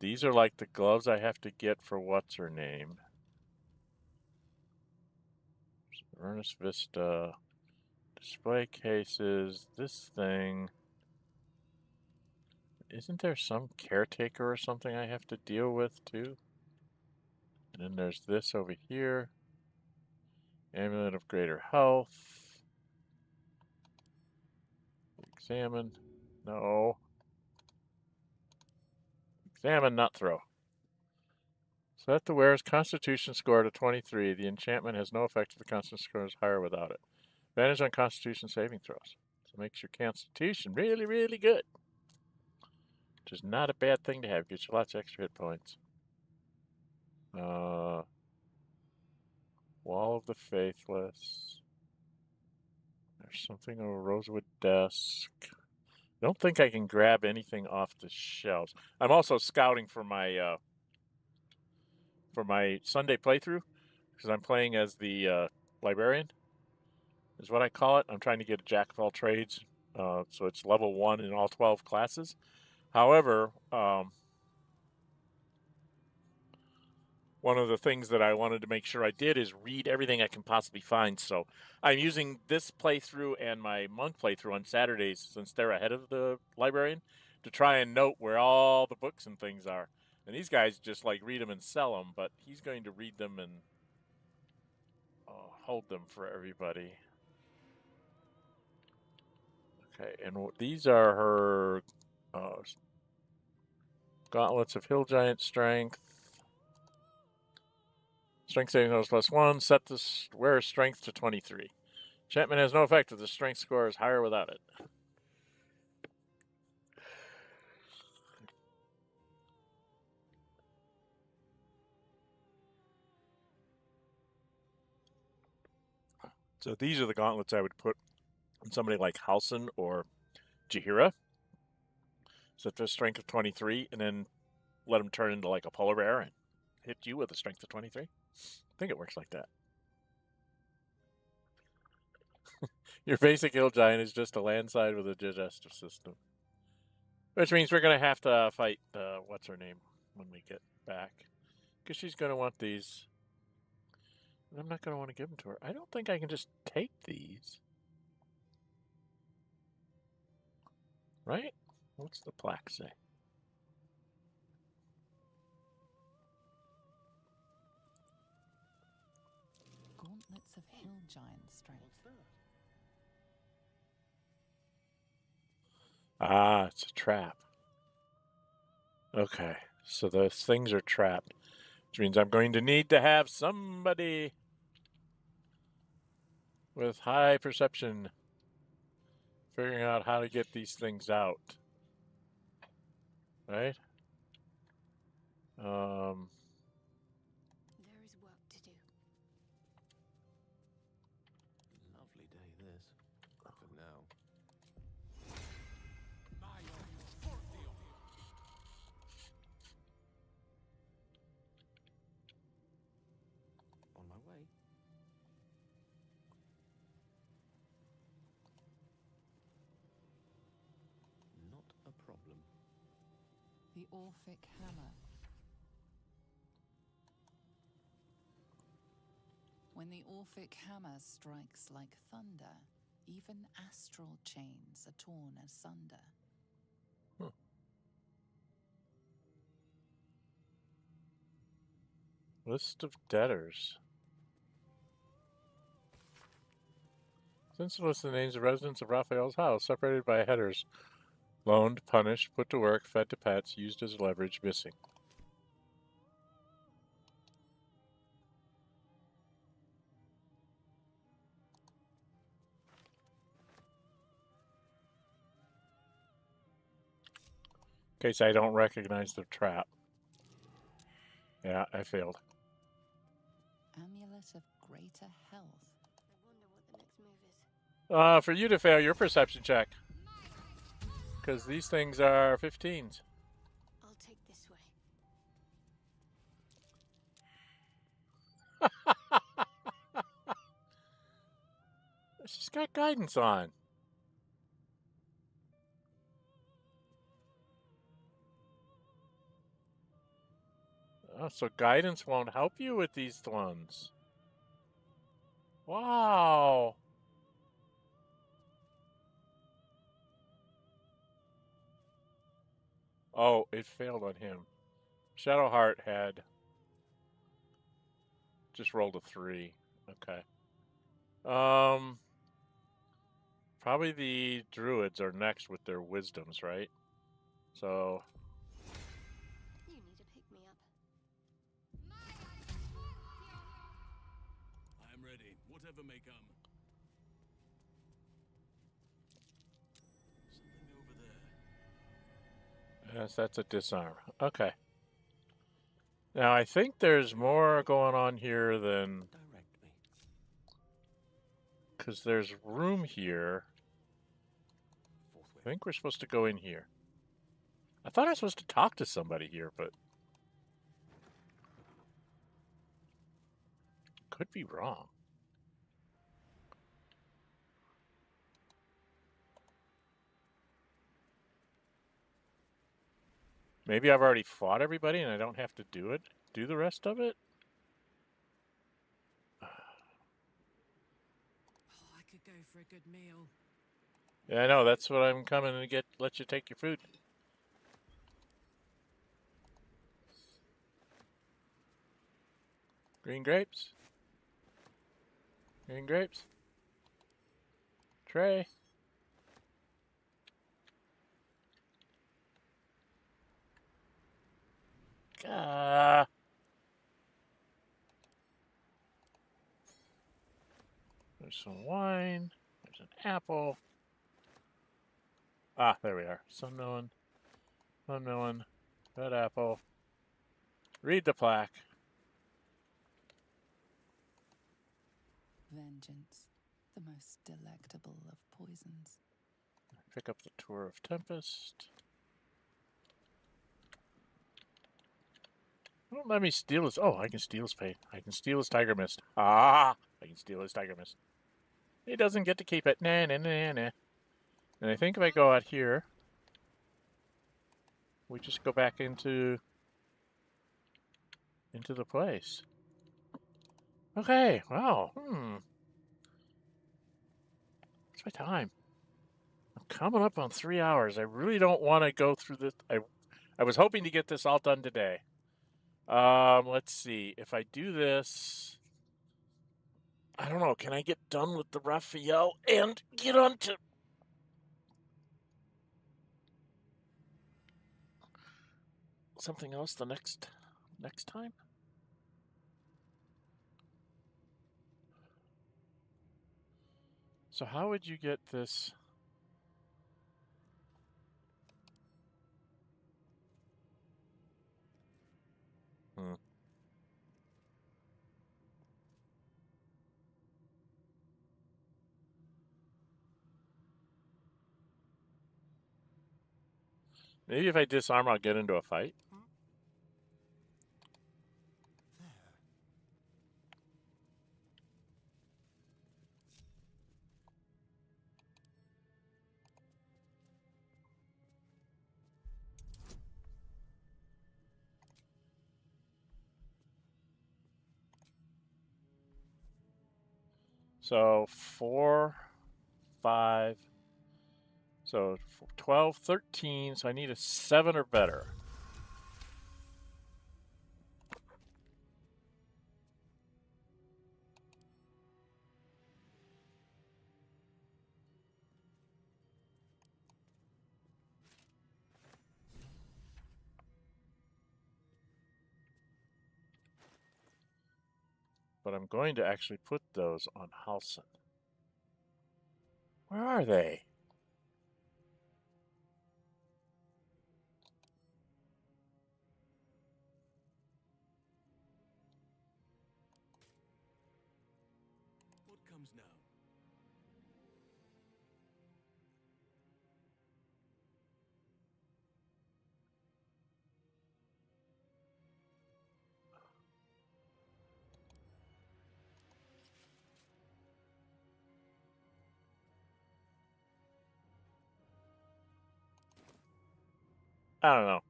These are like the gloves I have to get for what's her name. Ernest Vista. Display cases. This thing. Isn't there some caretaker or something I have to deal with too? And then there's this over here. Amulet of Greater Health. Examine. No. Examine, not throw. Set the wearer's Constitution score to 23. The enchantment has no effect if the Constitution score is higher without it. Advantage on Constitution saving throws. So it makes your Constitution really, really good. Which is not a bad thing to have. Gets you lots of extra hit points. Wall of the Faithless. There's something on a rosewood desk. I don't think I can grab anything off the shelves. I'm also scouting for my Sunday playthrough because I'm playing as the librarian. Is what I call it. I'm trying to get a jack of all trades, so it's level 1 in all 12 classes. However, one of the things that I wanted to make sure I did is read everything I can possibly find. So I'm using this playthrough and my monk playthrough on Saturdays, since they're ahead of the librarian, to try and note where all the books and things are. And these guys just like read them and sell them, but he's going to read them and hold them for everybody. Okay, and these are her gauntlets of hill giant strength. Strength saving throws +1. Set the wearer's strength to 23. Enchantment has no effect if the strength score is higher without it. So these are the gauntlets I would put on somebody like Halson or Jaheira. Set their strength of 23, and then let them turn into like a polar bear and hit you with a strength of 23. I think it works like that. Your basic hill giant is just a landside with a digestive system. Which means we're going to have to fight, what's her name, when we get back. Because she's going to want these. And I'm not going to want to give them to her. I don't think I can just take these. Right? What's the plaque say? Gauntlets of hill giant strength. Ah, it's a trap. Okay, so those things are trapped. Which means I'm going to need to have somebody with high perception figuring out how to get these things out. Right? There is work to do. Lovely day this. For now. the Orphic Hammer. When the Orphic Hammer strikes like thunder, even astral chains are torn asunder. List of debtors. Since it lists the names of residents of Raphael's house, separated by headers. Loaned, punished, put to work, fed to pets, used as leverage, missing. In case I don't recognize the trap. Yeah, I failed. Amulet of Greater Health. I wonder what the next move is. For you to fail your perception check. Because these things are 15s. I'll take this way. She's got guidance on. Oh, so guidance won't help you with these ones. Wow. Oh, it failed on him. Shadowheart had just rolled a 3. Okay. Probably the druids are next with their wisdoms, right? So You need to pick me up. I am ready, whatever may come. Something over there. yes, that's a disarm. Okay. Now I think there's more going on here than Direct me. because there's room here. I think we're supposed to go in here. I thought I was supposed to talk to somebody here, but could be wrong. Maybe I've already fought everybody and I don't have to do the rest of it? Oh, I could go for a good meal. Yeah, I know, that's what I'm coming to get, let you take your food. Green grapes? Green grapes? Tray? Ah. There's some wine. There's an apple. Ah, there we are. Sun melon. Red apple. Read the plaque. Vengeance, the most delectable of poisons. Pick up the Tour of Tempest. Don't let me steal his... Oh, I can steal his paint. I can steal his Tiger Mist. Ah! I can steal his Tiger Mist. He doesn't get to keep it. Nah, nah, nah, nah. And I think if I go out here, we just go back into the place. Okay, wow. What's my time? I'm coming up on 3 hours. I really don't want to go through this. I was hoping to get this all done today. Let's see. If I do this, I don't know. Can I get done with the Raphael and get on to something else the next time? So how would you get this? Maybe if I disarm, I'll get into a fight. So 4, 5. So 12, 13. So I need a 7 or better. But I'm going to actually put those on Halson. Where are they? What comes now? I don't know.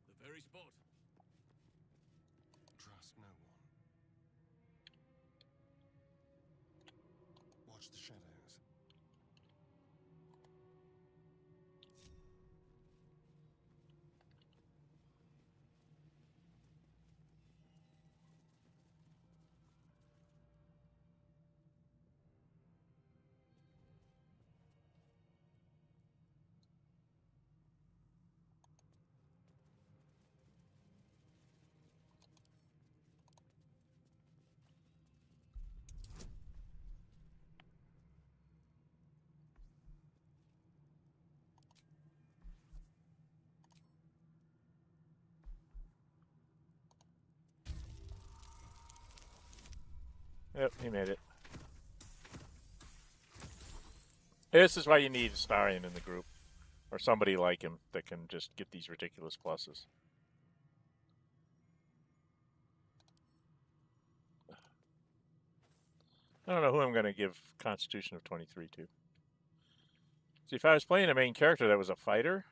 The very spot. Trust no one. Watch the shadows. Yep, he made it. This is why you need a Starian in the group. Or somebody like him that can just get these ridiculous pluses. I don't know who I'm going to give Constitution of 23 to. See, if I was playing a main character that was a fighter,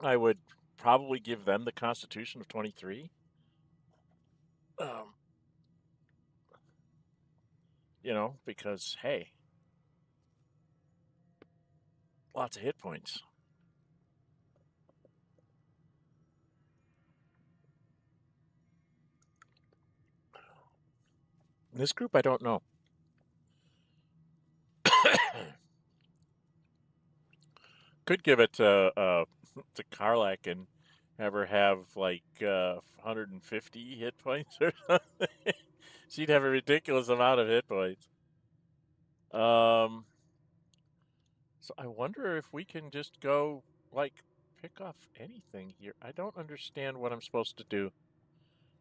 I would probably give them the Constitution of 23. You know, because, hey, lots of hit points. In this group, I don't know. Could give it to Karlach and have her have like 150 hit points or something. She'd have a ridiculous amount of hit points. So I wonder if we can just go like pick off anything here. I don't understand what I'm supposed to do.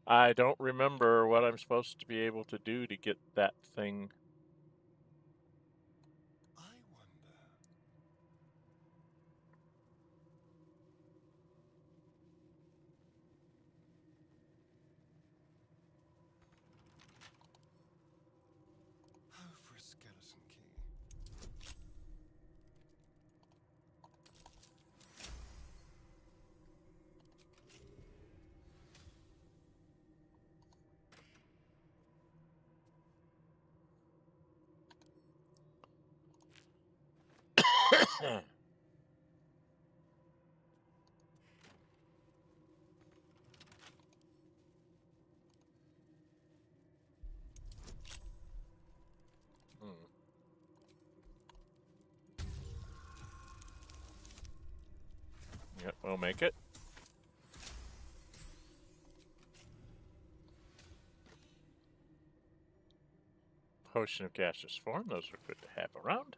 I don't remember what I'm supposed to be able to do to get that thing. I wonder. How for a skeleton key? Yep, we'll make it. Potion of gaseous form, those are good to have around.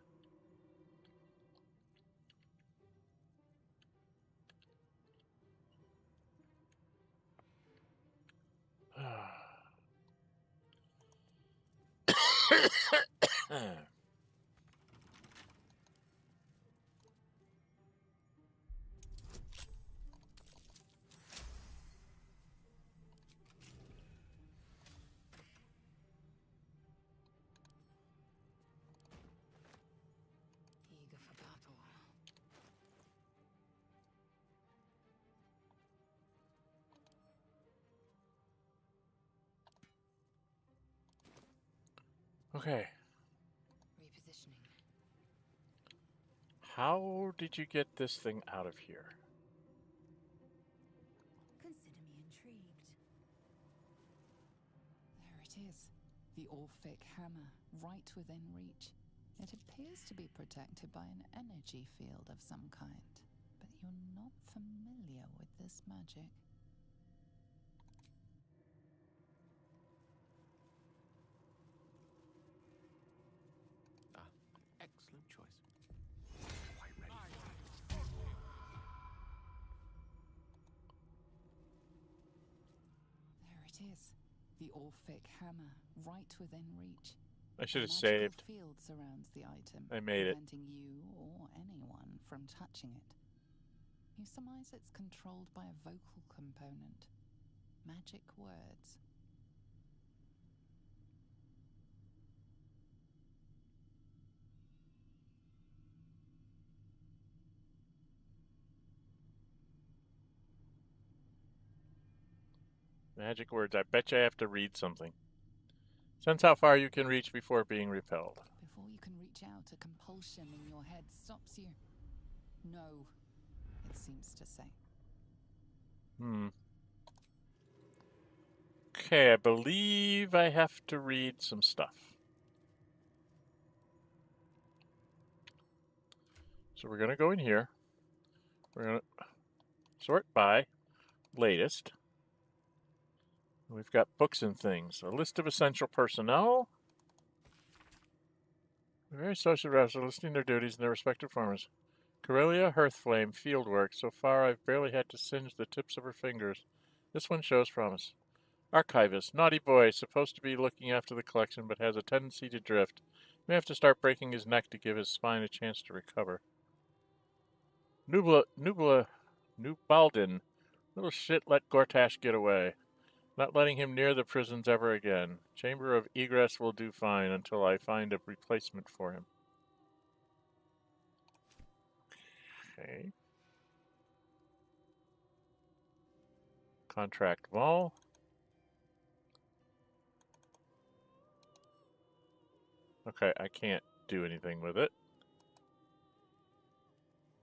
Okay. Repositioning. How did you get this thing out of here? Consider me intrigued. There it is. The Orphic hammer, right within reach. It appears to be protected by an energy field of some kind, but you're not familiar with this magic. Excellent choice. Quite ready. There it is. The Orphic hammer, right within reach. I should have A magical saved. field surrounds the item, I made it. preventing you or anyone from touching it. You surmise it's controlled by a vocal component. Magic words. Magic words. I bet you I have to read something. Sense how far you can reach before being repelled. Before you can reach out, a compulsion in your head stops you. No, it seems to say. Okay, I believe I have to read some stuff. So we're going to go in here. We're going to sort by latest. We've got books and things. A list of essential personnel. Very social wrestlers listing their duties in their respective forms. Corellia Hearthflame, Fieldwork. So far, I've barely had to singe the tips of her fingers. This one shows promise. Archivist, naughty boy, supposed to be looking after the collection, but has a tendency to drift. May have to start breaking his neck to give his spine a chance to recover. Nubaldin. Little shit let Gortash get away. Not letting him near the prisons ever again. Chamber of Egress will do fine until I find a replacement for him. Okay. Contract Mall. Okay, I can't do anything with it.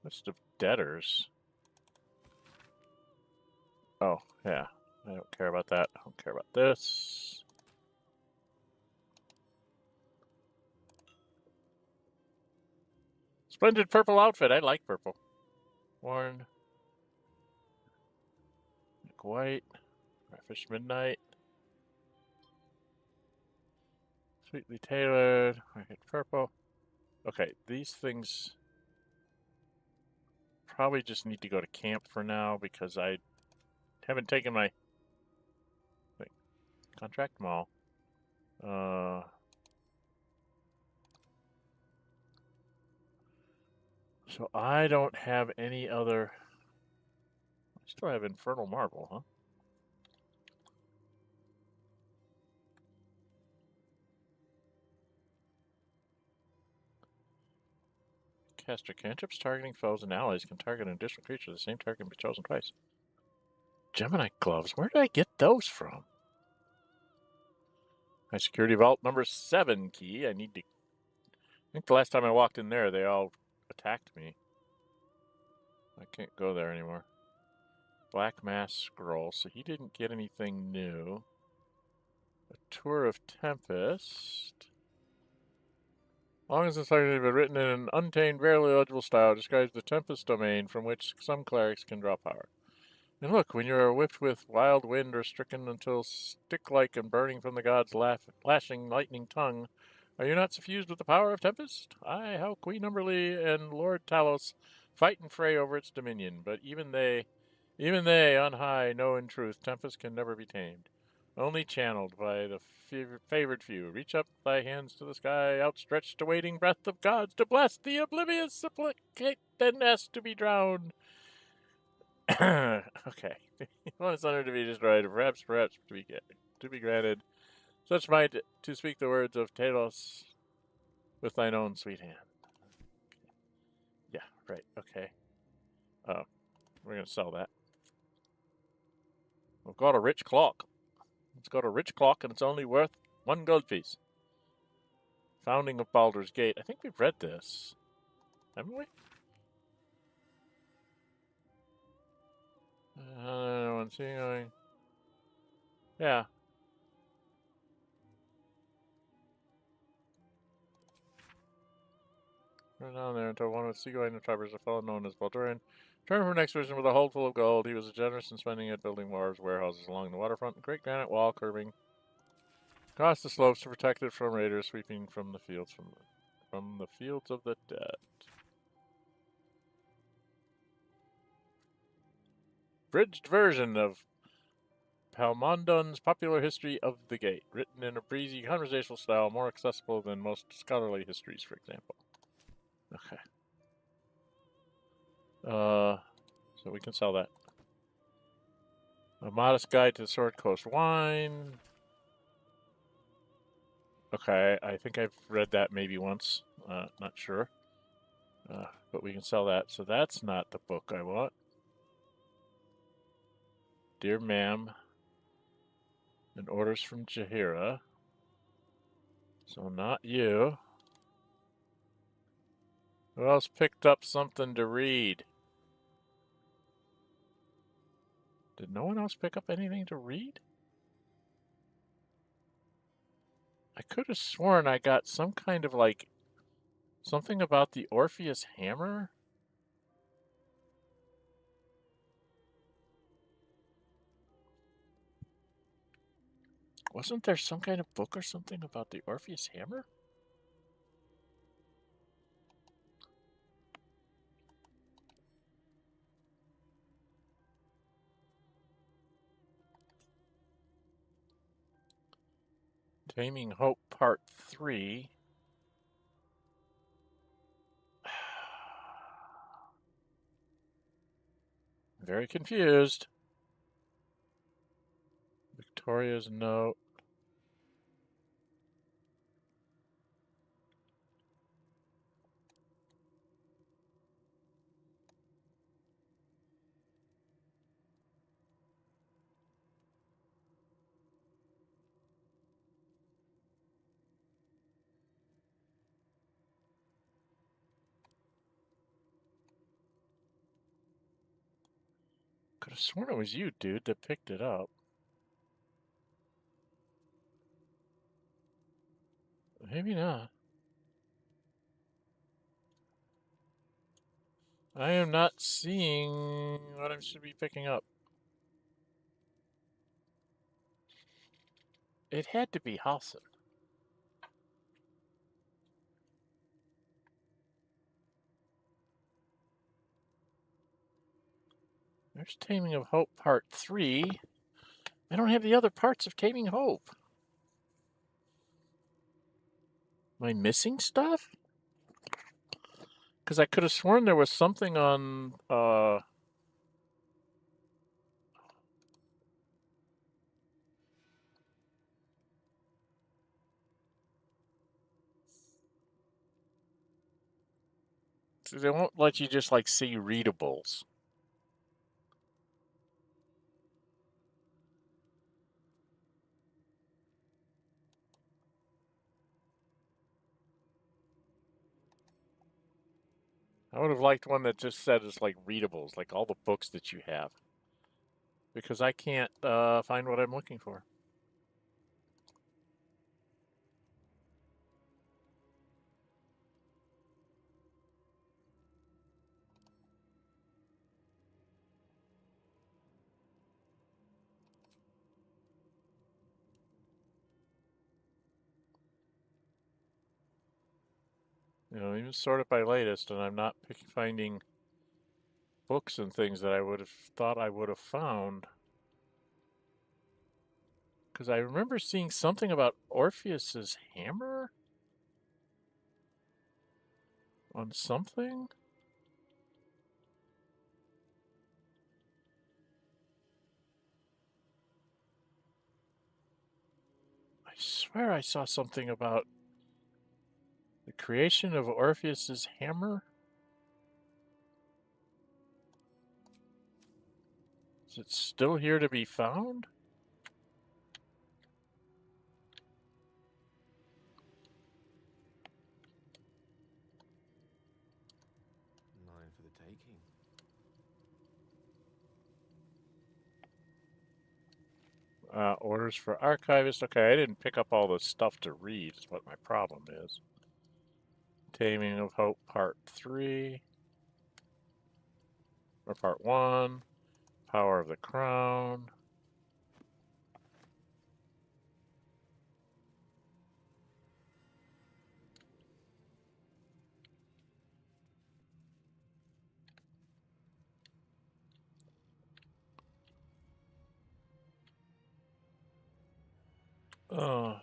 List of debtors. Oh, yeah. I don't care about that. I don't care about this. Splendid purple outfit. I like purple. Worn. Nick White. Fish Midnight. Sweetly tailored. I get purple. Okay, these things probably just need to go to camp for now because I haven't taken my contract mall. So I don't have any other. I still have Infernal Marble, huh? Caster cantrips targeting foes and allies can target an additional creature. The same target can be chosen twice. Gemini gloves. Where did I get those from? My security vault number 7 key. I need to. I think the last time I walked in there, they all attacked me. I can't go there anymore. Black Mass Scroll. So he didn't get anything new. A Tour of Tempest. Long as it's likely to be written in an untamed, barely legible style, describes the Tempest domain from which some clerics can draw power. And look, when you are whipped with wild wind or stricken until stick-like and burning from the god's lashing lightning tongue, are you not suffused with the power of Tempest? Aye, how Queen Umberlee and Lord Talos fight and fray over its dominion, but even they on high know in truth Tempest can never be tamed. Only channeled by the favored few. Reach up thy hands to the sky, outstretched awaiting breath of gods to bless the oblivious, supplicate and ask to be drowned. Okay. One is honored to be destroyed, perhaps to be granted. Such might to speak the words of Talos with thine own sweet hand. Yeah, right, okay. We're going to sell that. We've got a rich clock. It's got a rich clock and it's only worth 1 gold piece. Founding of Baldur's Gate. I think we've read this. Haven't we? Yeah. Right down there until one of the seagoing tribers, a fellow known as Baldur, returned from an expedition with a hold full of gold. He was generous in spending it building wharves, warehouses along the waterfront, and great granite wall curving across the slopes to protect it from raiders sweeping from the fields from the fields of the dead. Bridged version of Palmondon's popular history of the Gate, written in a breezy conversational style, more accessible than most scholarly histories, for example. Okay. So we can sell that. A modest guide to the Sword Coast wine. Okay, I think I've read that maybe once. Not sure. But we can sell that. So that's not the book I want. Dear Ma'am. And orders from Jaheira. So not you. Who else picked up something to read? Did no one else pick up anything to read? I could have sworn I got some kind of like something about the Orpheus hammer. Wasn't there some kind of book or something about the Orpheus hammer? Taming Hope Part 3. Very confused. Victoria's note. Could have sworn it was you, dude, that picked it up. Maybe not. I am not seeing what I should be picking up. It had to be Halson. There's Taming of Hope Part 3. I don't have the other parts of Taming Hope. Am I missing stuff? Because I could have sworn there was something on... They won't let you just, like, see readables. I would have liked one that just said it's like readables, like all the books that you have. Because I can't find what I'm looking for. You know, even sort it by latest, and I'm not finding books and things that I would have thought I would have found. Because I remember seeing something about Orpheus's hammer on something. I swear I saw something about the creation of Orpheus's hammer. Is it still here to be found? taking. Orders for archivist. Okay, I didn't pick up all the stuff to read, is what my problem is. Taming of Hope, Part 3. Or Part 1. Power of the Crown. Oh.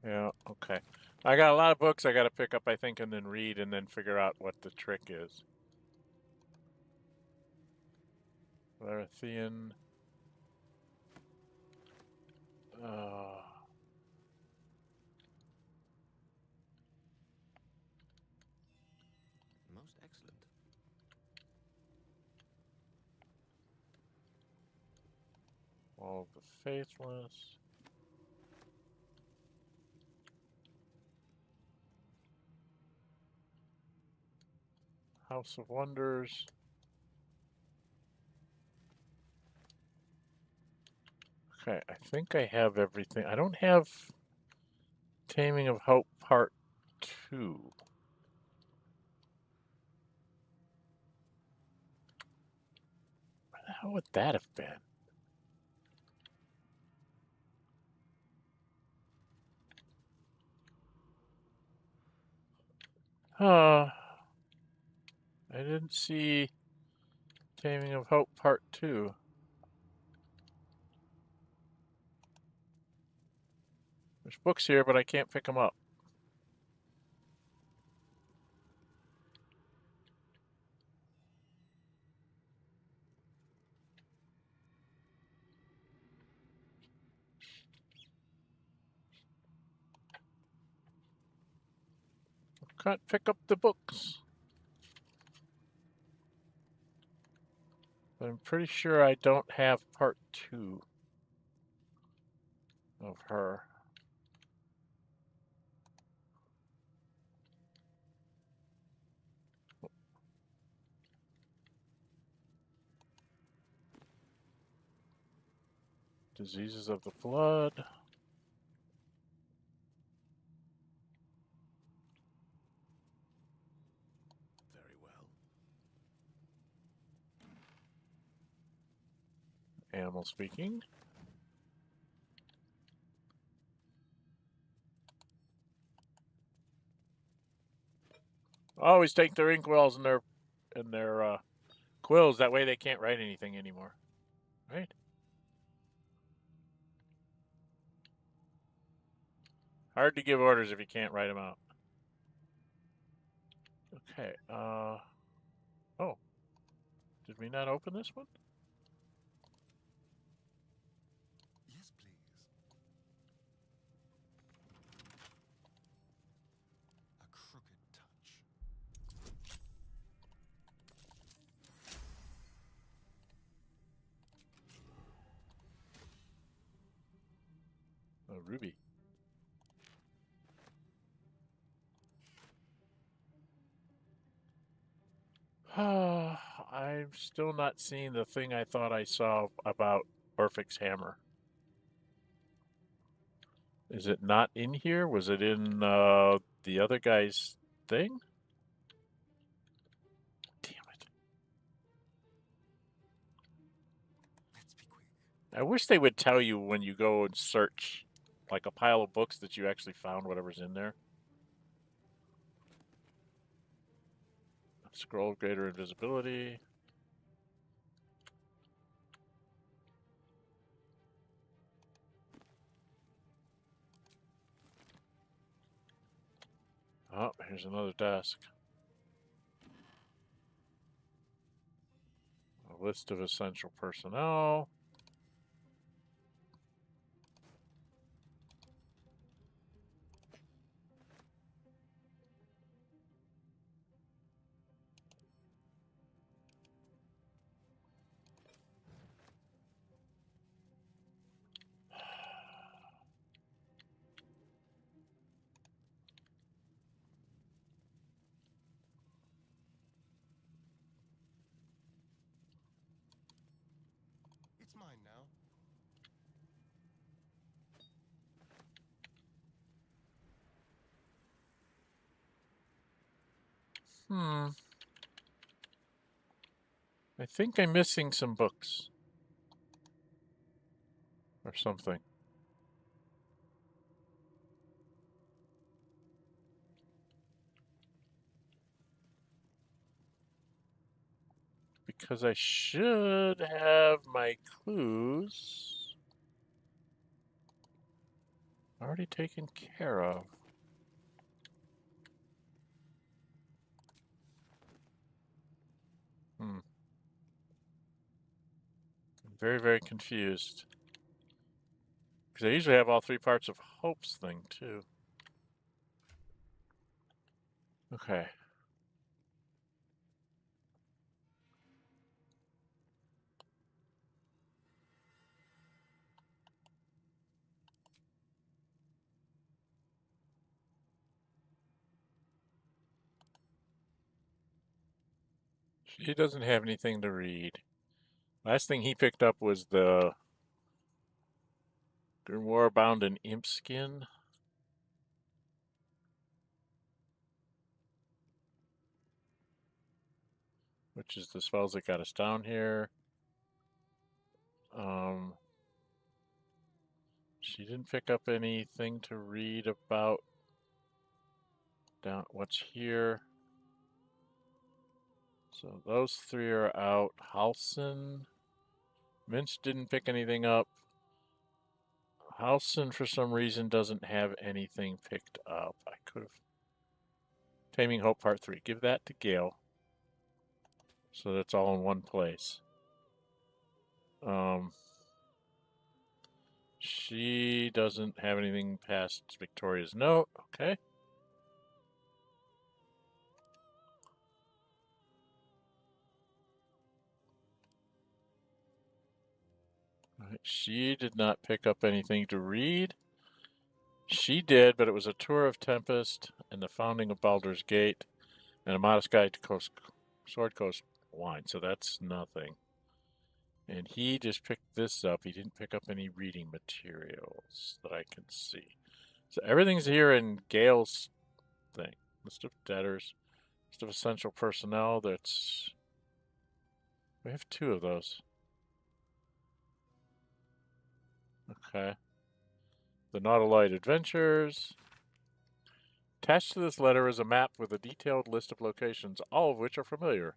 Yeah, okay. I got a lot of books I got to pick up, I think, and then read and then figure out what the trick is. Larian. Most excellent. All of the Faithless. House of Wonders. Okay, I think I have everything. I don't have Taming of Hope Part 2. Where the hell would that have been? I didn't see Taming of Hope Part 2. There's books here, but I can't pick them up. Can't pick up the books. But I'm pretty sure I don't have Part 2 of her. Diseases of the Blood. Very well. Animal speaking. Always take their inkwells and their quills. That way they can't write anything anymore. Right? Hard to give orders if you can't write them out. Okay. Oh. Did we not open this one? Yes, please. A crooked touch. A ruby. I'm still not seeing the thing I thought I saw about Orphic's hammer. Is it not in here? Was it in the other guy's thing? Damn it. Let's be quick. I wish they would tell you when you go and search like a pile of books that you actually found whatever's in there. Scroll of greater invisibility. Oh, here's another desk. A list of essential personnel. It's mine now. I think I'm missing some books. Or something. Because I should have my clues already taken care of. I'm very, very confused. Because I usually have all 3 parts of Hope's thing, too. Okay. He doesn't have anything to read. Last thing he picked up was the Grimoire bound in imp skin. Which is the spells that got us down here. She didn't pick up anything to read about down what's here. So those 3 are out. Halson. Minch didn't pick anything up. Halson, for some reason, doesn't have anything picked up. I could have. Taming Hope Part 3. Give that to Gale. So that's all in one place. She doesn't have anything past Victoria's note. Okay. She did not pick up anything to read. She did, but it was a tour of Tempest and the founding of Baldur's Gate and a modest guide to Sword Coast wine. So that's nothing. And he just picked this up. He didn't pick up any reading materials that I can see. So everything's here in Gale's thing. List of debtors, list of essential personnel. That's... We have 2 of those. Okay. The Nautiloid Adventures. Attached to this letter is a map with a detailed list of locations, all of which are familiar.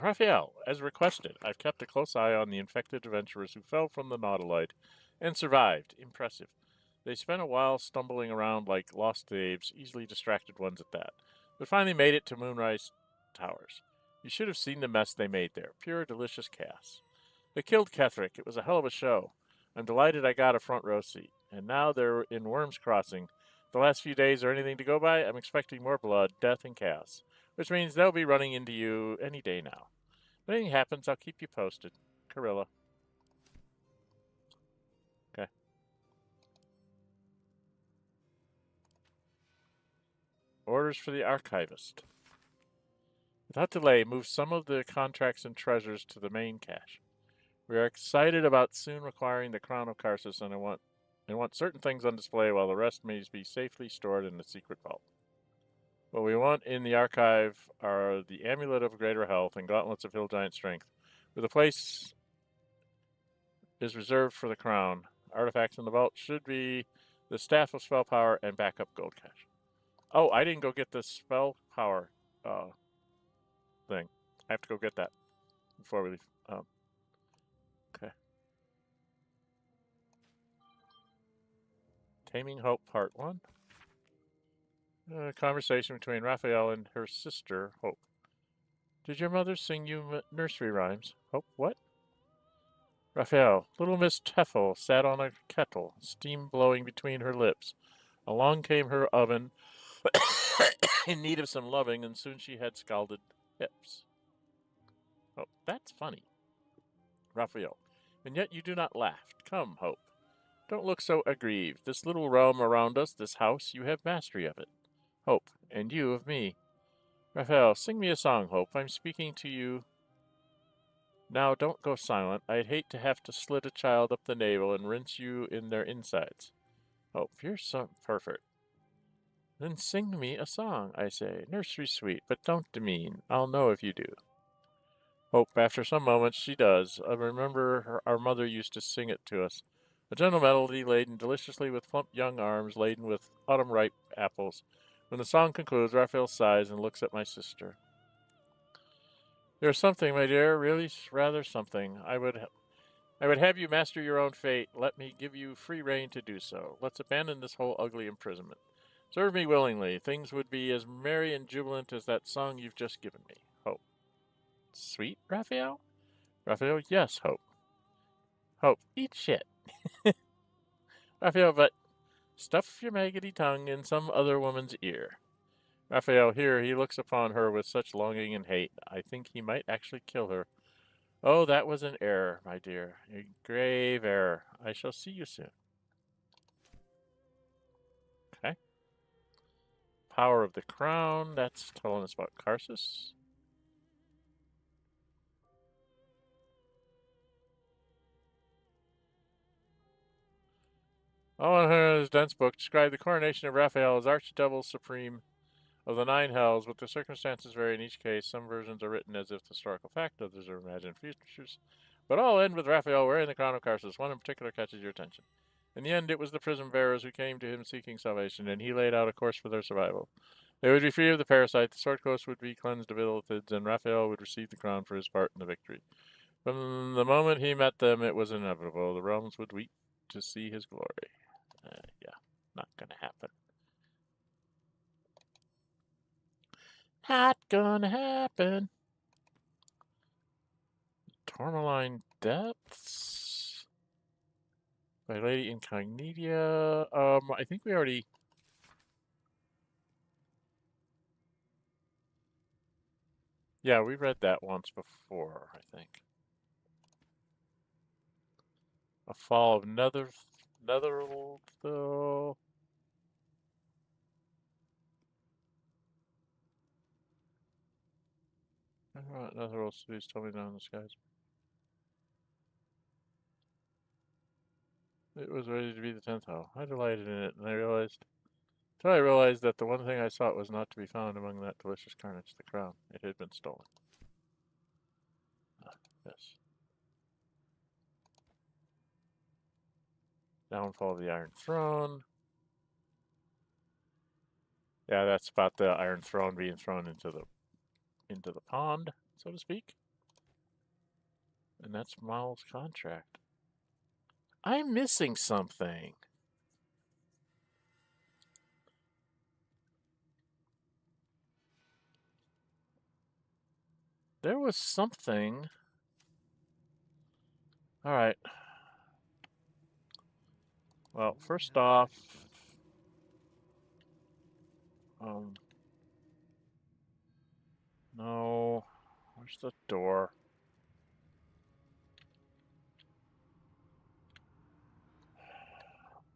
Raphael, as requested, I've kept a close eye on the infected adventurers who fell from the Nautiloid and survived. Impressive. They spent a while stumbling around like lost babes, easily distracted ones at that, but finally made it to Moonrise Towers. You should have seen the mess they made there. Pure, delicious chaos. They killed Ketherick. It was a hell of a show. I'm delighted I got a front row seat. And now they're in Worm's Crossing. The last few days are anything to go by. I'm expecting more blood, death, and chaos. Which means they'll be running into you any day now. If anything happens, I'll keep you posted. Carilla. Okay. Orders for the archivist. Without delay, move some of the contracts and treasures to the main cache. We are excited about soon acquiring the Crown of Karsus, and I want certain things on display while the rest may be safely stored in the secret vault. What we want in the archive are the Amulet of Greater Health and Gauntlets of Hill Giant Strength, where the place is reserved for the crown. Artifacts in the vault should be the Staff of Spell Power and backup gold cache. Oh, I didn't go get the spell power thing. I have to go get that before we leave. Okay. Taming Hope Part 1. A conversation between Raphael and her sister, Hope. Did your mother sing you nursery rhymes? Hope, what? Raphael, little Miss Teffel sat on a kettle, steam blowing between her lips. Along came her oven, in need of some loving, and soon she had scalded hips. Oh, that's funny. Raphael, and yet you do not laugh. Come, Hope. Don't look so aggrieved. This little realm around us, this house, you have mastery of it. Hope, and you of me. Raphael, sing me a song, Hope. I'm speaking to you Now don't go silent. I'd hate to have to slit a child up the navel and rinse you in their insides. Hope, you're so perfect. Then sing me a song, I say. Nursery sweet, but don't demean. I'll know if you do. Hope, after some moments, she does. I remember our mother used to sing it to us. A gentle melody laden deliciously with plump young arms laden with autumn-ripe apples. When the song concludes, Raphael sighs and looks at my sister. There's something, my dear, really rather something. I would have you master your own fate. Let me give you free rein to do so. Let's abandon this whole ugly imprisonment. Serve me willingly. Things would be as merry and jubilant as that song you've just given me. Hope. Sweet, Raphael? Raphael, yes, Hope. Hope, eat shit. Raphael, but stuff your maggoty tongue in some other woman's ear. Raphael, here, he looks upon her with such longing and hate. I think he might actually kill her. Oh, that was an error, my dear. A grave error. I shall see you soon. Okay. Power of the Crown. That's telling us about Karsus. Owen Hur's dense book described the coronation of Raphael as Archdevil Supreme of the Nine Hells, but the circumstances vary in each case. Some versions are written as if historical fact, others are imagined features. But all end with Raphael wearing the crown of Karsus. One in particular catches your attention. In the end, it was the prison bearers who came to him seeking salvation, and he laid out a course for their survival. They would be free of the parasite, the sword coast would be cleansed of illithids, and Raphael would receive the crown for his part in the victory. From the moment he met them, it was inevitable. The realms would weep to see his glory. Yeah, not gonna happen. Not gonna happen. Tourmaline Depths by Lady Incognita. I think we already. Yeah, we read that once before, I think. A Fall of Netherworld, though. Netherworld cities tell me down in the skies. It was ready to be the 10th house. I delighted in it, and I realized that the one thing I sought was not to be found among that delicious carnage, the crown. It had been stolen. Yes. Downfall of the Iron Throne. Yeah, that's about the Iron Throne being thrown into the pond, so to speak. And that's Mal's contract. I'm missing something. There was something. All right. Well, first off, no. Where's the door?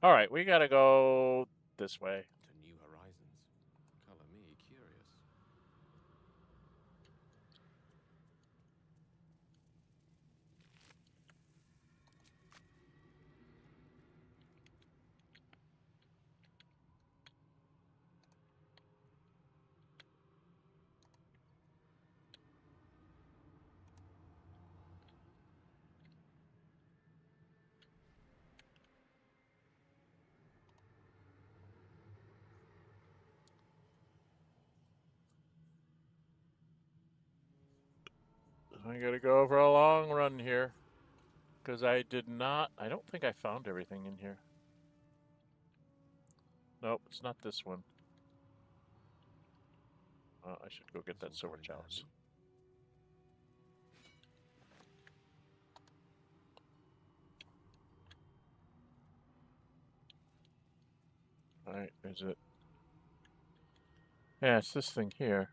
All right, we gotta go this way. To new horizons. Color me curious. I gotta go for a long run here. Because I don't think I found everything in here. Nope, it's not this one. I should go get that silver chalice. Alright, is it? Yeah, it's this thing here.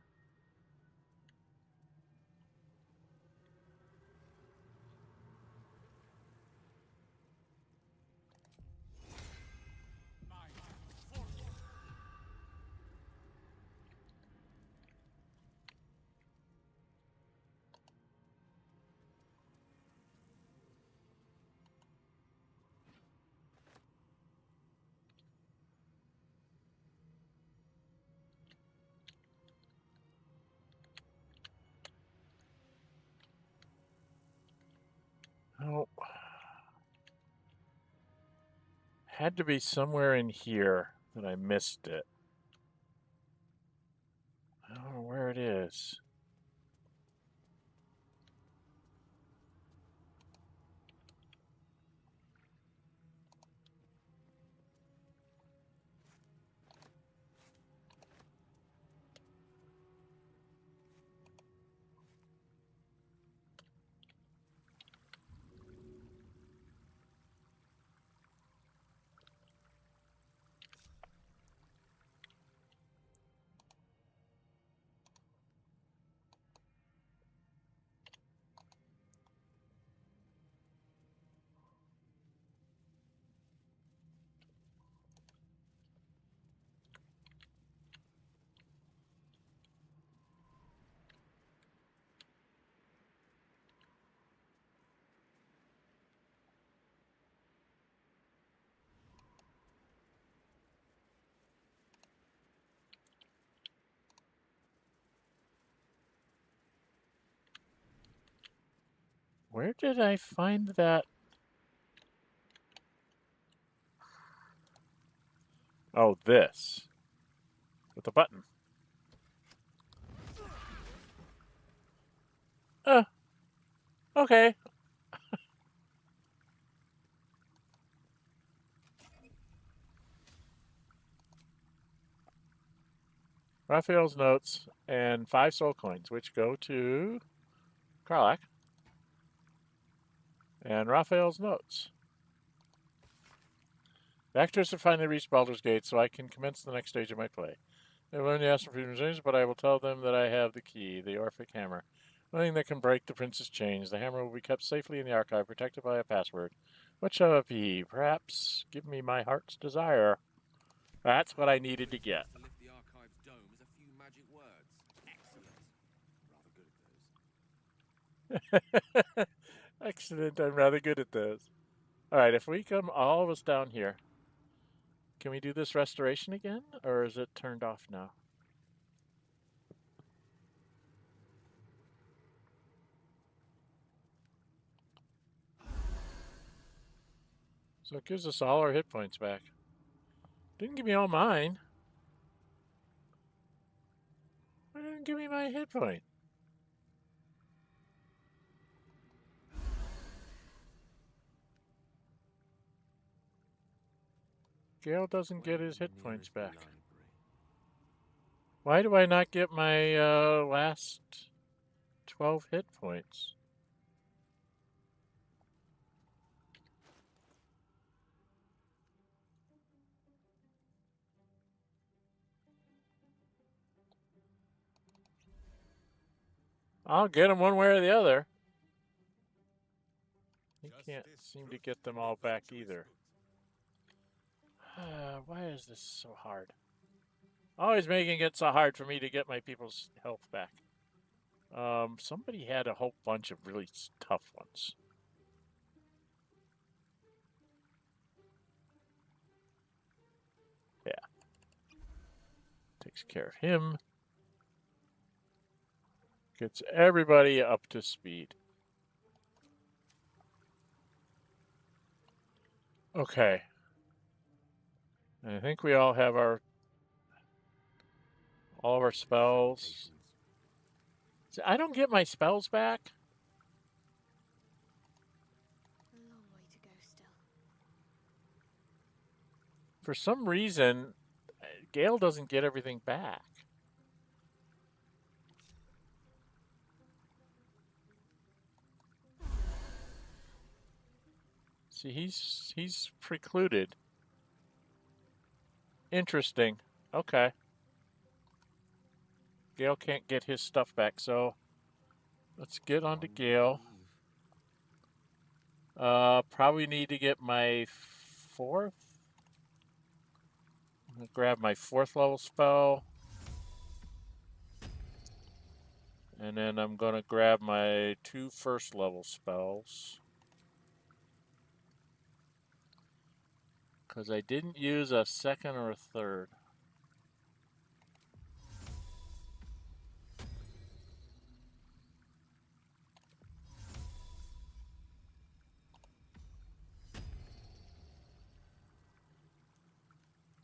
had to be somewhere in here that I missed it. I don't know where it is. Where did I find that? Oh, this. With the button. Okay. Raphael's notes and 5 soul coins, which go to Karlach. And Raphael's notes. The actors have finally reached Baldur's Gate, so I can commence the next stage of my play. They will only ask for freedom's chains, but I will tell them that I have the key, the Orphic hammer. Nothing that can break the prince's chains. The hammer will be kept safely in the archive, protected by a password. What shall it be? Perhaps give me my heart's desire. That's what I needed to get. To lift the archive's dome is a few magic words. Excellent. Rather good at those. Excellent. I'm rather good at those. All right, if we come all of us down here, can we do this restoration again, or is it turned off now? So it gives us all our hit points back. Didn't give me all mine. Why didn't it give me my hit point? Gale doesn't get his hit points back. Why do I not get my last 12 hit points? I'll get them one way or the other. You can't seem to get them all back either. Why is this so hard? Always making it so hard for me to get my people's health back. Somebody had a whole bunch of really tough ones. Yeah. Takes care of him. Gets everybody up to speed. Okay. And I think we all have all of our spells. See, I don't get my spells back. A long way to go still. For some reason, Gale doesn't get everything back. See, he's precluded. Interesting. Okay. Gale can't get his stuff back, so let's get on to Gale. Probably need to get my 4th. I'm gonna grab my 4th level spell. And then I'm gonna grab my 2 first level spells. Because I didn't use a 2nd or a 3rd.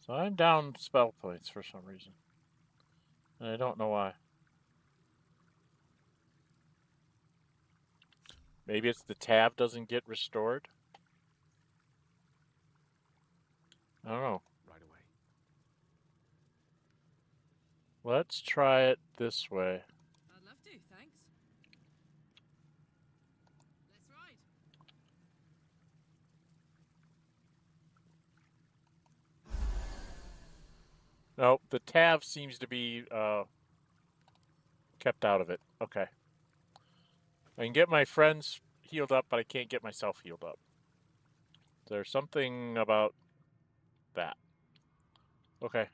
So I'm down spell points for some reason. And I don't know why. Maybe it's the tab doesn't get restored. I don't know. Right away. Let's try it this way. I'd love to, thanks. Let's ride. Nope, the tab seems to be kept out of it. Okay. I can get my friends healed up, but I can't get myself healed up. There's something about that. Okay.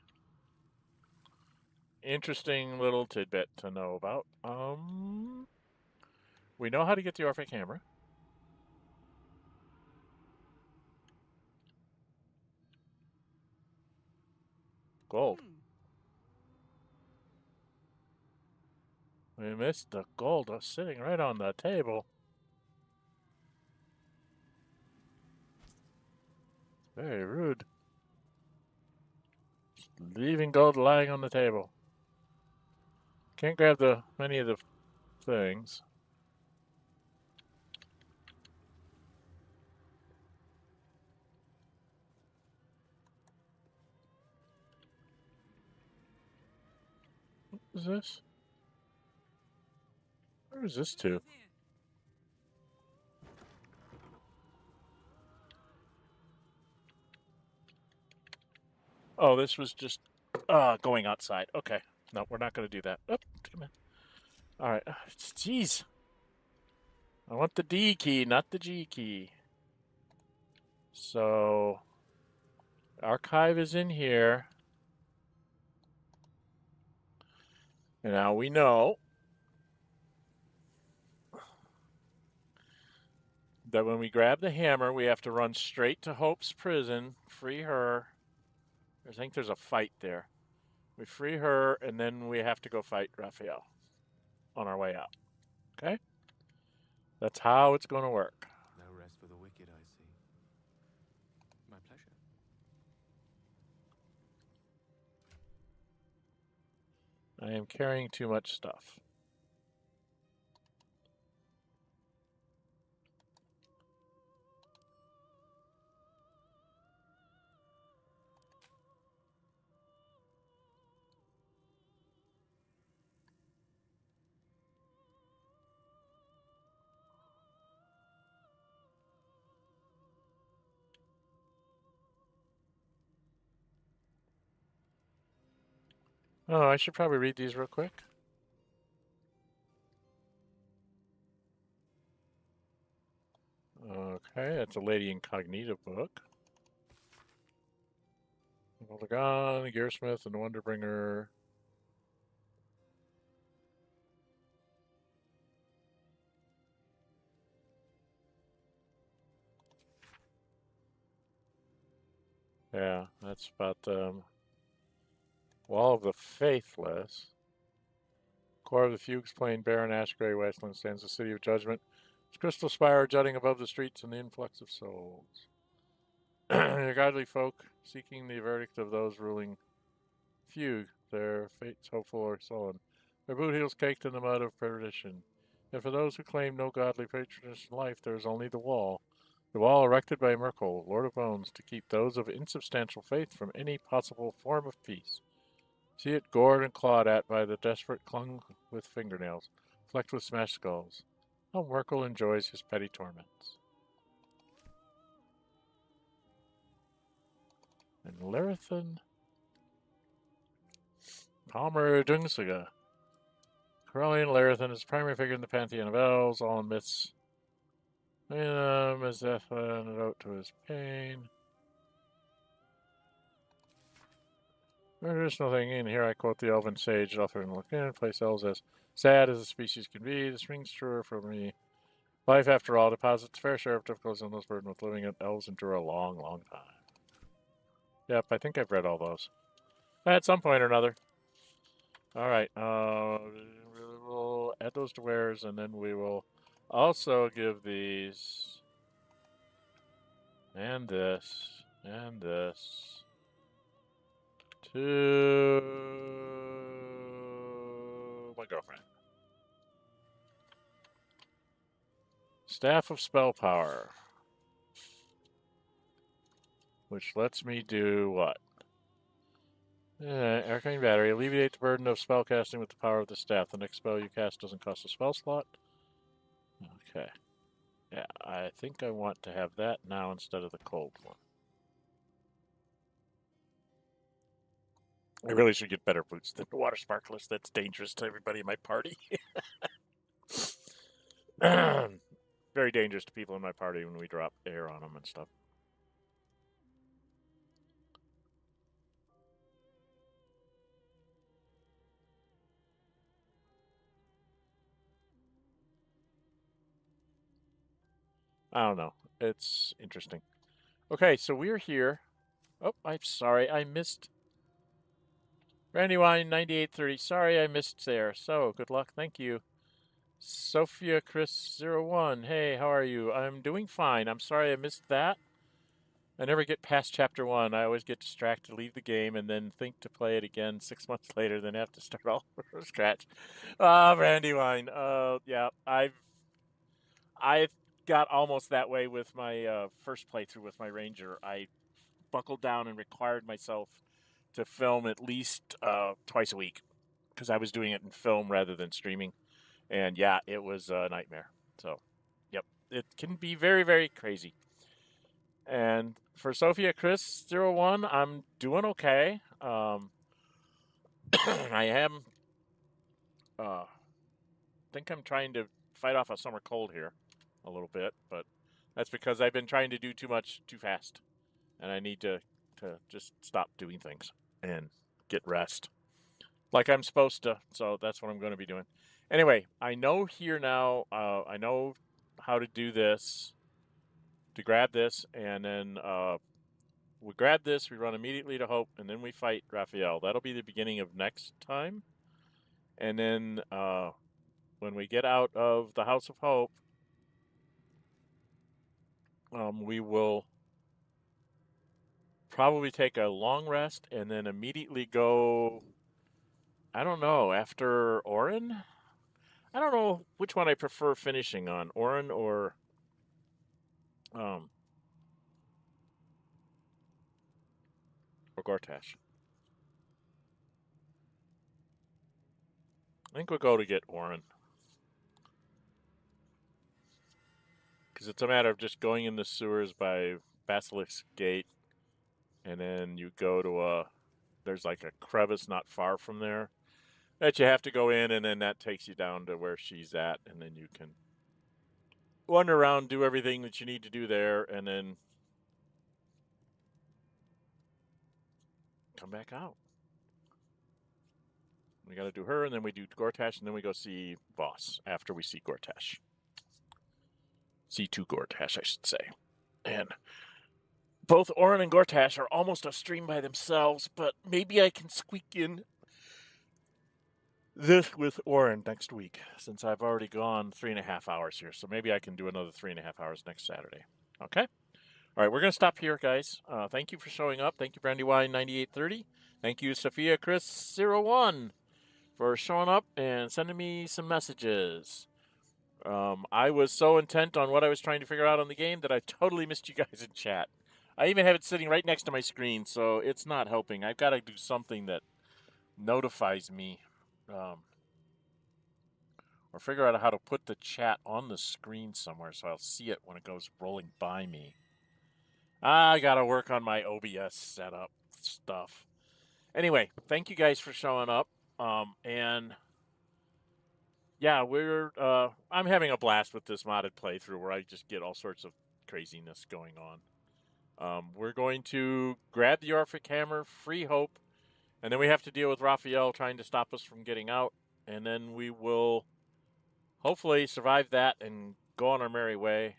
Interesting little tidbit to know about. We know how to get the Orphic Hammer. Gold. We missed the gold sitting right on the table. Very rude. Just leaving gold lying on the table. Can't grab many of the things. What is this? Where is this to? Oh, this was just going outside. Okay. No, we're not going to do that. Oh, come in. All right. Jeez. I want the D key, not the G key. So, archive is in here. And now we know that when we grab the hammer, we have to run straight to Hope's prison, free her. I think there's a fight there. We free her, and then we have to go fight Raphael on our way out. Okay? That's how it's going to work. No rest for the wicked, I see. My pleasure. I am carrying too much stuff. Oh, I should probably read these real quick. Okay, that's a Lady Incognita book. The Gun, the Gearsmith, and the Wonderbringer. Yeah, that's about Wall of the Faithless. Core of the Fugues Plain, barren ash gray wasteland stands the City of Judgment. Its crystal spire jutting above the streets and the influx of souls. Your godly folk seeking the verdict of those ruling Fugue, their fates hopeful or sullen, their boot heels caked in the mud of perdition. And for those who claim no godly patronage in life, there is only the wall erected by Mithral, Lord of Bones, to keep those of insubstantial faith from any possible form of peace. See it gored and clawed at by the desperate clung with fingernails, flecked with smashed skulls. How Mithral enjoys his petty torments. And Larathan Palmer Dungsaga. Corellian Larathan is the primary figure in the pantheon of elves, all in myths. His death antidote to his pain. There's nothing in here. I quote the elven sage, author and look in, place elves as sad as a species can be. This rings truer for me. Life, after all, deposits fair share of difficulties on those burdened with living it. Elves endure a long, long time. Yep, I think I've read all those. At some point or another. All right. We'll add those to wares, and then we will also give these and this and this to my girlfriend. Staff of Spell Power. Which lets me do what? Arcane Battery. Alleviate the burden of spell casting with the power of the staff. The next spell you cast doesn't cost a spell slot. Okay. Yeah, I think I want to have that now instead of the cold one. I really should get better boots than the water sparklers. That's dangerous to everybody in my party. Very dangerous to people in my party when we drop air on them and stuff. I don't know. It's interesting. Okay, so we're here. Oh, I'm sorry. I missed Brandywine 9830. Sorry I missed there. So, good luck. Thank you. Sophia Chris 01. Hey, how are you? I'm doing fine. I'm sorry I missed that. I never get past chapter 1. I always get distracted, leave the game, and then think to play it again 6 months later, then have to start all over from scratch. Brandywine. Yeah, I've got almost that way with my first playthrough with my Ranger. I buckled down and required myself to film at least twice a week because I was doing it in film rather than streaming. And yeah, it was a nightmare. So, yep, it can be very, very crazy. And for Sophia Chris 01, I'm doing okay. I am think I'm trying to fight off a summer cold here a little bit, but that's because I've been trying to do too much too fast. And I need to just stop doing things and get rest like I'm supposed to. So that's what I'm going to be doing. Anyway, I know here now, I know how to do this, to grab this, and then we grab this, we run immediately to Hope, and then we fight Raphael. That'll be the beginning of next time. And then when we get out of the House of Hope, we will probably take a long rest and then immediately go, I don't know, after Orin? I don't know which one I prefer finishing on, Orin or Gortash. I think we'll go to get Orin. Because it's a matter of just going in the sewers by Basilisk Gate, and then you go to there's like a crevice not far from there that you have to go in, and then that takes you down to where she's at, and then you can wander around, do everything that you need to do there, and then come back out. We got to do her, and then we do Gortash, and then we go see Boss after we see Gortash. C2 Gortash, I should say. And both Orin and Gortash are almost a stream by themselves, but maybe I can squeak in this with Orin next week, since I've already gone 3.5 hours here. So maybe I can do another 3.5 hours next Saturday. Okay? All right, we're going to stop here, guys. Thank you for showing up. Thank you, Brandywine 9830. Thank you, Sophia Chris 01, for showing up and sending me some messages. I was so intent on what I was trying to figure out on the game that I totally missed you guys in chat. I even have it sitting right next to my screen, so it's not helping. I've got to do something that notifies me, or figure out how to put the chat on the screen somewhere so I'll see it when it goes rolling by me. I got to work on my OBS setup stuff. Anyway, thank you guys for showing up, and yeah, I'm having a blast with this modded playthrough where I just get all sorts of craziness going on. We're going to grab the Orphic Hammer, free Hope, and then we have to deal with Raphael trying to stop us from getting out, and then we will hopefully survive that and go on our merry way.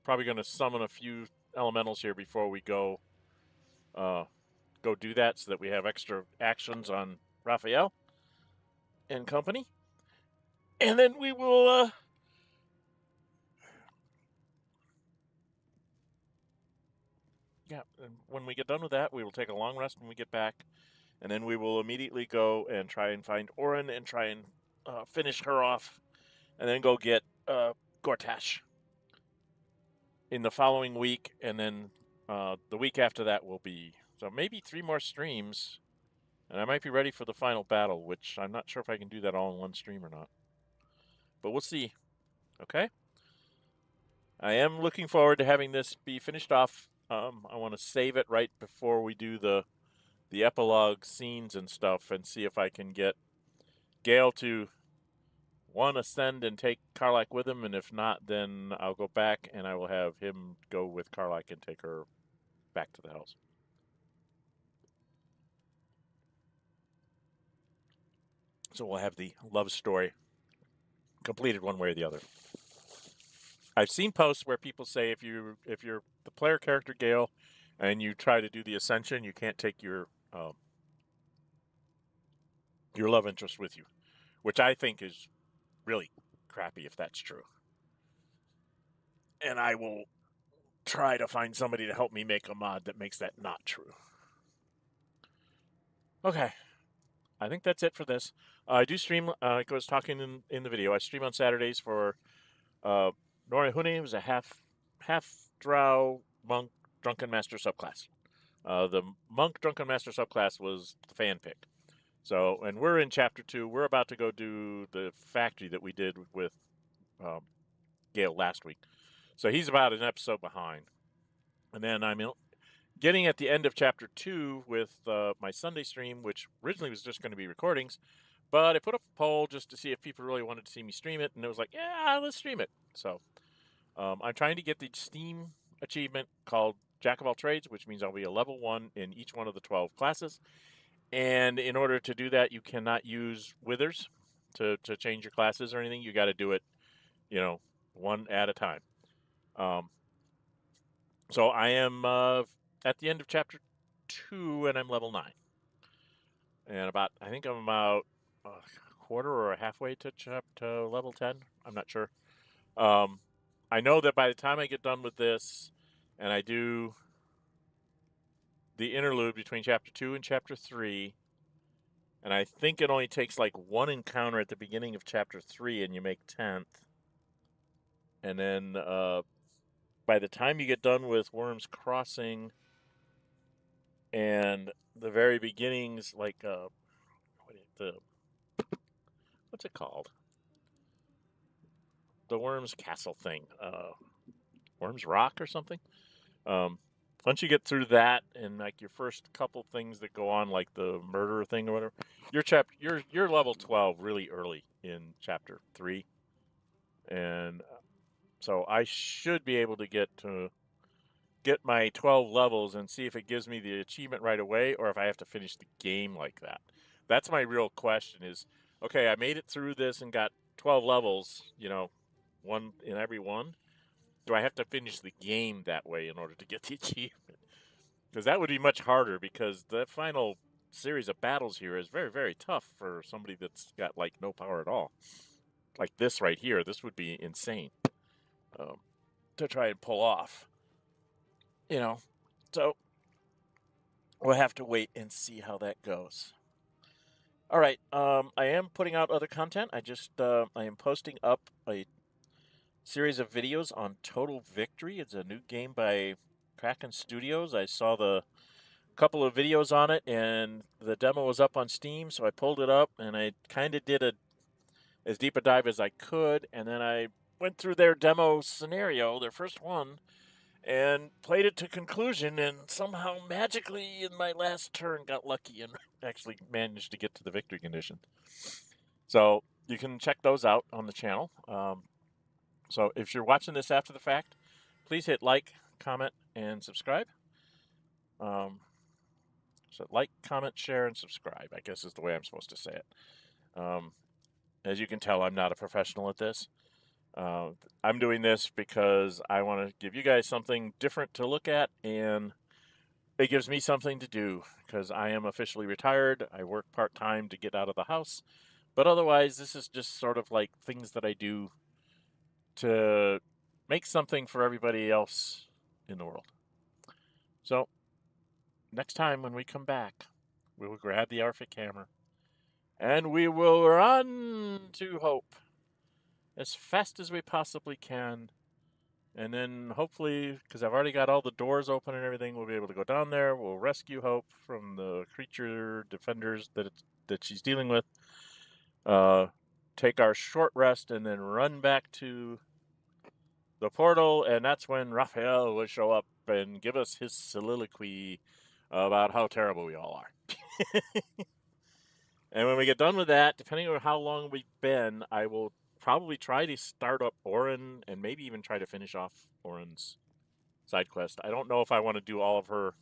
Probably going to summon a few elementals here before we go do that so that we have extra actions on Raphael and company. And then we will yeah, and when we get done with that, we will take a long rest when we get back, and then we will immediately go and try and find Orin and try and finish her off, and then go get Gortash in the following week, and then the week after that will be, so maybe 3 more streams, and I might be ready for the final battle, which I'm not sure if I can do that all in one stream or not. But we'll see. Okay? I am looking forward to having this be finished off. I want to save it right before we do the epilogue scenes and stuff, and see if I can get Gale to ascend and take Karlach with him, and if not, then I'll go back and I will have him go with Karlach and take her back to the house. So we'll have the love story completed one way or the other. I've seen posts where people say if you're the player character Gale and you try to do the ascension, you can't take your love interest with you, which I think is really crappy if that's true. And I will try to find somebody to help me make a mod that makes that not true. Okay. I think that's it for this. I do stream, I was talking in the video, I stream on Saturdays for Norihune. It was a half drow monk drunken master subclass. The monk drunken master subclass was the fan pick. So, and we're in chapter 2. We're about to go do the factory that we did with Gale last week. So he's about an episode behind. And then I'm getting at the end of chapter 2 with my Sunday stream, which originally was just going to be recordings. But I put up a poll just to see if people really wanted to see me stream it. And it was like, yeah, let's stream it. So I'm trying to get the Steam achievement called Jack of all Trades, which means I'll be a level 1 in each one of the 12 classes. And in order to do that, you cannot use withers to change your classes or anything. You got to do it, one at a time. So I am at the end of chapter 2, and I'm level 9. And I think I'm about a quarter or halfway to level 10. I'm not sure. I know that by the time I get done with this, and I do the interlude between chapter 2 and chapter 3, and I think it only takes like one encounter at the beginning of chapter 3, and you make 10th. And then by the time you get done with Worm's Crossing and the very beginnings, like what's it called? The Worm's Castle thing, Worm's Rock or something. Once you get through that and like your first couple things that go on, like the murder thing or whatever, you're level 12 really early in chapter 3, and so I should be able to get my 12 levels and see if it gives me the achievement right away or if I have to finish the game like that. That's my real question is, okay, I made it through this and got 12 levels, one in every one. Do I have to finish the game that way in order to get the achievement? Because that would be much harder, because the final series of battles here is very, very tough for somebody that's got, like, no power at all. Like this right here, this would be insane to try and pull off. So we'll have to wait and see how that goes. All right, I am putting out other content. I am posting up a series of videos on Total Victory. It's a new game by Kraken Studios. I saw the couple of videos on it, and the demo was up on Steam, so I pulled it up, and I kind of did as deep a dive as I could, and then I went through their demo scenario, their first one, and played it to conclusion, and somehow magically in my last turn got lucky and actually managed to get to the victory condition. So you can check those out on the channel. So if you're watching this after the fact, please hit like, comment, and subscribe. So like, comment, share, and subscribe, I guess is the way I'm supposed to say it. As you can tell, I'm not a professional at this. I'm doing this because I want to give you guys something different to look at, and it gives me something to do because I am officially retired. I work part-time to get out of the house, but otherwise this is just sort of like things that I do to make something for everybody else in the world. So, next time when we come back, we will grab the Orphic Hammer and we will run to Hope as fast as we possibly can. And then hopefully, because I've already got all the doors open and everything, we'll be able to go down there. We'll rescue Hope from the creature defenders that she's dealing with. Take our short rest and then run back to the portal. And that's when Raphael will show up and give us his soliloquy about how terrible we all are. And when we get done with that, depending on how long we've been, I will probably try to start up Orin and maybe even try to finish off Orin's side quest. I don't know if I want to do all of her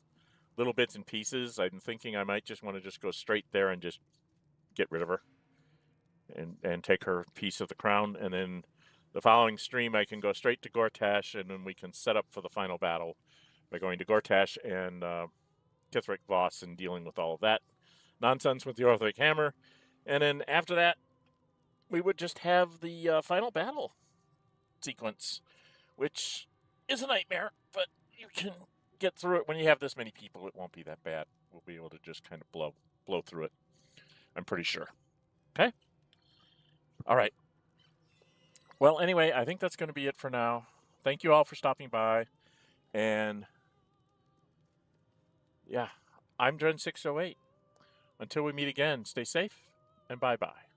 little bits and pieces. I'm thinking I might just want to just go straight there and just get rid of her and take her piece of the crown. And then the following stream, I can go straight to Gortash, and then we can set up for the final battle by going to Gortash and Kithric Voss and dealing with all of that nonsense with the Orphic Hammer. And then after that, we would just have the final battle sequence, which is a nightmare, but you can get through it when you have this many people. It won't be that bad. We'll be able to just kind of blow through it, I'm pretty sure. Okay? All right. Well, anyway, I think that's going to be it for now. Thank you all for stopping by. And yeah, I'm Dren608. Until we meet again, stay safe and bye-bye.